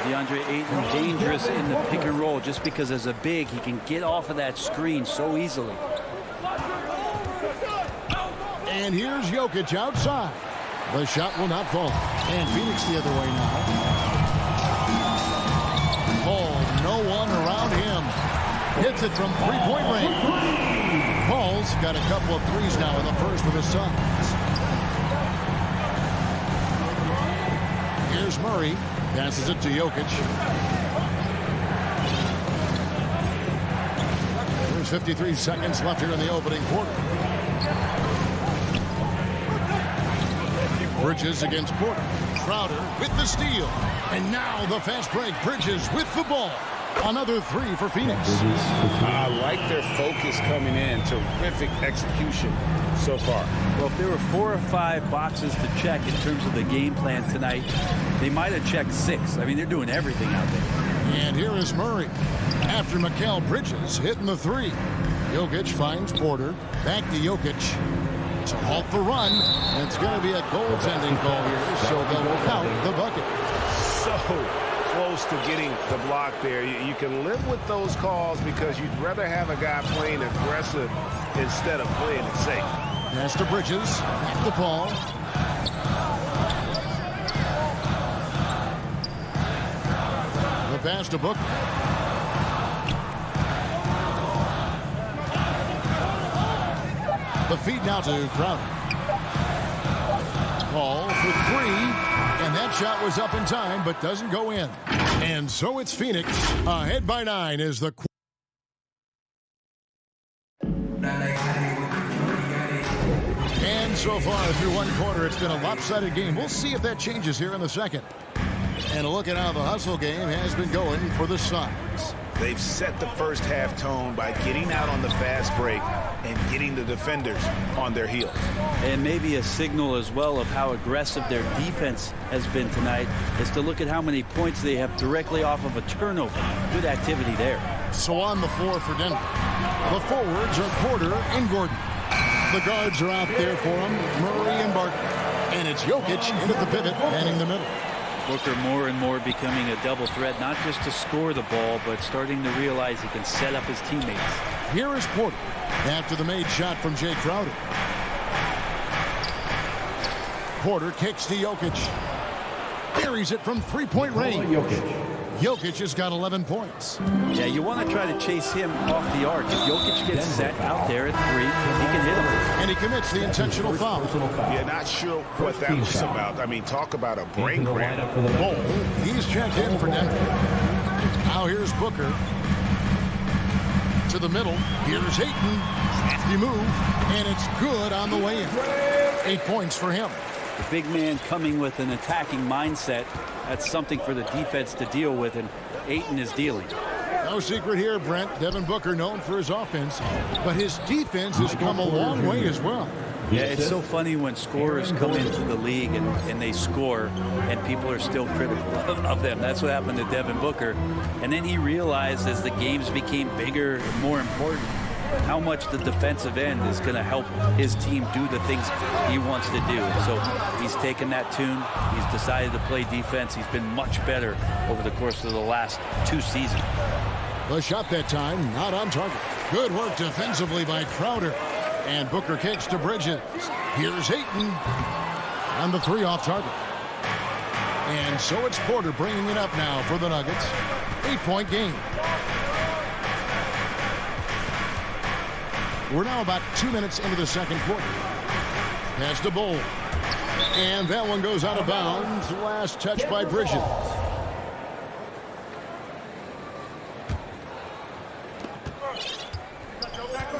DeAndre Ayton dangerous in the pick and roll just because as a big, he can get off of that screen so easily. And here's Jokic outside. The shot will not fall. And Phoenix the other way now. Paul, no one around him. Hits it from three-point range. Paul's got a couple of threes now in the first of his Suns. Here's Murray. Passes it to Jokic. There's 53 seconds left here in the opening quarter. Bridges against Porter. Crowder with the steal. And now the fast break. Bridges with the ball. Another three for Phoenix. I like their focus coming in. Terrific execution so far. Well, if there were 4 or 5 boxes to check in terms of the game plan tonight, they might have checked 6. I mean, they're doing everything out there. And here is Murray. After Mikal Bridges hitting the three. Jokic finds Porter. Back to Jokic. To halt the run. And it's going to be a goaltending call here, so they'll count the bucket. So close to getting the block there. You can live with those calls because you'd rather have a guy playing aggressive instead of playing it safe. Pass to Bridges. Back to Paul. The pass to Booker. The feed now to Crowder. Paul for three. And that shot was up in time, but doesn't go in. And so it's Phoenix ahead by 9 as the... And so far through one quarter, it's been a lopsided game. We'll see if that changes here in the second. And a look at how the hustle game has been going for the Suns. They've set the first half tone by getting out on the fast break and getting the defenders on their heels. And maybe a signal as well of how aggressive their defense has been tonight is to look at how many points they have directly off of a turnover. Good activity there. So on the floor for Denver, the forwards are Porter and Gordon. The guards are out there for them, Murray and Barton. And it's Jokic into the pivot, manning the middle. Booker more and more becoming a double threat, not just to score the ball, but starting to realize he can set up his teammates. Here is Porter after the made shot from Jay Crowder. Porter kicks to Jokic. Buries it from three-point range. Jokic has got 11 points. Yeah, you want to try to chase him off the arc. If Jokic gets set out there at 3, he can hit him. And he commits the intentional foul. Yeah, not sure what that was about. I mean, talk about a brain cramp. Bol, he's checked in for Denver. Now here's Booker. To the middle. Here's Ayton. Crafty move. And it's good on the way in. 8 points for him. The big man coming with an attacking mindset. That's something for the defense to deal with, and Ayton is dealing. No secret here, Brent. Devin Booker known for his offense, but his defense has come a long way as well. Yeah, it's so funny when scorers come into the league and they score, and people are still critical of them. That's what happened to Devin Booker. And then he realized as the games became bigger and more important, how much the defensive end is going to help his team do the things he wants to do. So he's taken that tune. He's decided to play defense. He's been much better over the course of the last 2 seasons. The shot that time, not on target. Good work defensively by Crowder. And Booker kicks to Bridges. Here's Ayton. And the 3 off target. And so it's Porter bringing it up now for the Nuggets. 8-point game. We're now about 2 minutes into the second quarter. Pass to Bol. And that one goes out of bounds. Last touch by Bridges.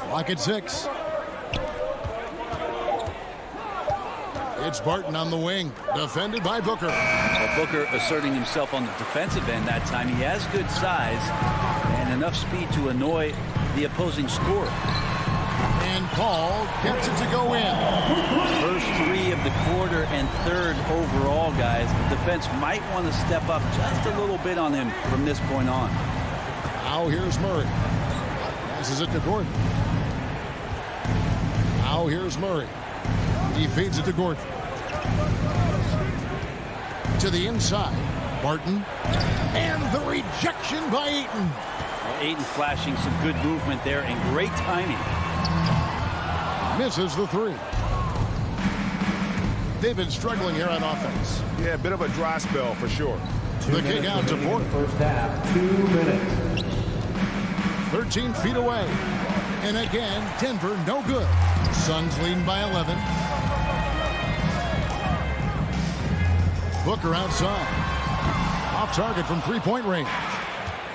Clock at 6. It's Barton on the wing. Defended by Booker. Well, Booker asserting himself on the defensive end that time. He has good size and enough speed to annoy the opposing scorer. And Paul gets it to go in. First 3 of the quarter and 3rd overall, guys. The defense might want to step up just a little bit on him from this point on. Now here's Murray. Passes it to Gordon. Now here's Murray. He feeds it to Gordon. To the inside. Barton. And the rejection by Ayton. Well, Ayton flashing some good movement there and great timing. Misses the 3. They've been struggling here on offense. Yeah, a bit of a dry spell for sure. The kick out to Porter. First half, 2 minutes. 13 feet away. And again, Denver no good. Suns leading by 11. Booker outside. Off target from 3-point range.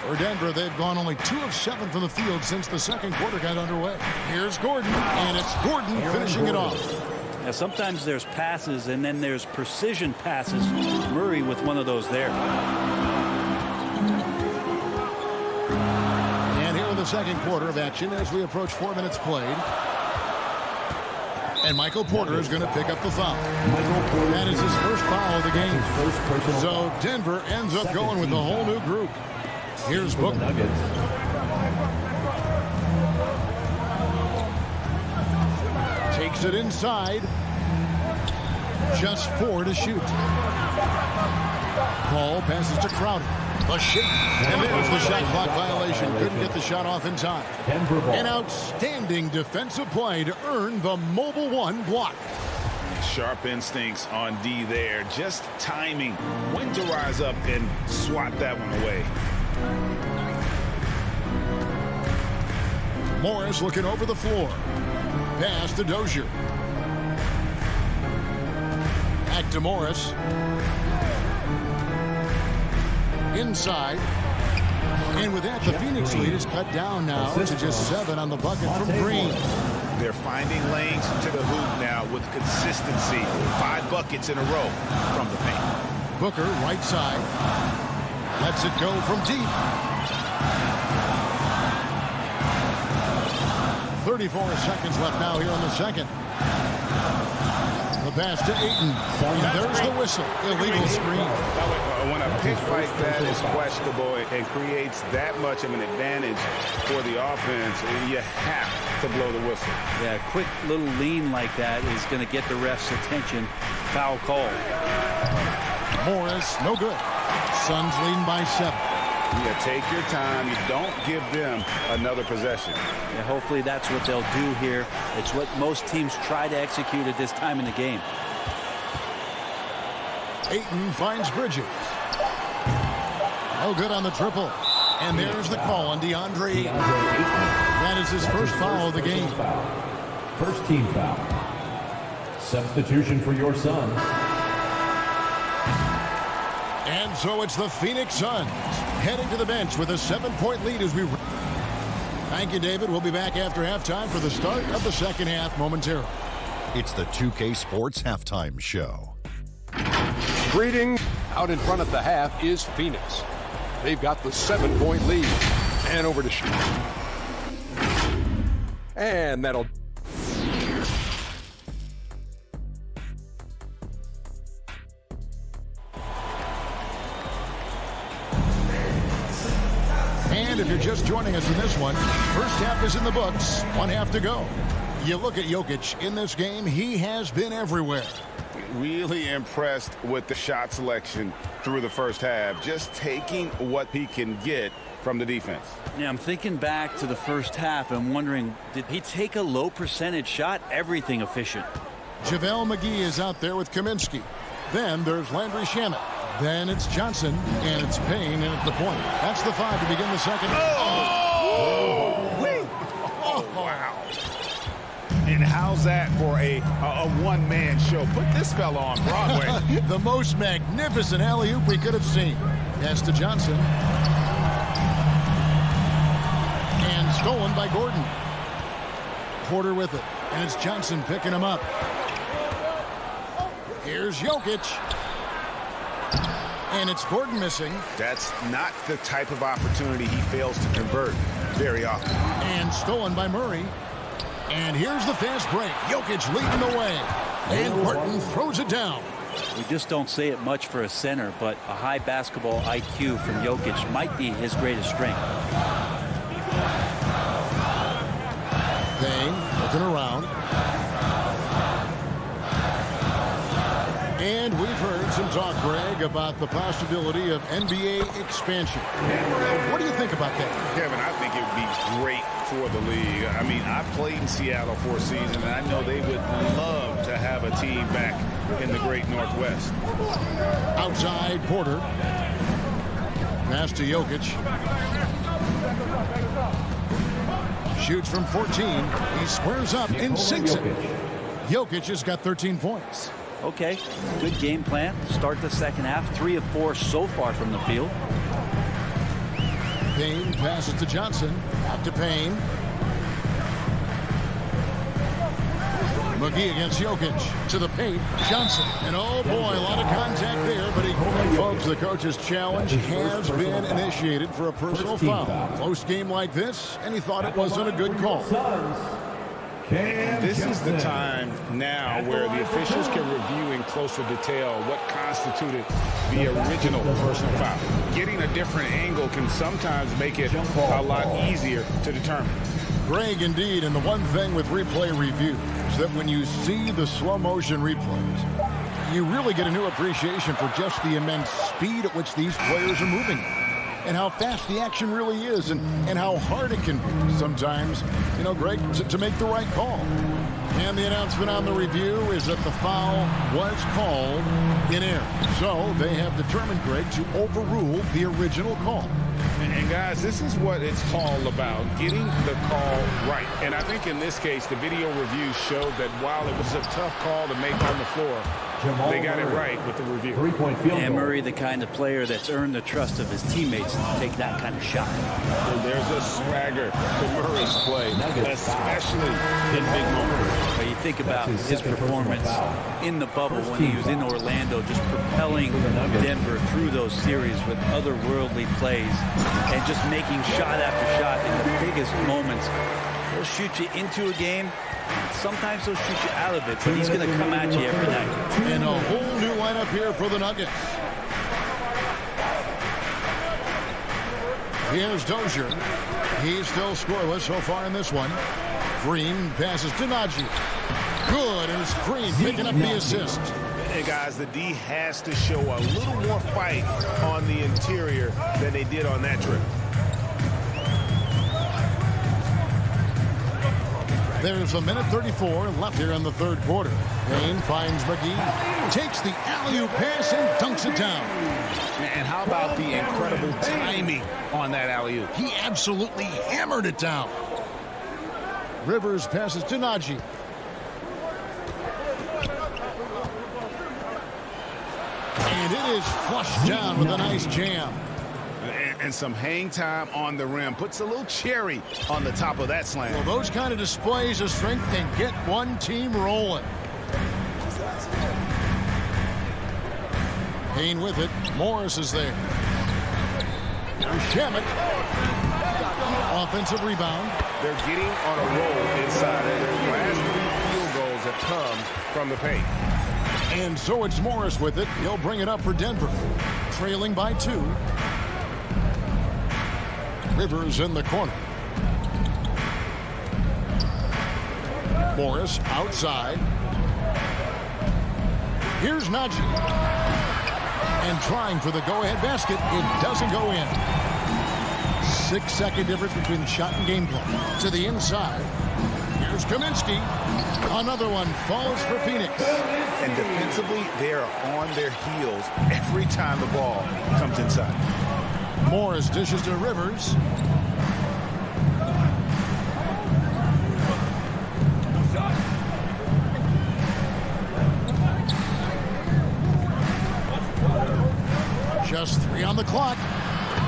For Denver, they've gone only 2 of 7 from the field since the second quarter got underway. Here's Gordon, and it's Gordon finishing it off. Now, sometimes there's passes, and then there's precision passes. Murray with one of those there. And here in the second quarter of action as we approach 4 minutes played. And Michael Porter is going to pick up the foul. That is his first foul of the game. So Denver ends up going with a whole new group. Here's Booker. Takes it inside. Just 4 to shoot. Paul passes to Crowder. A shake. And there's the shot clock violation. Couldn't get the shot off in time. An outstanding defensive play to earn the mobile 1 block. Sharp instincts on D there. Just timing when to rise up and swat that one away. Morris looking over the floor. Pass to Dozier. Back to Morris. Inside. And with that, the Phoenix lead is cut down now to just 7 on the bucket from Green. They're finding lanes to the hoop now with consistency. 5 buckets in a row from the paint. Booker, right side. Lets it go from deep. 34 seconds left now here in the second. The pass to Ayton. And there's the whistle. Illegal screen. When a pick like that is questionable and creates that much of an advantage for the offense, you have to blow the whistle. Yeah, a quick little lean like that is going to get the ref's attention. Foul call. Morris, no good. Suns leading by 7. Yeah, take your time. You don't give them another possession. Yeah, hopefully that's what they'll do here. It's what most teams try to execute at this time in the game. Ayton finds Bridges. Oh, good on the triple. And there's the call on DeAndre Ayton. That is his first foul of the game. First team foul. Substitution for your Suns. And so it's the Phoenix Suns heading to the bench with a 7-point lead as we... Thank you, David. We'll be back after halftime for the start of the second half momentarily. It's the 2K Sports Halftime Show. Greeting out in front at the half is Phoenix. They've got the 7-point lead. And over to shoot. And that'll... And if you're just joining us in this one, first half is in the books. 1 half to go. You look at Jokic in this game, he has been everywhere. Really impressed with the shot selection through the first half, just taking what he can get from the defense. Yeah, I'm thinking back to the first half and wondering, did he take a low percentage shot? Everything efficient. JaVale McGee is out there with Kaminsky. Then there's Landry Shamet. Then it's Johnson, and it's Payne, and at the point. That's the 5 to begin the second. Wow. And how's that for a one-man show? Put this fella on Broadway. The most magnificent alley-oop we could have seen. Pass to Johnson. And stolen by Gordon. Porter with it. And it's Johnson picking him up. Here's Jokic. And it's Gordon missing. That's not the type of opportunity he fails to convert very often. And stolen by Murray. And here's the fast break. Jokic leading the way. And Barton throws it down. We just don't say it much for a center, but a high basketball IQ from Jokic might be his greatest strength. Payne looking around. And we've heard some talk, Greg, about the possibility of NBA expansion. What do you think about that? Kevin, I think it would be great for the league. I mean, I played in Seattle for a season, and I know they would love to have a team back in the great Northwest. Outside, Porter. Pass to Jokic. Shoots from 14. He squares up and sinks it. Jokic has got 13 points. Okay, good game plan. Start the second half. 3 of 4 so far from the field. Payne passes to Johnson. Out to Payne. McGee against Jokic. To the paint. Johnson. And oh boy, a lot of contact there. But folks, the coach's challenge has been initiated for a personal foul. Close game like this, and he thought it wasn't a good call. And this is the time now where the officials can review in closer detail what constituted the original personal foul. Getting a different angle can sometimes make it a lot easier to determine. Greg, indeed, and the one thing with replay review is that when you see the slow motion replays, you really get a new appreciation for just the immense speed at which these players are moving. And how fast the action really is, and how hard it can be sometimes, you know, Greg, to make the right call. And the announcement on the review is that the foul was called in error. So they have determined, Greg, to overrule the original call. And guys, this is what it's all about, getting the call right. And I think in this case, the video review showed that while it was a tough call to make on the floor, they got it right with the review. And Murray, the kind of player that's earned the trust of his teammates to take that kind of shot. And there's a swagger to Murray's play, especially in big moments. But you think about his performance in the bubble when he was in Orlando, just propelling Denver through those series with otherworldly plays and just making shot after shot in the biggest moments. He'll shoot you into a game. Sometimes he'll shoot you out of it, but he's going to come at you every night. And a whole new lineup here for the Nuggets. Here's Dozier. He's still scoreless so far in this one. Green passes to Najee. Good, and it's Green picking up the assist. Hey guys, the D has to show a little more fight on the interior than they did on that trip. There's a minute 34 left here in the third quarter. Payne finds McGee, takes the alley-oop pass and dunks it down. And how about the incredible timing on that alley-oop? He absolutely hammered it down. Rivers passes to Najee. And it is flushed down with a nice jam. And some hang time on the rim. Puts a little cherry on the top of that slam. Well, those kind of displays of strength can get one team rolling. Payne with it. Morris is there. There's Shamet. Offensive rebound. They're getting on a roll inside. Their last 3 field goals have come from the paint. And so it's Morris with it. He'll bring it up for Denver. Trailing by 2. Rivers in the corner. Morris outside. Here's Najee. And trying for the go-ahead basket. It doesn't go in. 6-second difference between the shot and game clock. To the inside. Here's Kaminsky. Another one falls for Phoenix. And defensively, they are on their heels every time the ball comes inside. Morris dishes to Rivers. Just 3 on the clock.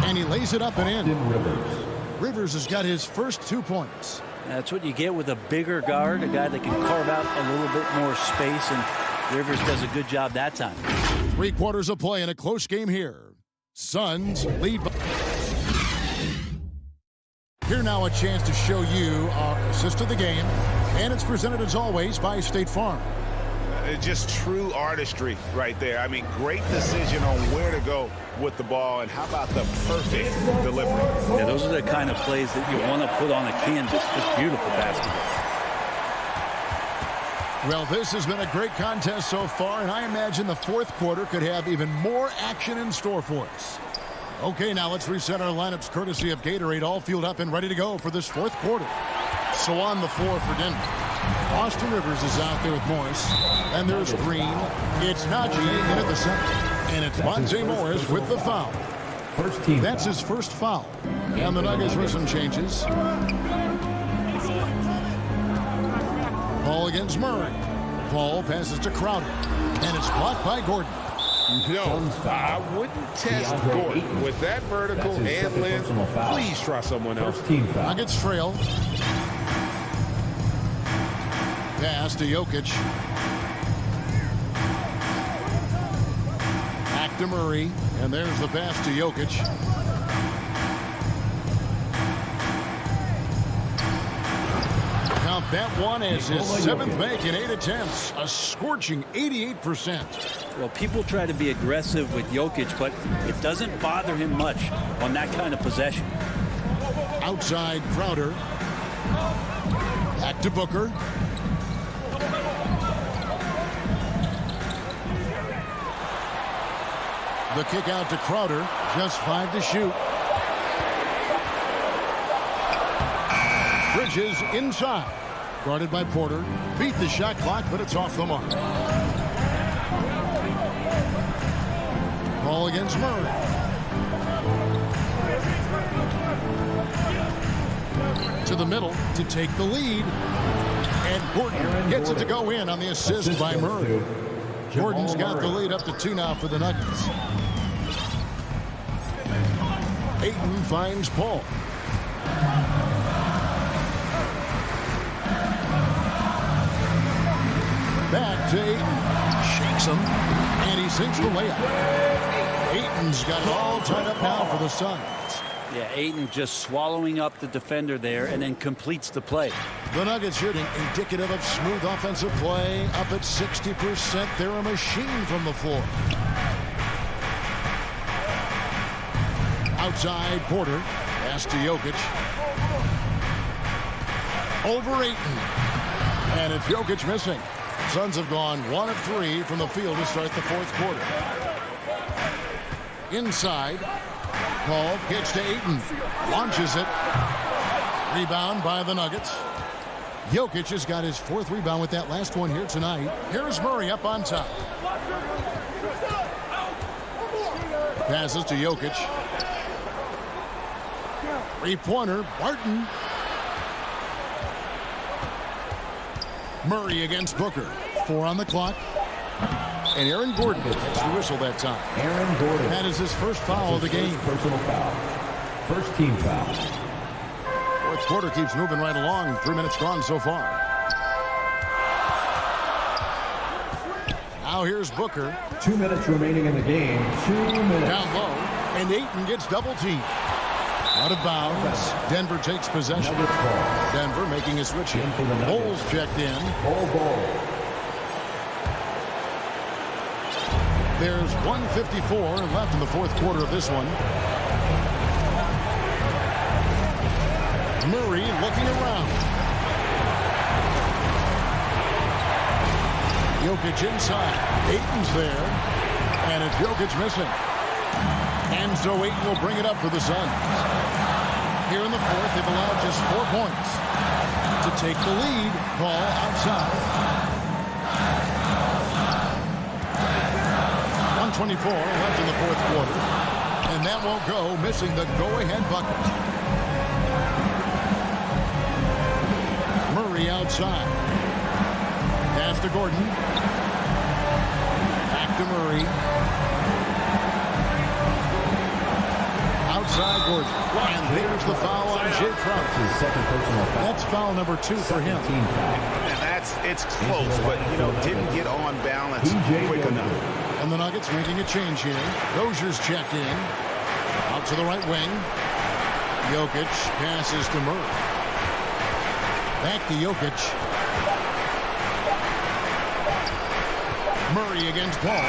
And he lays it up and in. Rivers has got his first 2 points. That's what you get with a bigger guard, a guy that can carve out a little bit more space, and Rivers does a good job that time. 3 quarters of play in a close game here. Suns lead. Here now a chance to show you our assist of the game, and it's presented as always by State Farm. Just true artistry right there. I mean, great decision on where to go with the ball, and how about the perfect delivery? Yeah, those are the kind of plays that you want to put on a canvas. Just beautiful basketball. Well, this has been a great contest so far, and I imagine the 4th quarter could have even more action in store for us. Okay, now let's reset our lineups courtesy of Gatorade, all fueled up and ready to go for this 4th quarter. So on the floor for Denver, Austin Rivers is out there with Morris. And there's Green. It's Najee in at the center. And it's Monte Morris with the foul. First team. That's his first foul. And the Nuggets with some changes. Ball against Murray. Ball passes to Crowder. And it's blocked by Gordon. No, I wouldn't test Gordon with that vertical and length. Please try someone else. Nuggets trail. Pass to Jokic. Back to Murray. And there's the pass to Jokic. Count that one as his 7th make in 8 attempts. A scorching 88%. Well, people try to be aggressive with Jokic, but it doesn't bother him much on that kind of possession. Outside Crowder. Back to Booker. The kick out to Crowder. Just 5 to shoot. Bridges inside. Guarded by Porter. Beat the shot clock, but it's off the mark. Ball against Murray. To the middle to take the lead. And Gordon gets it to go in on the assist by Murray. Gordon's got the lead up to 2 now for the Nuggets. Ayton finds Paul. Back to Ayton. Shakes him. And he sinks the layup. Ayton's got it all tied up now for the Suns. Yeah, Ayton just swallowing up the defender there and then completes the play. The Nuggets shooting indicative of smooth offensive play. Up at 60%. They're a machine from the floor. Outside Porter. Pass to Jokic. Over Ayton. And it's Jokic missing. Suns have gone 1 of 3 from the field to start the 4th quarter. Inside. Paul pitch to Ayton. Launches it. Rebound by the Nuggets. Jokic has got his 4th rebound with that last one here tonight. Here's Murray up on top. Passes to Jokic. Three-pointer, Barton. Murray against Booker. 4 on the clock. And Aaron Gordon gets the whistle that time. Aaron Gordon. That is his first foul of the game. Personal foul. First team foul. Fourth quarter keeps moving right along. 3 minutes gone so far. Now here's Booker. 2 minutes remaining in the game. 2 minutes. Down low. And Ayton gets double teamed. Out of bounds. Denver takes possession. Denver making a switch in. Bulls checked in. There's 1:54 left in the fourth quarter of this one. Murray looking around. Jokic inside. Ayton's there. And it's Jokic missing. And so Ayton will bring it up for the Suns. Here in the fourth, they've allowed just 4 points. To take the lead, ball outside. 1:24 left in the fourth quarter. And that won't go, missing the go-ahead bucket. Murray outside. Pass to Gordon. Back to Murray. Outside Gordon. And there's the foul on Jay Cross. His second personal foul. That's foul number 2 for him. And it's close, but, didn't get on balance quick enough. And the Nuggets making a change here. Rozier's checked in. Out to the right wing. Jokic passes to Murray. Back to Jokic. Murray against Paul.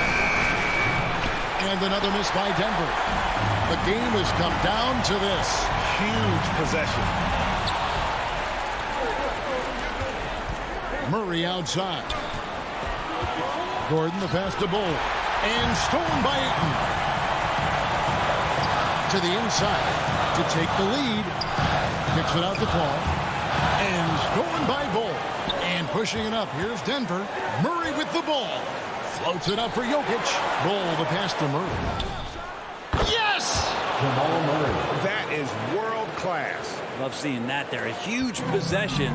And another miss by Denver. The game has come down to this. Huge possession. Murray outside. Gordon the pass to Bull. And stolen by Ayton. To the inside to take the lead. Kicks it out to Paul. And stolen by Bull. And pushing it up. Here's Denver. Murray with the ball. Floats it up for Jokic. Bull the pass to Murray. Yes! Jamal Murray. That is world class. Love seeing that there. A huge possession,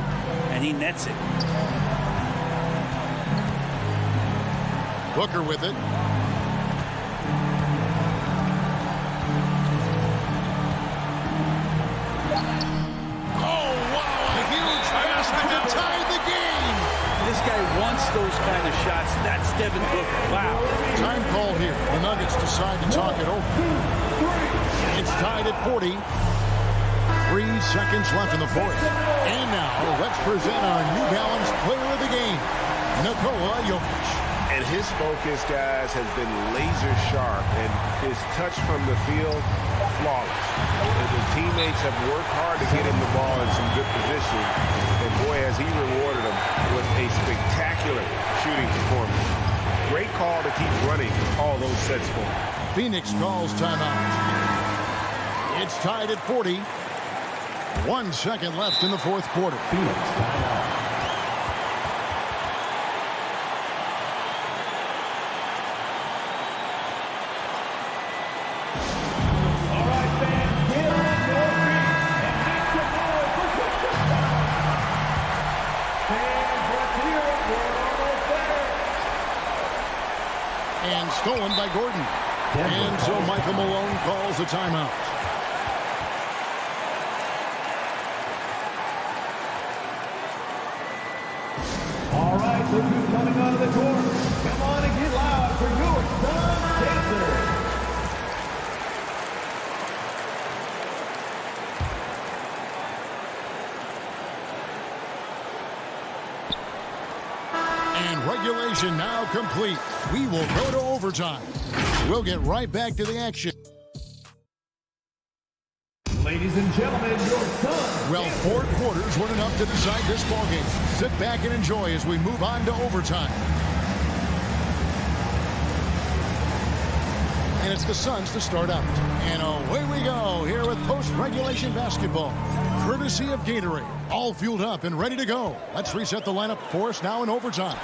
and he nets it. Booker with it. Oh, wow! A huge basket to tie the game! This guy wants those kind of shots. That's Devin Booker. Wow. Time call here. The Nuggets decide to talk it over. It's tied at 40. 3 seconds left in the fourth. And now, let's present our New Balance player of the game, Nikola Jokic. And his focus, guys, has been laser sharp, and his touch from the field, flawless. And the teammates have worked hard to get him the ball in some good position. And boy, has he rewarded them with a spectacular shooting performance. Great call to keep running all those sets for him. Phoenix calls timeout. It's tied at 40. 1 second left in the fourth quarter. Phoenix timeout. And stolen by Gordon. And so Michael Malone calls a timeout. All right, look who's coming out of the court. Come on and get loud for your Sun Dancer. And regulation now complete. We will go to overtime. We'll get right back to the action. Ladies and gentlemen, your Suns. Well, 4 quarters weren't enough to decide this ballgame. Sit back and enjoy as we move on to overtime. And it's the Suns to start out. And away we go here with post-regulation basketball. Courtesy of Gatorade. All fueled up and ready to go. Let's reset the lineup for us now in overtime.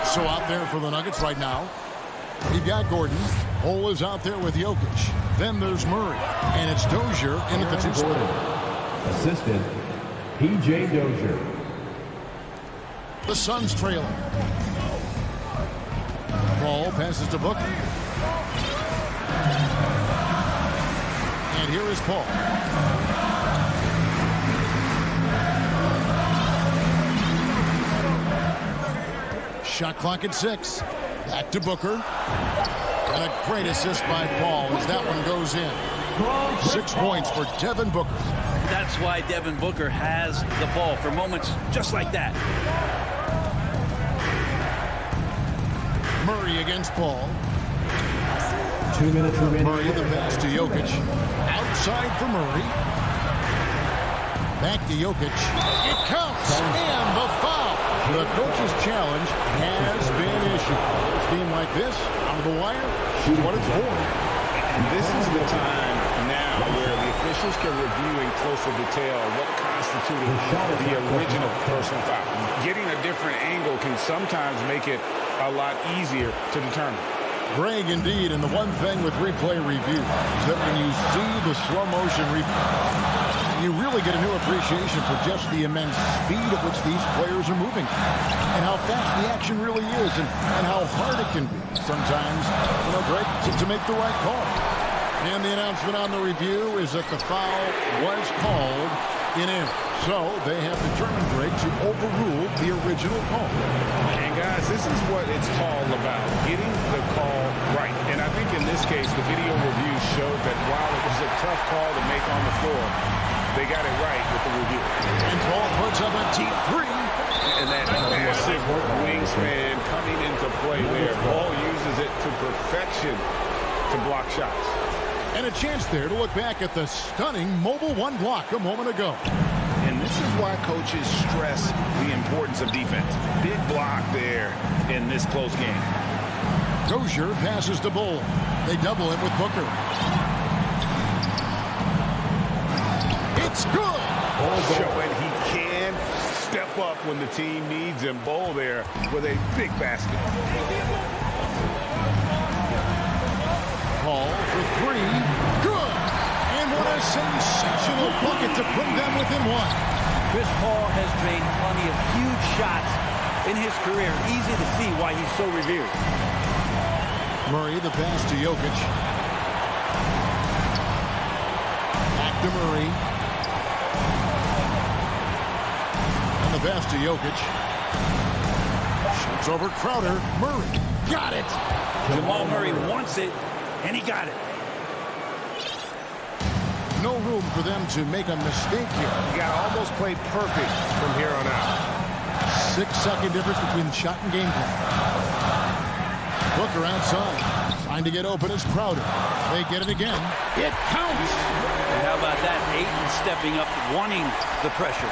So out there for the Nuggets right now, You've got Gordon. Hole is out there with Jokic. Then there's Murray. And it's Dozier in at the 2 spot. Assistant, P.J. Dozier. The Suns trailing. Ball passes to Booker. And here is Paul. Shot clock at 6. Back to Booker. And a great assist by Paul as that one goes in. 6 points for Devin Booker. That's why Devin Booker has the ball for moments just like that. Murray against Paul. 2 minutes remaining. Murray the pass to Jokic. Outside for Murray. Back to Jokic. It counts. And the foul. The coach's challenge has been issued. A game like this, out of the wire, shoot what it's for. And this is the time now where the officials can review in closer detail what constituted the original personal foul. Getting a different angle can sometimes make it a lot easier to determine. Greg, indeed, and the one thing with replay review is that when you see the slow motion replay, you really get a new appreciation for just the immense speed at which these players are moving and how fast the action really is and how hard it can be sometimes, Greg, to make the right call. And the announcement on the review is that the foul was called in error. So they have determined, Greg, to overrule the original call. And guys, this is what it's all about, getting the call right. And I think in this case, the video review showed that while it was a tough call to make on the floor, they got it right with the review. And Paul puts up a deep 3. And that massive wingspan coming into play there. Paul uses it to perfection to block shots. And a chance there to look back at the stunning mobile 1 block a moment ago. And this is why coaches stress the importance of defense. Big block there in this close game. Dozier passes to Bull. They double him with Booker. It's good. Showing he can step up when the team needs him. Bull there with a big basket. Paul for 3. Good. And what a sensational bucket to put them within 1. Chris Paul has drained plenty of huge shots in his career. Easy to see why he's so revered. Murray the pass to Jokic. Back to Murray. And the pass to Jokic. Shoots over Crowder. Murray got it. Jamal Murray wants it, and he got it. No room for them to make a mistake here. You got to almost play perfect from here on out. 6-second difference between the shot and game plan. Booker outside. Trying to get open is Crowder. They get it again. It counts. And how about that? Ayton stepping up, wanting the pressure.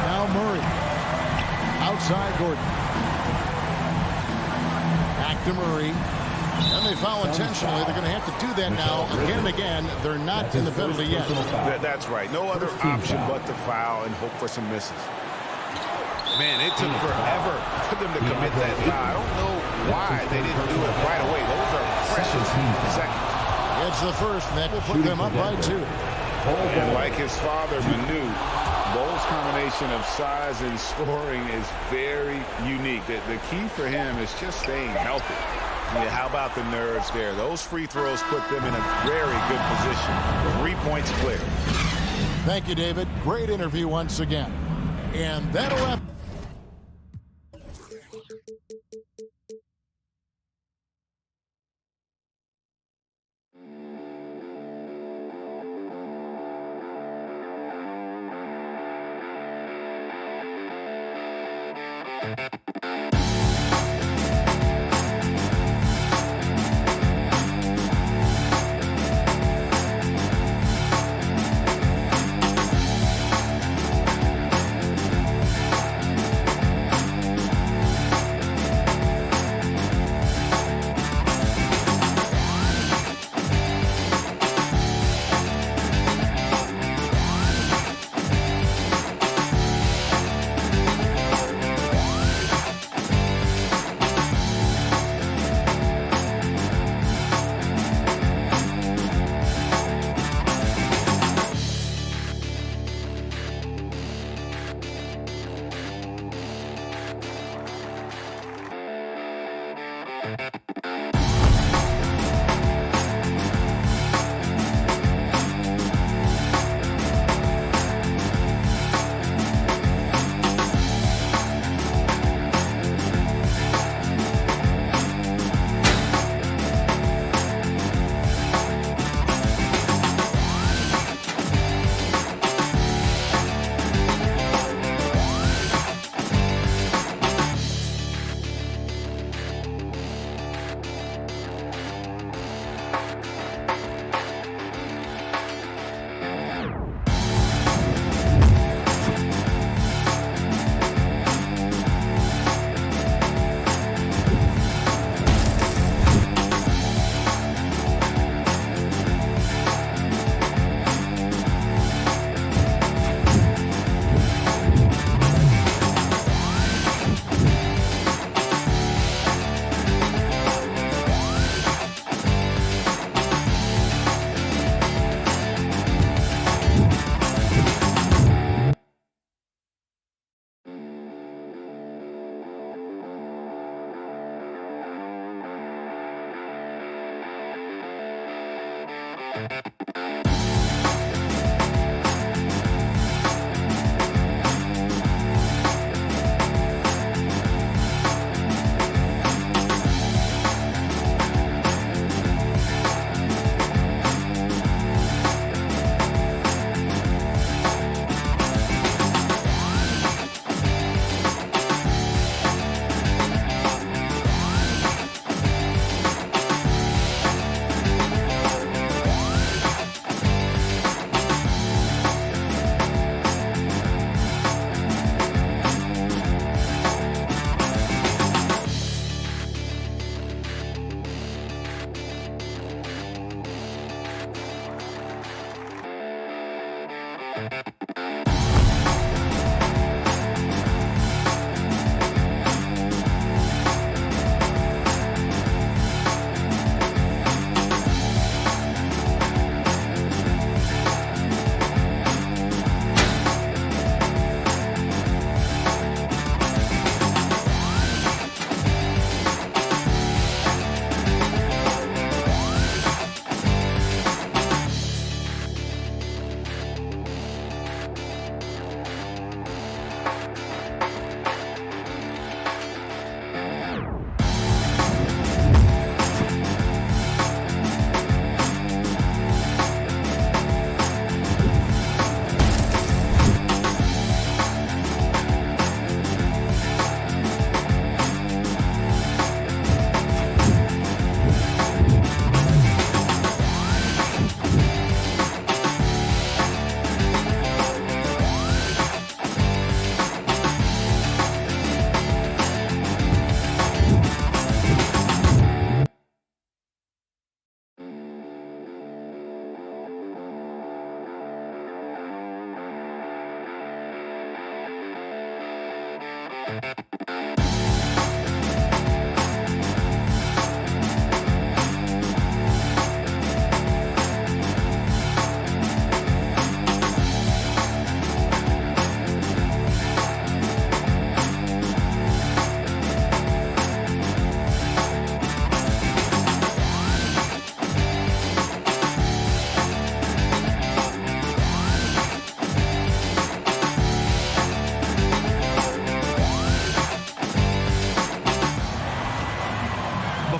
Now Murray. Outside Gordon. Back to Murray. And they foul intentionally. They're going to have to do that now again and again. They're not in the penalty yet. That's right. No other option but to foul and hope for some misses. Man, it took forever for them to commit that foul. I don't know why they didn't do it right away. Those are precious seconds. It's the first, and that will put them up by 2. And like his father, Manu, Bowles' combination of size and scoring is very unique. The key for him is just staying healthy. Yeah, how about the nerves there? Those free throws put them in a very good position. 3 points clear. Thank you, David. Great interview once again. And that'll wrap.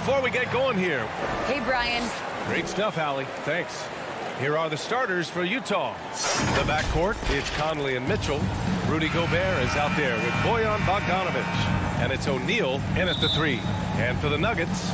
Before we get going here. Hey, Brian. Great stuff, Allie. Thanks. Here are the starters for Utah. The backcourt, it's Conley and Mitchell. Rudy Gobert is out there with Bojan Bogdanovic. And it's O'Neal in at the 3. And for the Nuggets,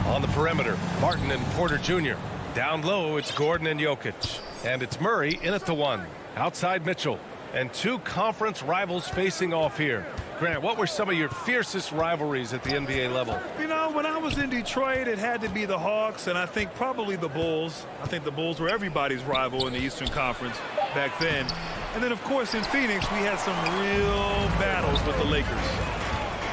on the perimeter, Martin and Porter Jr. Down low, it's Gordon and Jokic. And it's Murray in at the 1. Outside Mitchell. And two conference rivals facing off here. Grant, what were some of your fiercest rivalries at the NBA level? You know, when I was in Detroit, it had to be the Hawks, and I think probably the Bulls. I think the Bulls were everybody's rival in the Eastern Conference back then. And then, of course, in Phoenix, we had some real battles with the Lakers.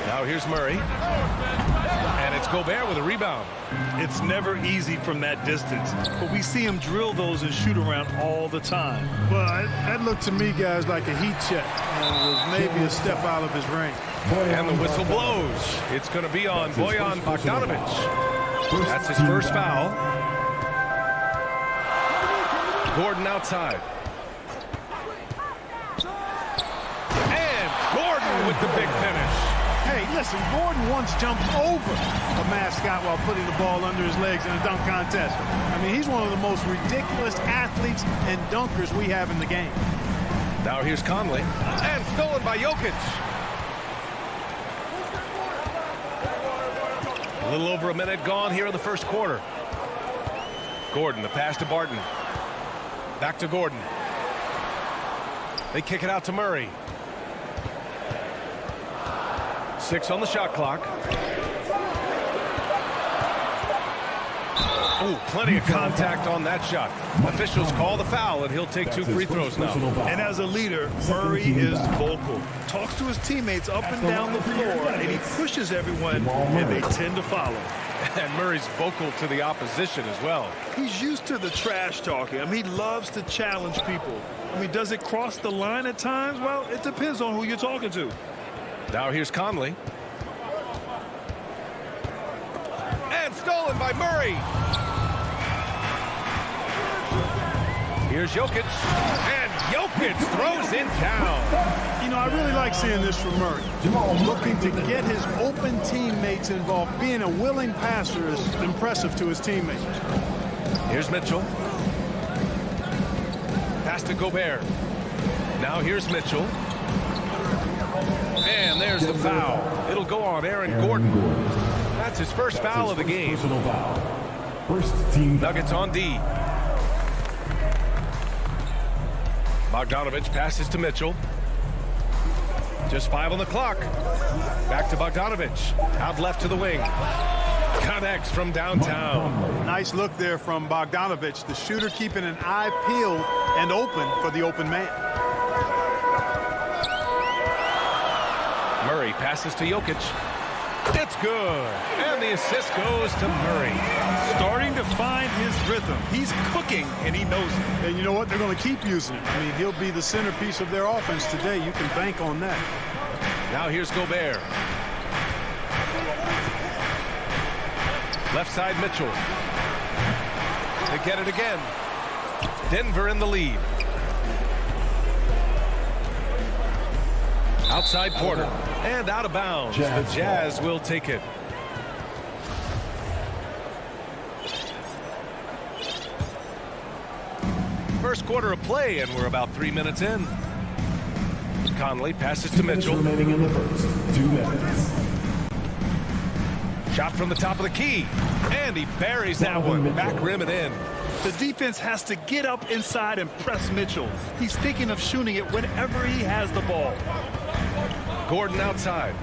Now here's Murray. And it's Gobert with a rebound. It's never easy from that distance, but we see him drill those and shoot around all the time. Well, that looked to me, guys, like a heat check. Was maybe a step out of his range. And the whistle blows. It's going to be on Bojan Bogdanovic. That's his first foul. Gordon outside. And Gordon with the big finish. Hey, listen, Gordon once jumped over a mascot while putting the ball under his legs in a dunk contest. I mean, he's one of the most ridiculous athletes and dunkers we have in the game. Now here's Conley. And stolen by Jokic. A little over a minute gone here in the first quarter. Gordon, the pass to Barton. Back to Gordon. They kick it out to Murray. 6 on the shot clock. Oh, plenty of contact on that shot. Officials call the foul, and he'll take 2 free throws now. And as a leader, Murray is vocal. Talks to his teammates up and down the floor, and he pushes everyone, and they tend to follow. And Murray's vocal to the opposition as well. He's used to the trash talking. I mean, he loves to challenge people. I mean, does it cross the line at times? Well, it depends on who you're talking to. Now here's Conley. And stolen by Murray. Here's Jokic. And Jokic throws it down. You know, I really like seeing this from Murray. Looking to get his open teammates involved. Being a willing passer is impressive to his teammates. Here's Mitchell. Pass to Gobert. Now here's Mitchell. And there's the foul. It'll go on Aaron Gordon. That's his first foul of the game. Nuggets on D. Bogdanovic passes to Mitchell. Just 5 on the clock. Back to Bogdanovic. Out left to the wing. Connects from downtown. Nice look there from Bogdanovic. The shooter keeping an eye peeled and open for the open man. Murray passes to Jokic. It's good. And the assist goes to Murray. Starting to find his rhythm. He's cooking, and he knows it. And you know what? They're going to keep using it. I mean, he'll be the centerpiece of their offense today. You can bank on that. Now here's Gobert. Left side Mitchell. They get it again. Denver in the lead. Outside Porter. And out of bounds. The Jazz will take it. First quarter of play, and we're about 3 minutes in. Conley passes to Mitchell. Remaining in the first 2 minutes. Shot from the top of the key. And he buries that one. Back rim and in. The defense has to get up inside and press Mitchell. He's thinking of shooting it whenever he has the ball. Gordon outside.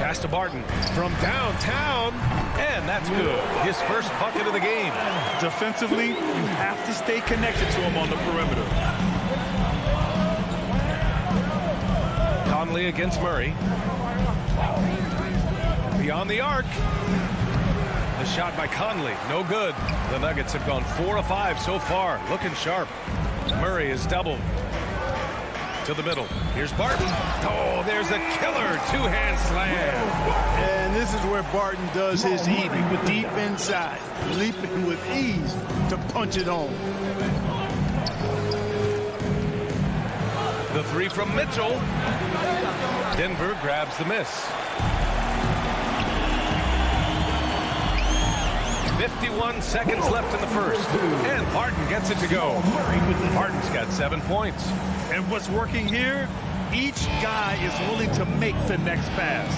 Pass to Barton from downtown. And that's good. His first bucket of the game. Defensively, you have to stay connected to him on the perimeter. Conley against Murray. Beyond the arc. The shot by Conley. No good. The Nuggets have gone 4 of 5 so far. Looking sharp. Murray is doubled. To the middle. Here's Barton. Oh, there's a killer two-hand slam. And this is where Barton does his eating. Deep inside. Leaping with ease to punch it home. The 3 from Mitchell. Denver grabs the miss. 51 seconds left in the first. And Barton gets it to go. Barton's got 7 points. And what's working here? Each guy is willing to make the next pass.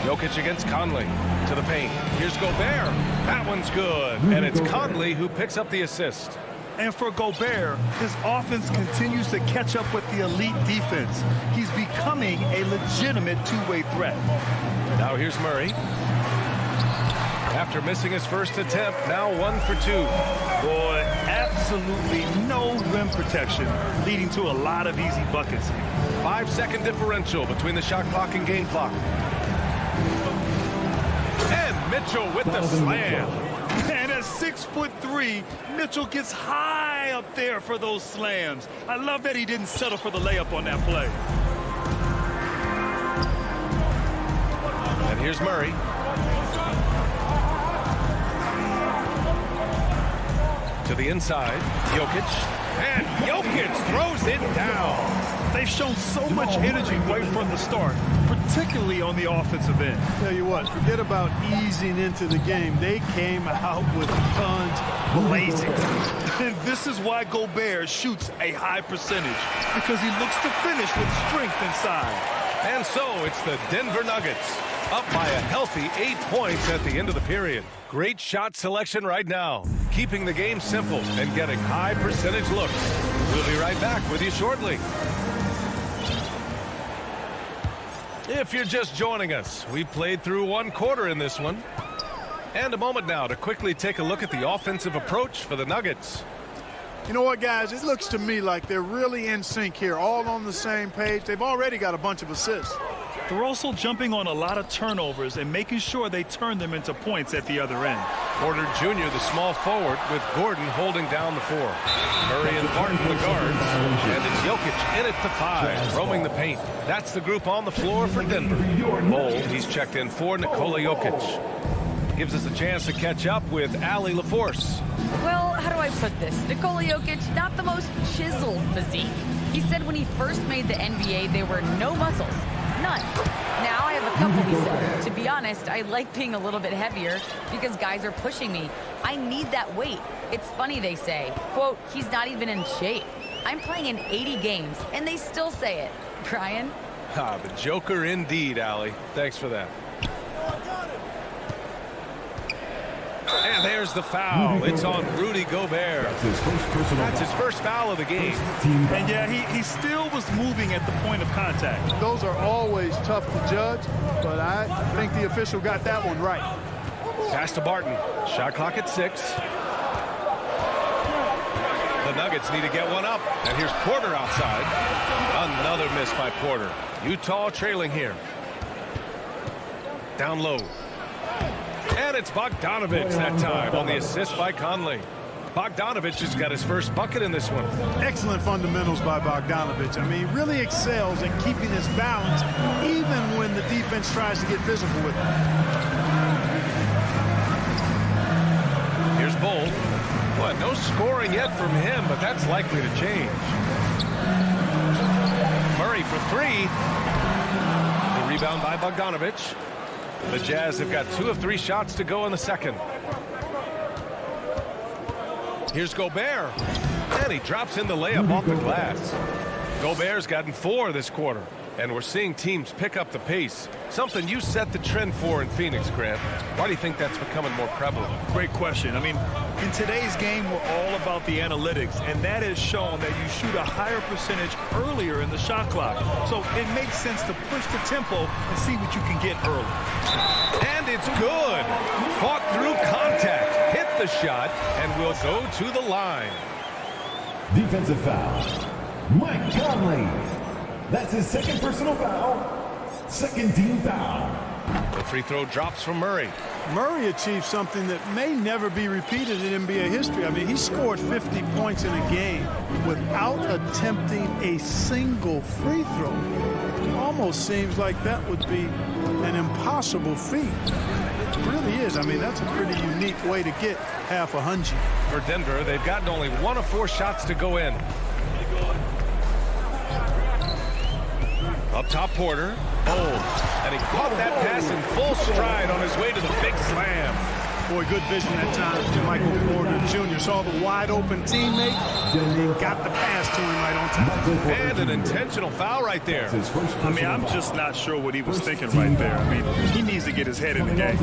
Jokic against Conley. To the paint. Here's Gobert. That one's good. And it's Conley who picks up the assist. And for Gobert, his offense continues to catch up with the elite defense. He's becoming a legitimate two-way threat. Now here's Murray. After missing his first attempt, now 1 for 2. Boy, absolutely no rim protection, leading to a lot of easy buckets. 5-second differential between the shot clock and game clock. And Mitchell with the slam. And at 6'3", Mitchell gets high up there for those slams. I love that he didn't settle for the layup on that play. And here's Murray. To the inside, Jokic. And Jokic throws it down. They've shown so much energy right from the start, particularly on the offensive end. Tell you what, forget about easing into the game. They came out with tons blazing. And this is why Gobert shoots a high percentage, because he looks to finish with strength inside. And so it's the Denver Nuggets up by a healthy 8 points at the end of the period. Great shot selection right now, keeping the game simple and getting high percentage looks. We'll be right back with you shortly. If you're just joining us, we played through 1 quarter in this one. And a moment now to quickly take a look at the offensive approach for the Nuggets. You know what, guys? It looks to me like they're really in sync here, all on the same page. They've already got a bunch of assists. They're also jumping on a lot of turnovers and making sure they turn them into points at the other end. Porter Jr., the small forward, with Gordon holding down the 4. Murray and Barton the guards. And it's Jokic in at the 5, roaming the paint. That's the group on the floor for Denver. Bol, he's checked in for Nikola Jokic. Gives us a chance to catch up with Allie LaForce. Well, how do I put this? Nikola Jokic, not the most chiseled physique. He said when he first made the NBA, there were no muscles. None. Now I have a couple, he said. To be honest, I like being a little bit heavier because guys are pushing me. I need that weight. It's funny they say, quote, he's not even in shape. I'm playing in 80 games, and they still say it. Brian? Ah, the Joker indeed, Allie. Thanks for that. And there's the foul. It's on Rudy Gobert. That's his first foul of the game. And yeah, he still was moving at the point of contact. Those are always tough to judge, but I think the official got that one right. Pass to Barton. Shot clock at 6. The Nuggets need to get one up. And here's Porter outside. Another miss by Porter. Utah trailing here. Down low. And it's Bogdanovich that time on the assist by Conley. Bogdanovich has got his first bucket in this one. Excellent fundamentals by Bogdanovich. I mean, he really excels in keeping his balance even when the defense tries to get physical with him. Here's Bol. What? No scoring yet from him, but that's likely to change. Murray for 3. The rebound by Bogdanovich. The Jazz have got 2 of 3 shots to go in the second. Here's Gobert. And he drops in the layup off the glass. Gobert's gotten 4 this quarter. And we're seeing teams pick up the pace. Something you set the trend for in Phoenix, Grant. Why do you think that's becoming more prevalent? Great question. I mean, in today's game, we're all about the analytics, and that has shown that you shoot a higher percentage earlier in the shot clock. So it makes sense to push the tempo and see what you can get early. And it's good. Fought through contact. Hit the shot, and will go to the line. Defensive foul. Mike Conley. That's his second personal foul. Second team foul. The free throw drops from Murray. Murray achieved something that may never be repeated in NBA history. I mean, he scored 50 points in a game without attempting a single free throw. It almost seems like that would be an impossible feat. It really is. I mean, that's a pretty unique way to get half a hundred. For Denver, they've gotten only 1 of 4 shots to go in. Up top, Porter. And he caught that pass in full stride on his way to the big slam. Boy, good vision that time from Michael Porter Jr. Saw the wide open teammate and got the pass to him right on time. And an intentional foul right there. I mean, I'm just not sure what he was thinking right there. I mean, he needs to get his head in the game.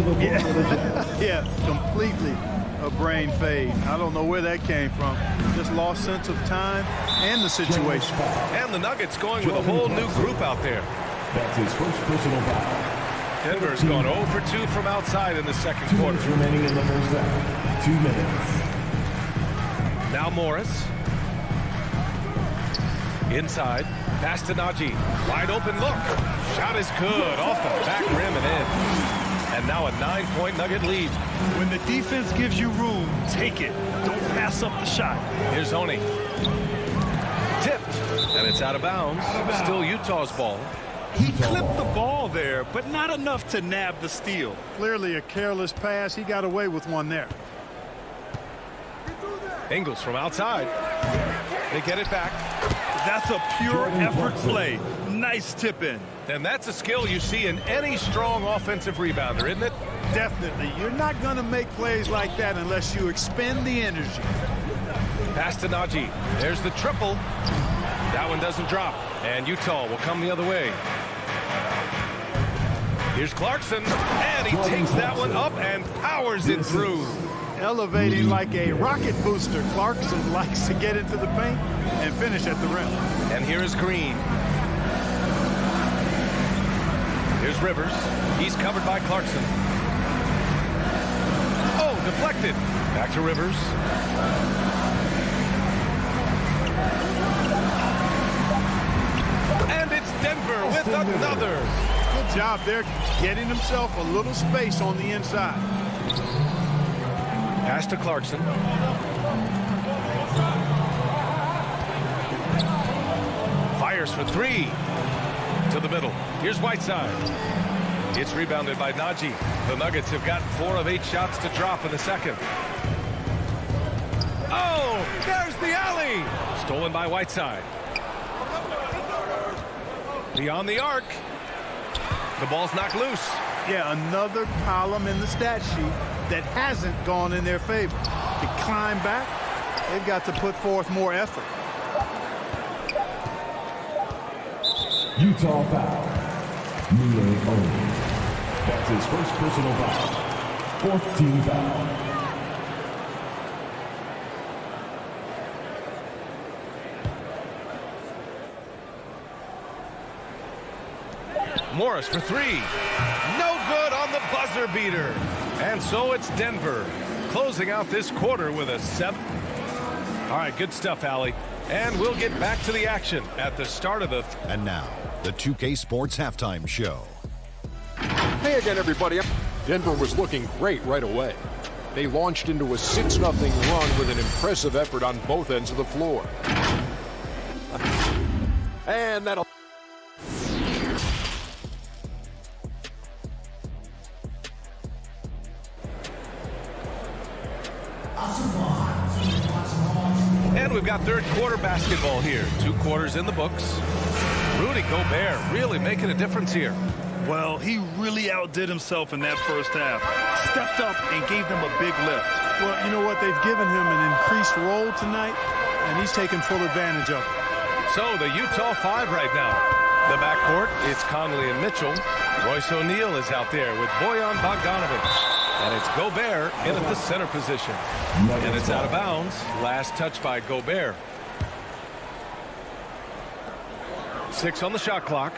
Yeah, completely a brain fade. I don't know where that came from. Just lost sense of time and the situation. And the Nuggets going with a whole new group out there. That's his first personal foul. Denver's gone 0 for 2 from outside in the second quarter. Remaining in the first half. 2 minutes. Now Morris. Inside. Pass to Najee. Wide open look. Shot is good. Off the back rim and in. And now a 9-point Nugget lead. When the defense gives you room, take it. Don't pass up the shot. Here's Oni. Tipped. And it's out of bounds. Still Utah's ball. He clipped the ball there, but not enough to nab the steal. Clearly a careless pass. He got away with one there. Ingles from outside. They get it back. That's a pure effort play. Nice tip in. And that's a skill you see in any strong offensive rebounder, isn't it? Definitely. You're not going to make plays like that unless you expend the energy. Pass to Najee. There's the triple. That one doesn't drop. And Utah will come the other way. Here's Clarkson. And he takes that one up and powers it through. Elevating like a rocket booster. Clarkson likes to get into the paint and finish at the rim. And here is Green. Here's Rivers. He's covered by Clarkson. Oh, deflected. Back to Rivers. And it's Denver with another. Good job there, getting himself a little space on the inside. Pass to Clarkson. Fires for three. To the middle. Here's Whiteside. It's rebounded by Najee. The Nuggets have gotten 4 of 8 shots to drop in the second. Oh, there's the alley. Stolen by Whiteside. Beyond the arc. The ball's knocked loose. Yeah, another column in the stat sheet that hasn't gone in their favor. To climb back, they've got to put forth more effort. Utah foul. Mule Oni. That's his first personal foul. 4th team foul. Morris for three. No good on the buzzer beater. And so it's Denver closing out this quarter with a 7. All right, good stuff, Allie. And we'll get back to the action at the start of the... And now, the 2K Sports Halftime Show. Hey again, everybody. Denver was looking great right away. They launched into a 6-0 run with an impressive effort on both ends of the floor. And that'll... And we've got third quarter basketball here. 2 quarters in the books. Rudy Gobert really making a difference here. Well, he really outdid himself in that first half. Stepped up and gave them a big lift. Well, you know what? They've given him an increased role tonight, and he's taken full advantage of it. So the Utah 5 right now. The backcourt, it's Conley and Mitchell. Royce O'Neal is out there with Bojan Bogdanovic. And it's Gobert in at the center position. And it's out of bounds. Last touch by Gobert. 6 on the shot clock.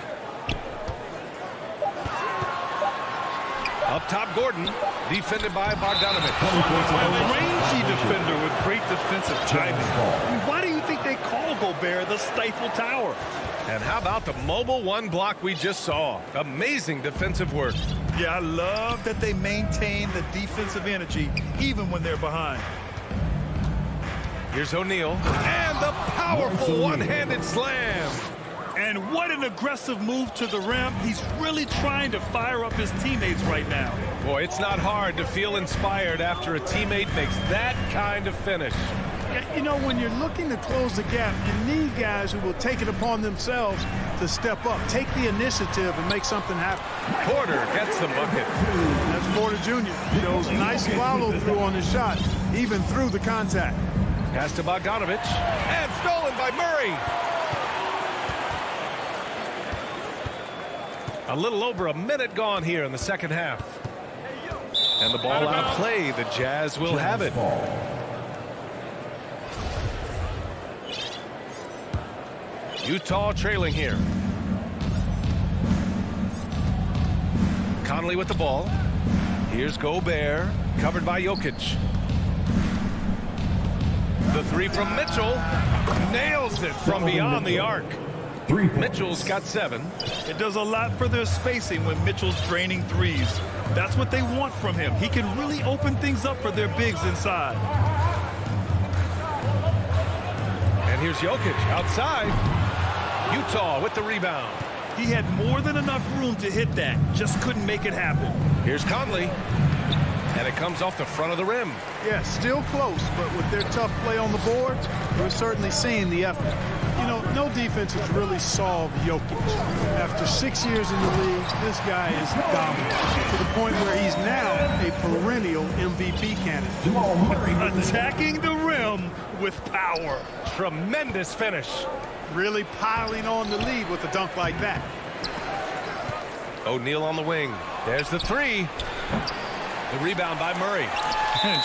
Up top, Gordon. Defended by Bogdanovic. A rangy defender with great defensive timing. Why do you think they call Gobert the Stifle Tower? And how about the mobile 1 block we just saw? Amazing defensive work. Yeah, I love that they maintain the defensive energy even when they're behind. Here's O'Neal. And the powerful one-handed slam. And what an aggressive move to the rim. He's really trying to fire up his teammates right now. Boy, it's not hard to feel inspired after a teammate makes that kind of finish. You know, when you're looking to close the gap, you need guys who will take it upon themselves to step up, take the initiative, and make something happen. Porter gets the bucket. That's Porter Jr. Shows nice follow-through on his shot, even through the contact. Pass to Bogdanovic. And stolen by Murray. A little over a minute gone here in the second half. And the ball out of play. The Jazz will have it. Utah trailing here. Conley with the ball. Here's Gobert, covered by Jokic. The three from Mitchell. Nails it from beyond the arc. Mitchell's got 7. It does a lot for their spacing when Mitchell's draining threes. That's what they want from him. He can really open things up for their bigs inside. And here's Jokic outside. Utah with the rebound. He had more than enough room to hit that. Just couldn't make it happen. Here's Conley. And it comes off the front of the rim. Yeah, still close, but with their tough play on the boards, we're certainly seeing the effort. You know, no defense has really solved Jokic. After 6 years in the league, this guy is dominant to the point where he's now a perennial MVP candidate. Attacking the rim with power. Tremendous finish. Really piling on the lead with a dunk like that. O'Neal on the wing. There's the three. The rebound by Murray.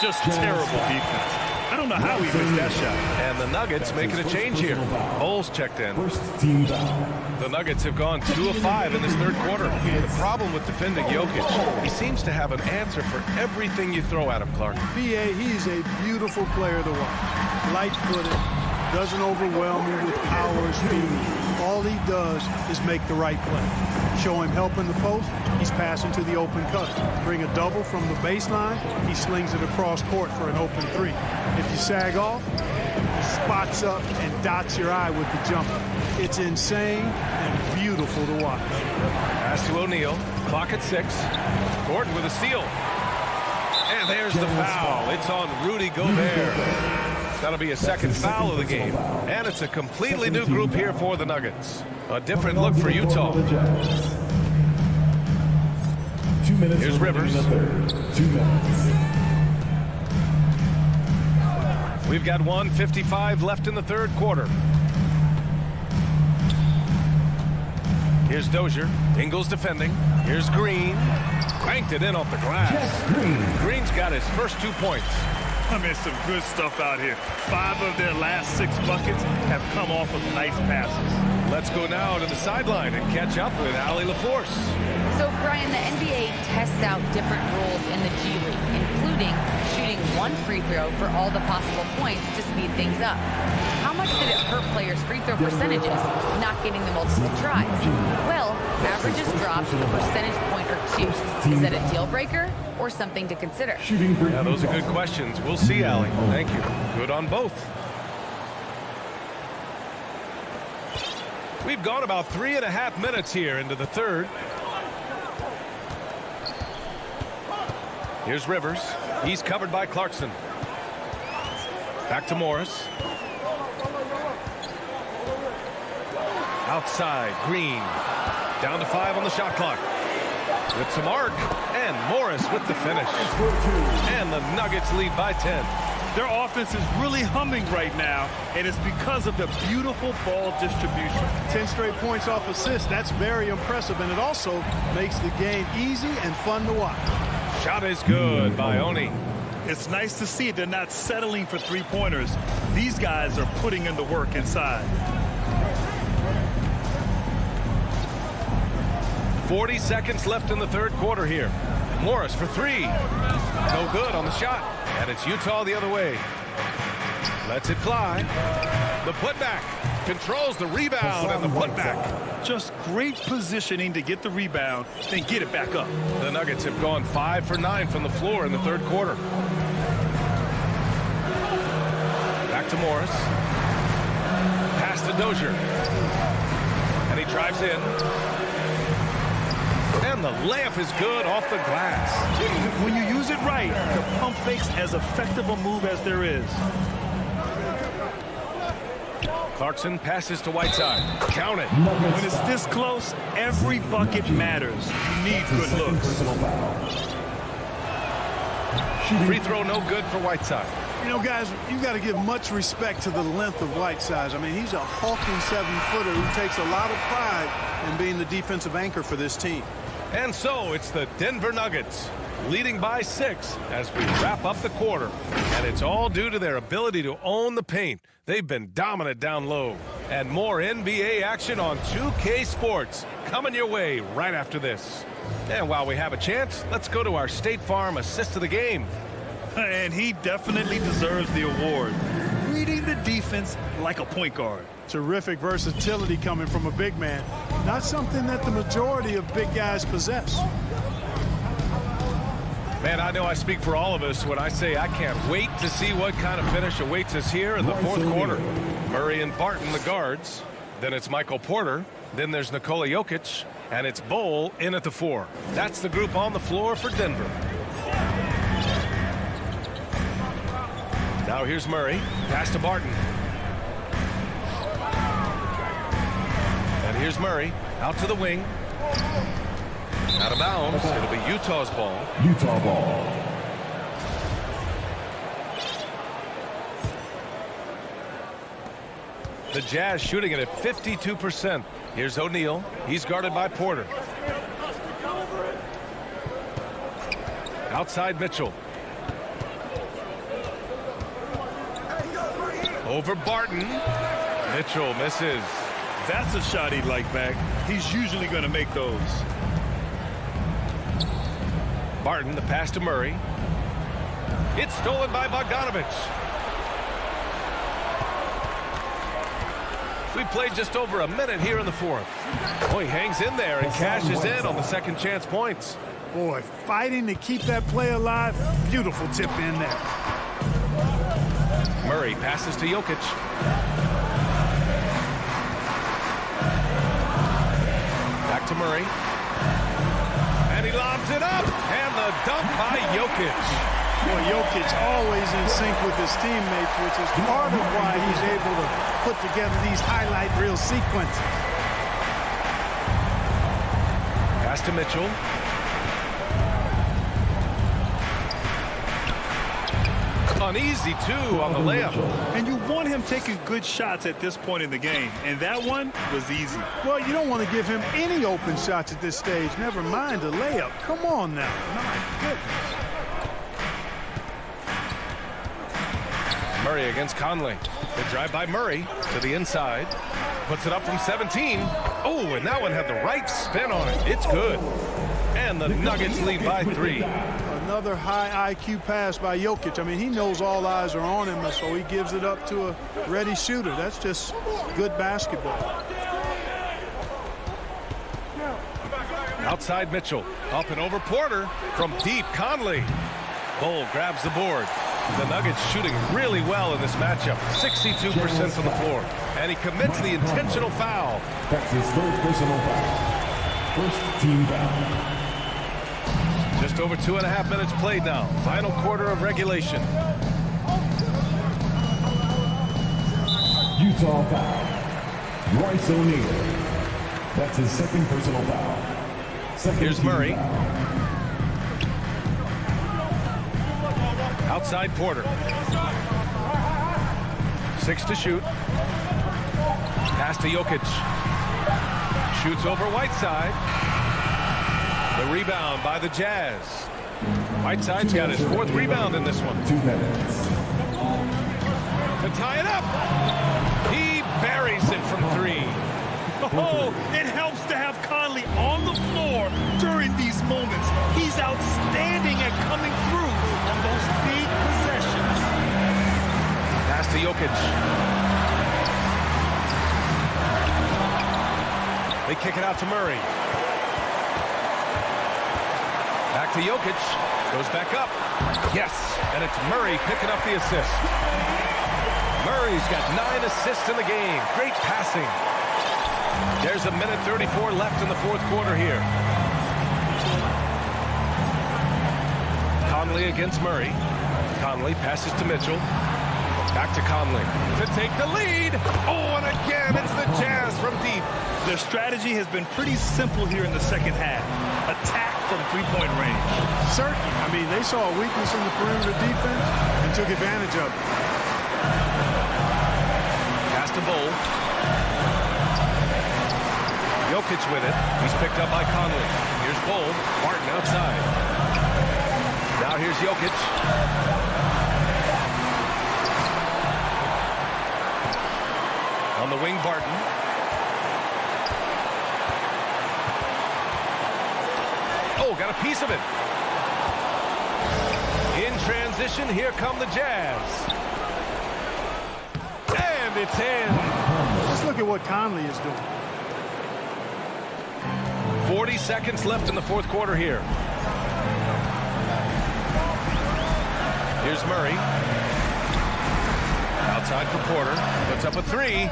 Just terrible defense. I don't know how he missed that shot. And the Nuggets making a change here. Holes checked in. The Nuggets have gone 2 of 5 in this third quarter. The problem with defending Jokic, he seems to have an answer for everything you throw at him, Clark. B.A., he's a beautiful player to watch. Light-footed, doesn't overwhelm you with power or speed. All he does is make the right play. Show him help in the post, he's passing to the open cutter. Bring a double from the baseline, he slings it across court for an open three. If you sag off, he spots up and dots your eye with the jumper. It's insane and beautiful to watch. Pass to O'Neal, clock at 6. Gordon with a steal. And there's the foul. It's on Rudy Gobert. That'll be a second foul of the game. And it's a completely new group here for the Nuggets. A different look for Utah. 2 minutes. Here's Rivers. 2 minutes. We've got 1:55 left in the third quarter. Here's Dozier. Ingles defending. Here's Green. Banked it in off the glass. Green's got his first 2 points. I mean, some good stuff out here. 5 of their last 6 buckets have come off of nice passes. Let's go now to the sideline and catch up with Allie LaForce. So, Brian, the NBA tests out different rules in the G League, including shooting 1 free throw for all the possible points to speed things up. How much did it hurt players' free throw percentages not getting the multiple tries? Well, averages dropped a percentage point or 2. Is that a deal breaker or something to consider? Yeah, those are good questions. We'll see, Allie. Thank you. Good on both. We've gone about 3.5 minutes here into the third. Here's Rivers. He's covered by Clarkson. Back to Morris. Outside, Green. Down to 5 on the shot clock. With some arc, and Morris with the finish. And the Nuggets lead by 10. Their offense is really humming right now, and it's because of the beautiful ball distribution. 10 straight points off assists. That's very impressive, and it also makes the game easy and fun to watch. Shot is good by Oni. It's nice to see they're not settling for three-pointers. These guys are putting in the work inside. 40 seconds left in the third quarter here. Morris for 3. No good on the shot. And it's Utah the other way. Lets it fly. The putback. Controls the rebound and the putback. Just great positioning to get the rebound, then get it back up. The Nuggets have gone 5 for 9 from the floor in the third quarter. Back to Morris. Pass to Dozier. And he drives in. And the layup is good off the glass. When you use it right, the pump fake's as effective a move as there is. Clarkson passes to Whiteside. Count it. When it's this close, every bucket matters. You need good looks. Free throw no good for Whiteside. You know, guys, you've got to give much respect to the length of Whiteside. I mean, he's a hulking 7-footer who takes a lot of pride in being the defensive anchor for this team. And so it's the Denver Nuggets leading by 6 as we wrap up the quarter. And it's all due to their ability to own the paint. They've been dominant down low. And more NBA action on 2K Sports coming your way right after this. And while we have a chance, let's go to our State Farm assist of the game. And he definitely deserves the award. Reading the defense like a point guard. Terrific versatility coming from a big man. Not something that the majority of big guys possess. Man, I know I speak for all of us when I say I can't wait to see what kind of finish awaits us here in the fourth quarter. Murray and Barton, the guards. Then it's Michael Porter. Then there's Nikola Jokic. And it's Bol in at the 4. That's the group on the floor for Denver. Now here's Murray. Pass to Barton. And here's Murray. Out to the wing. Out of bounds. It'll be Utah's ball. Utah ball. The Jazz shooting it at 52%. Here's O'Neal. He's guarded by Porter. Outside Mitchell. Over Barton. Mitchell misses. That's a shot he'd like back. He's usually going to make those. Barton, the pass to Murray. It's stolen by Bogdanovich. We played just over a minute here in the fourth. Oh, he hangs in there and cashes in on the second chance points. Boy, fighting to keep that play alive. Beautiful tip in there. Murray passes to Jokic. Back to Murray. And he lobs it up. And the dunk by Jokic. Boy, Jokic always in sync with his teammates, which is part of why he's able to put together these highlight reel sequences. Pass to Mitchell. Uneasy, too, on the layup. And you want him taking good shots at this point in the game. And that one was easy. Well, you don't want to give him any open shots at this stage. Never mind a layup. Come on now. My goodness. Murray against Conley. The drive by Murray to the inside. Puts it up from 17. Oh, and that one had the right spin on it. It's good. And the Nuggets lead by 3. Another high IQ pass by Jokic. I mean, he knows all eyes are on him, so he gives it up to a ready shooter. That's just good basketball. Outside Mitchell. Up and over Porter. From deep, Conley. Bol grabs the board. The Nuggets shooting really well in this matchup. 62% from the floor. And he commits the intentional foul. That's his third personal foul. First team foul. Just over 2.5 minutes played now. Final quarter of regulation. Utah foul. Royce O'Neal. That's his second personal foul. Here's Murray. Outside Porter. 6 to shoot. Pass to Jokic. Shoots over Whiteside. The rebound by the Jazz. Whiteside's got his 4th rebound in this one. 2 minutes. To tie it up. He buries it from 3. Oh, it helps to have Conley on the floor during these moments. He's outstanding at coming through on those big possessions. Pass to Jokic. They kick it out to Murray. Back to Jokic. Goes back up. Yes, and it's Murray picking up the assist. Murray's got 9 assists in the game. Great passing. There's a minute 34 left in the fourth quarter here. Conley against Murray. Conley passes to Mitchell. Back to Conley to take the lead. Oh, and again, it's the Jazz from deep. Their strategy has been pretty simple here in the second half. Attack from three-point range. Certainly. I mean, they saw a weakness in the perimeter defense and took advantage of it. Pass to Bol. Jokic with it. He's picked up by Conley. Here's Bol. Martin outside. Now here's Jokic. On the wing, Barton. Oh, got a piece of it. In transition, here come the Jazz. And it's in. Let's look at what Conley is doing. 40 seconds left in the fourth quarter here. Here's Murray. Outside for Porter. Puts up a three.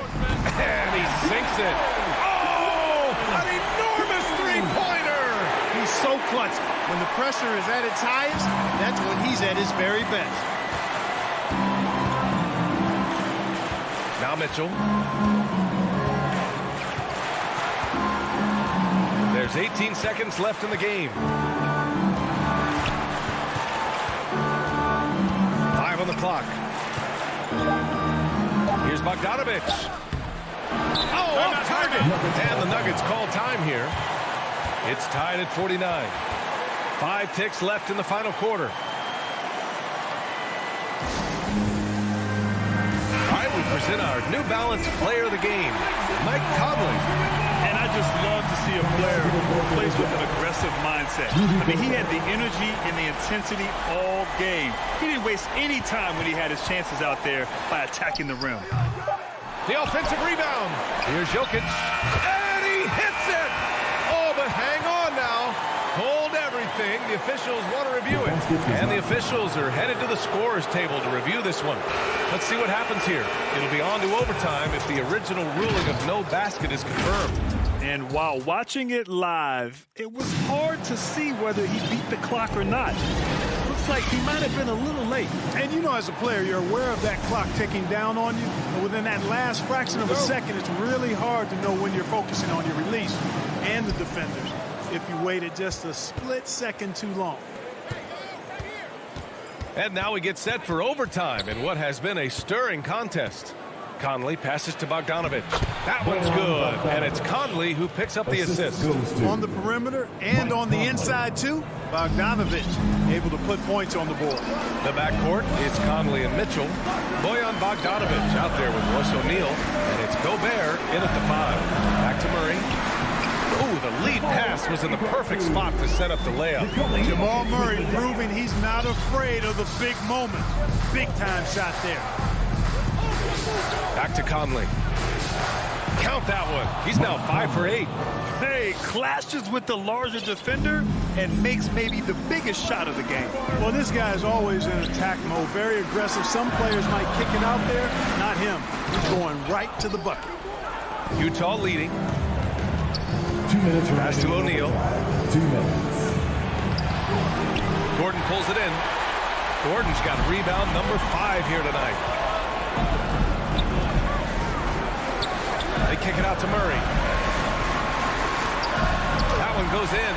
And he sinks it. Oh! An enormous three-pointer! He's so clutch. When the pressure is at its highest, that's when he's at his very best. Now Mitchell. There's 18 seconds left in the game. 5 on the clock. Here's Bogdanovich. Oh, off target. And the Nuggets call time here. It's tied at 49. 5 ticks left in the final quarter. All right, we present our New Balance Player of the Game, Mike Conley. And I just love to see a player who plays with an aggressive mindset. I mean, he had the energy and the intensity all game. He didn't waste any time when he had his chances out there by attacking the rim. The offensive rebound. Here's Jokic. And he hits it! Oh, but hang on now. Hold everything. The officials want to review it. And the officials are headed to the scorer's table to review this one. Let's see what happens here. It'll be on to overtime if the original ruling of no basket is confirmed. And while watching it live, it was hard to see whether he beat the clock or not. Looks like he might have been a little late. And you know, as a player, you're aware of that clock ticking down on you. And within that last fraction of a second, it's really hard to know when you're focusing on your release and the defenders if you waited just a split second too long. And now we get set for overtime in what has been a stirring contest. Conley passes to Bogdanovich. That one's good. And it's Conley who picks up the assist. On the perimeter and on the inside, too, Bogdanovich able to put points on the board. The backcourt is Conley and Mitchell. Bojan Bogdanovich out there with Royce O'Neal. And it's Gobert in at the 5. Back to Murray. Oh, the lead pass was in the perfect spot to set up the layup. Jamal Murray proving he's not afraid of the big moment. Big time shot there. Back to Conley. Count that one. He's now 5 for 8. Hey, clashes with the larger defender and makes maybe the biggest shot of the game. Well, this guy is always in attack mode, very aggressive. Some players might kick it out there, not him. He's going right to the bucket. Utah leading. 2 minutes. Pass to O'Neal. 2 minutes. Gordon pulls it in. Gordon's got rebound number 5 here tonight. They kick it out to Murray. That one goes in.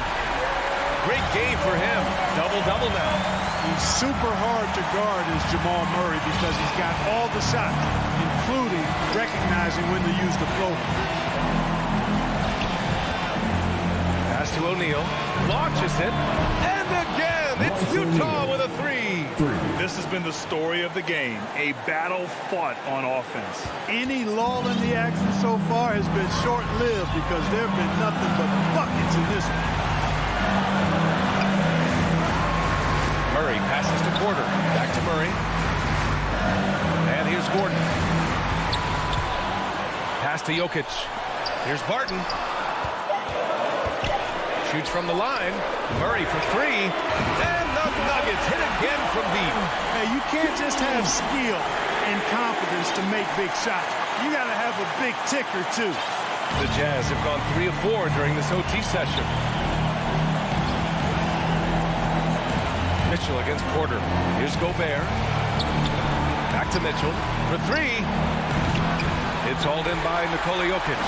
Great game for him. Double-double now. He's super hard to guard is Jamal Murray because he's got all the shots, including recognizing when to use the floater. Pass to O'Neal. Launches it. And again, it's Utah with a 3. This has been the story of the game. A battle fought on offense. Any lull in the action so far has been short-lived because there have been nothing but buckets in this one. Murray passes to Porter. Back to Murray. And here's Gordon. Pass to Jokic. Here's Barton. Shoots from the line. Murray for 3. And the Nuggets hit again from deep. Hey, you can't just have skill and confidence to make big shots. You got to have a big ticker, too. The Jazz have gone 3 of 4 during this OT session. Mitchell against Porter. Here's Gobert. Back to Mitchell for 3. It's hauled in by Nikola Jokic.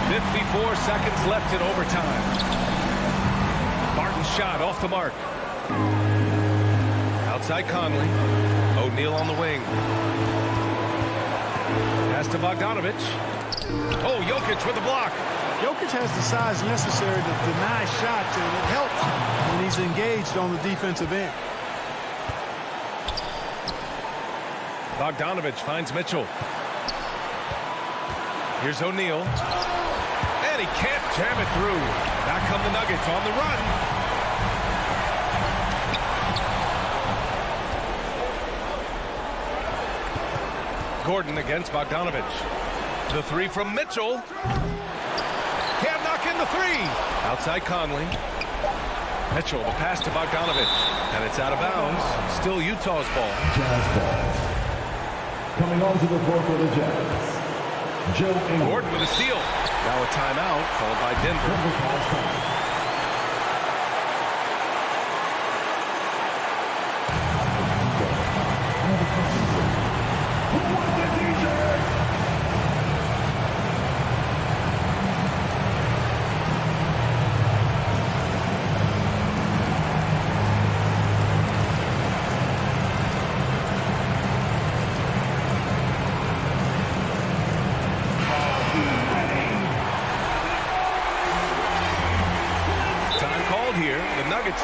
54 seconds left in overtime. Barton's shot off the mark. Outside Conley. O'Neal on the wing. Pass to Bogdanovich. Oh, Jokic with the block. Jokic has the size necessary to deny shots, and it helps when he's engaged on the defensive end. Bogdanovich finds Mitchell. Here's O'Neal. And he can't jam it through. Back come the Nuggets on the run. Gordon against Bogdanovich. The three from Mitchell. Can't knock in the three. Outside Conley. Mitchell, the pass to Bogdanovich. And it's out of bounds. Still Utah's ball. Jazz ball. Coming onto the floor for the Jazz. Joe Ingles. Gordon with a steal. Now a timeout called by Denver.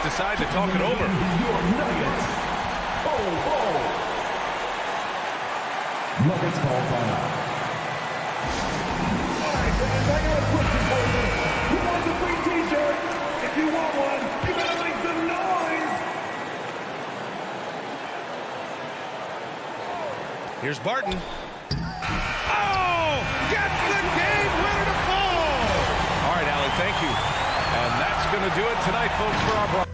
Decide to talk it over. Nuggets. Nuggets call timeout. All right, fans, I got a question for you. Who wants a free t-shirt? If you want one, you better make some noise. Here's Barton. Oh! Gets the game winner to fall! All right, Allie, thank you. And that's going to do it tonight, folks, for our broadcast.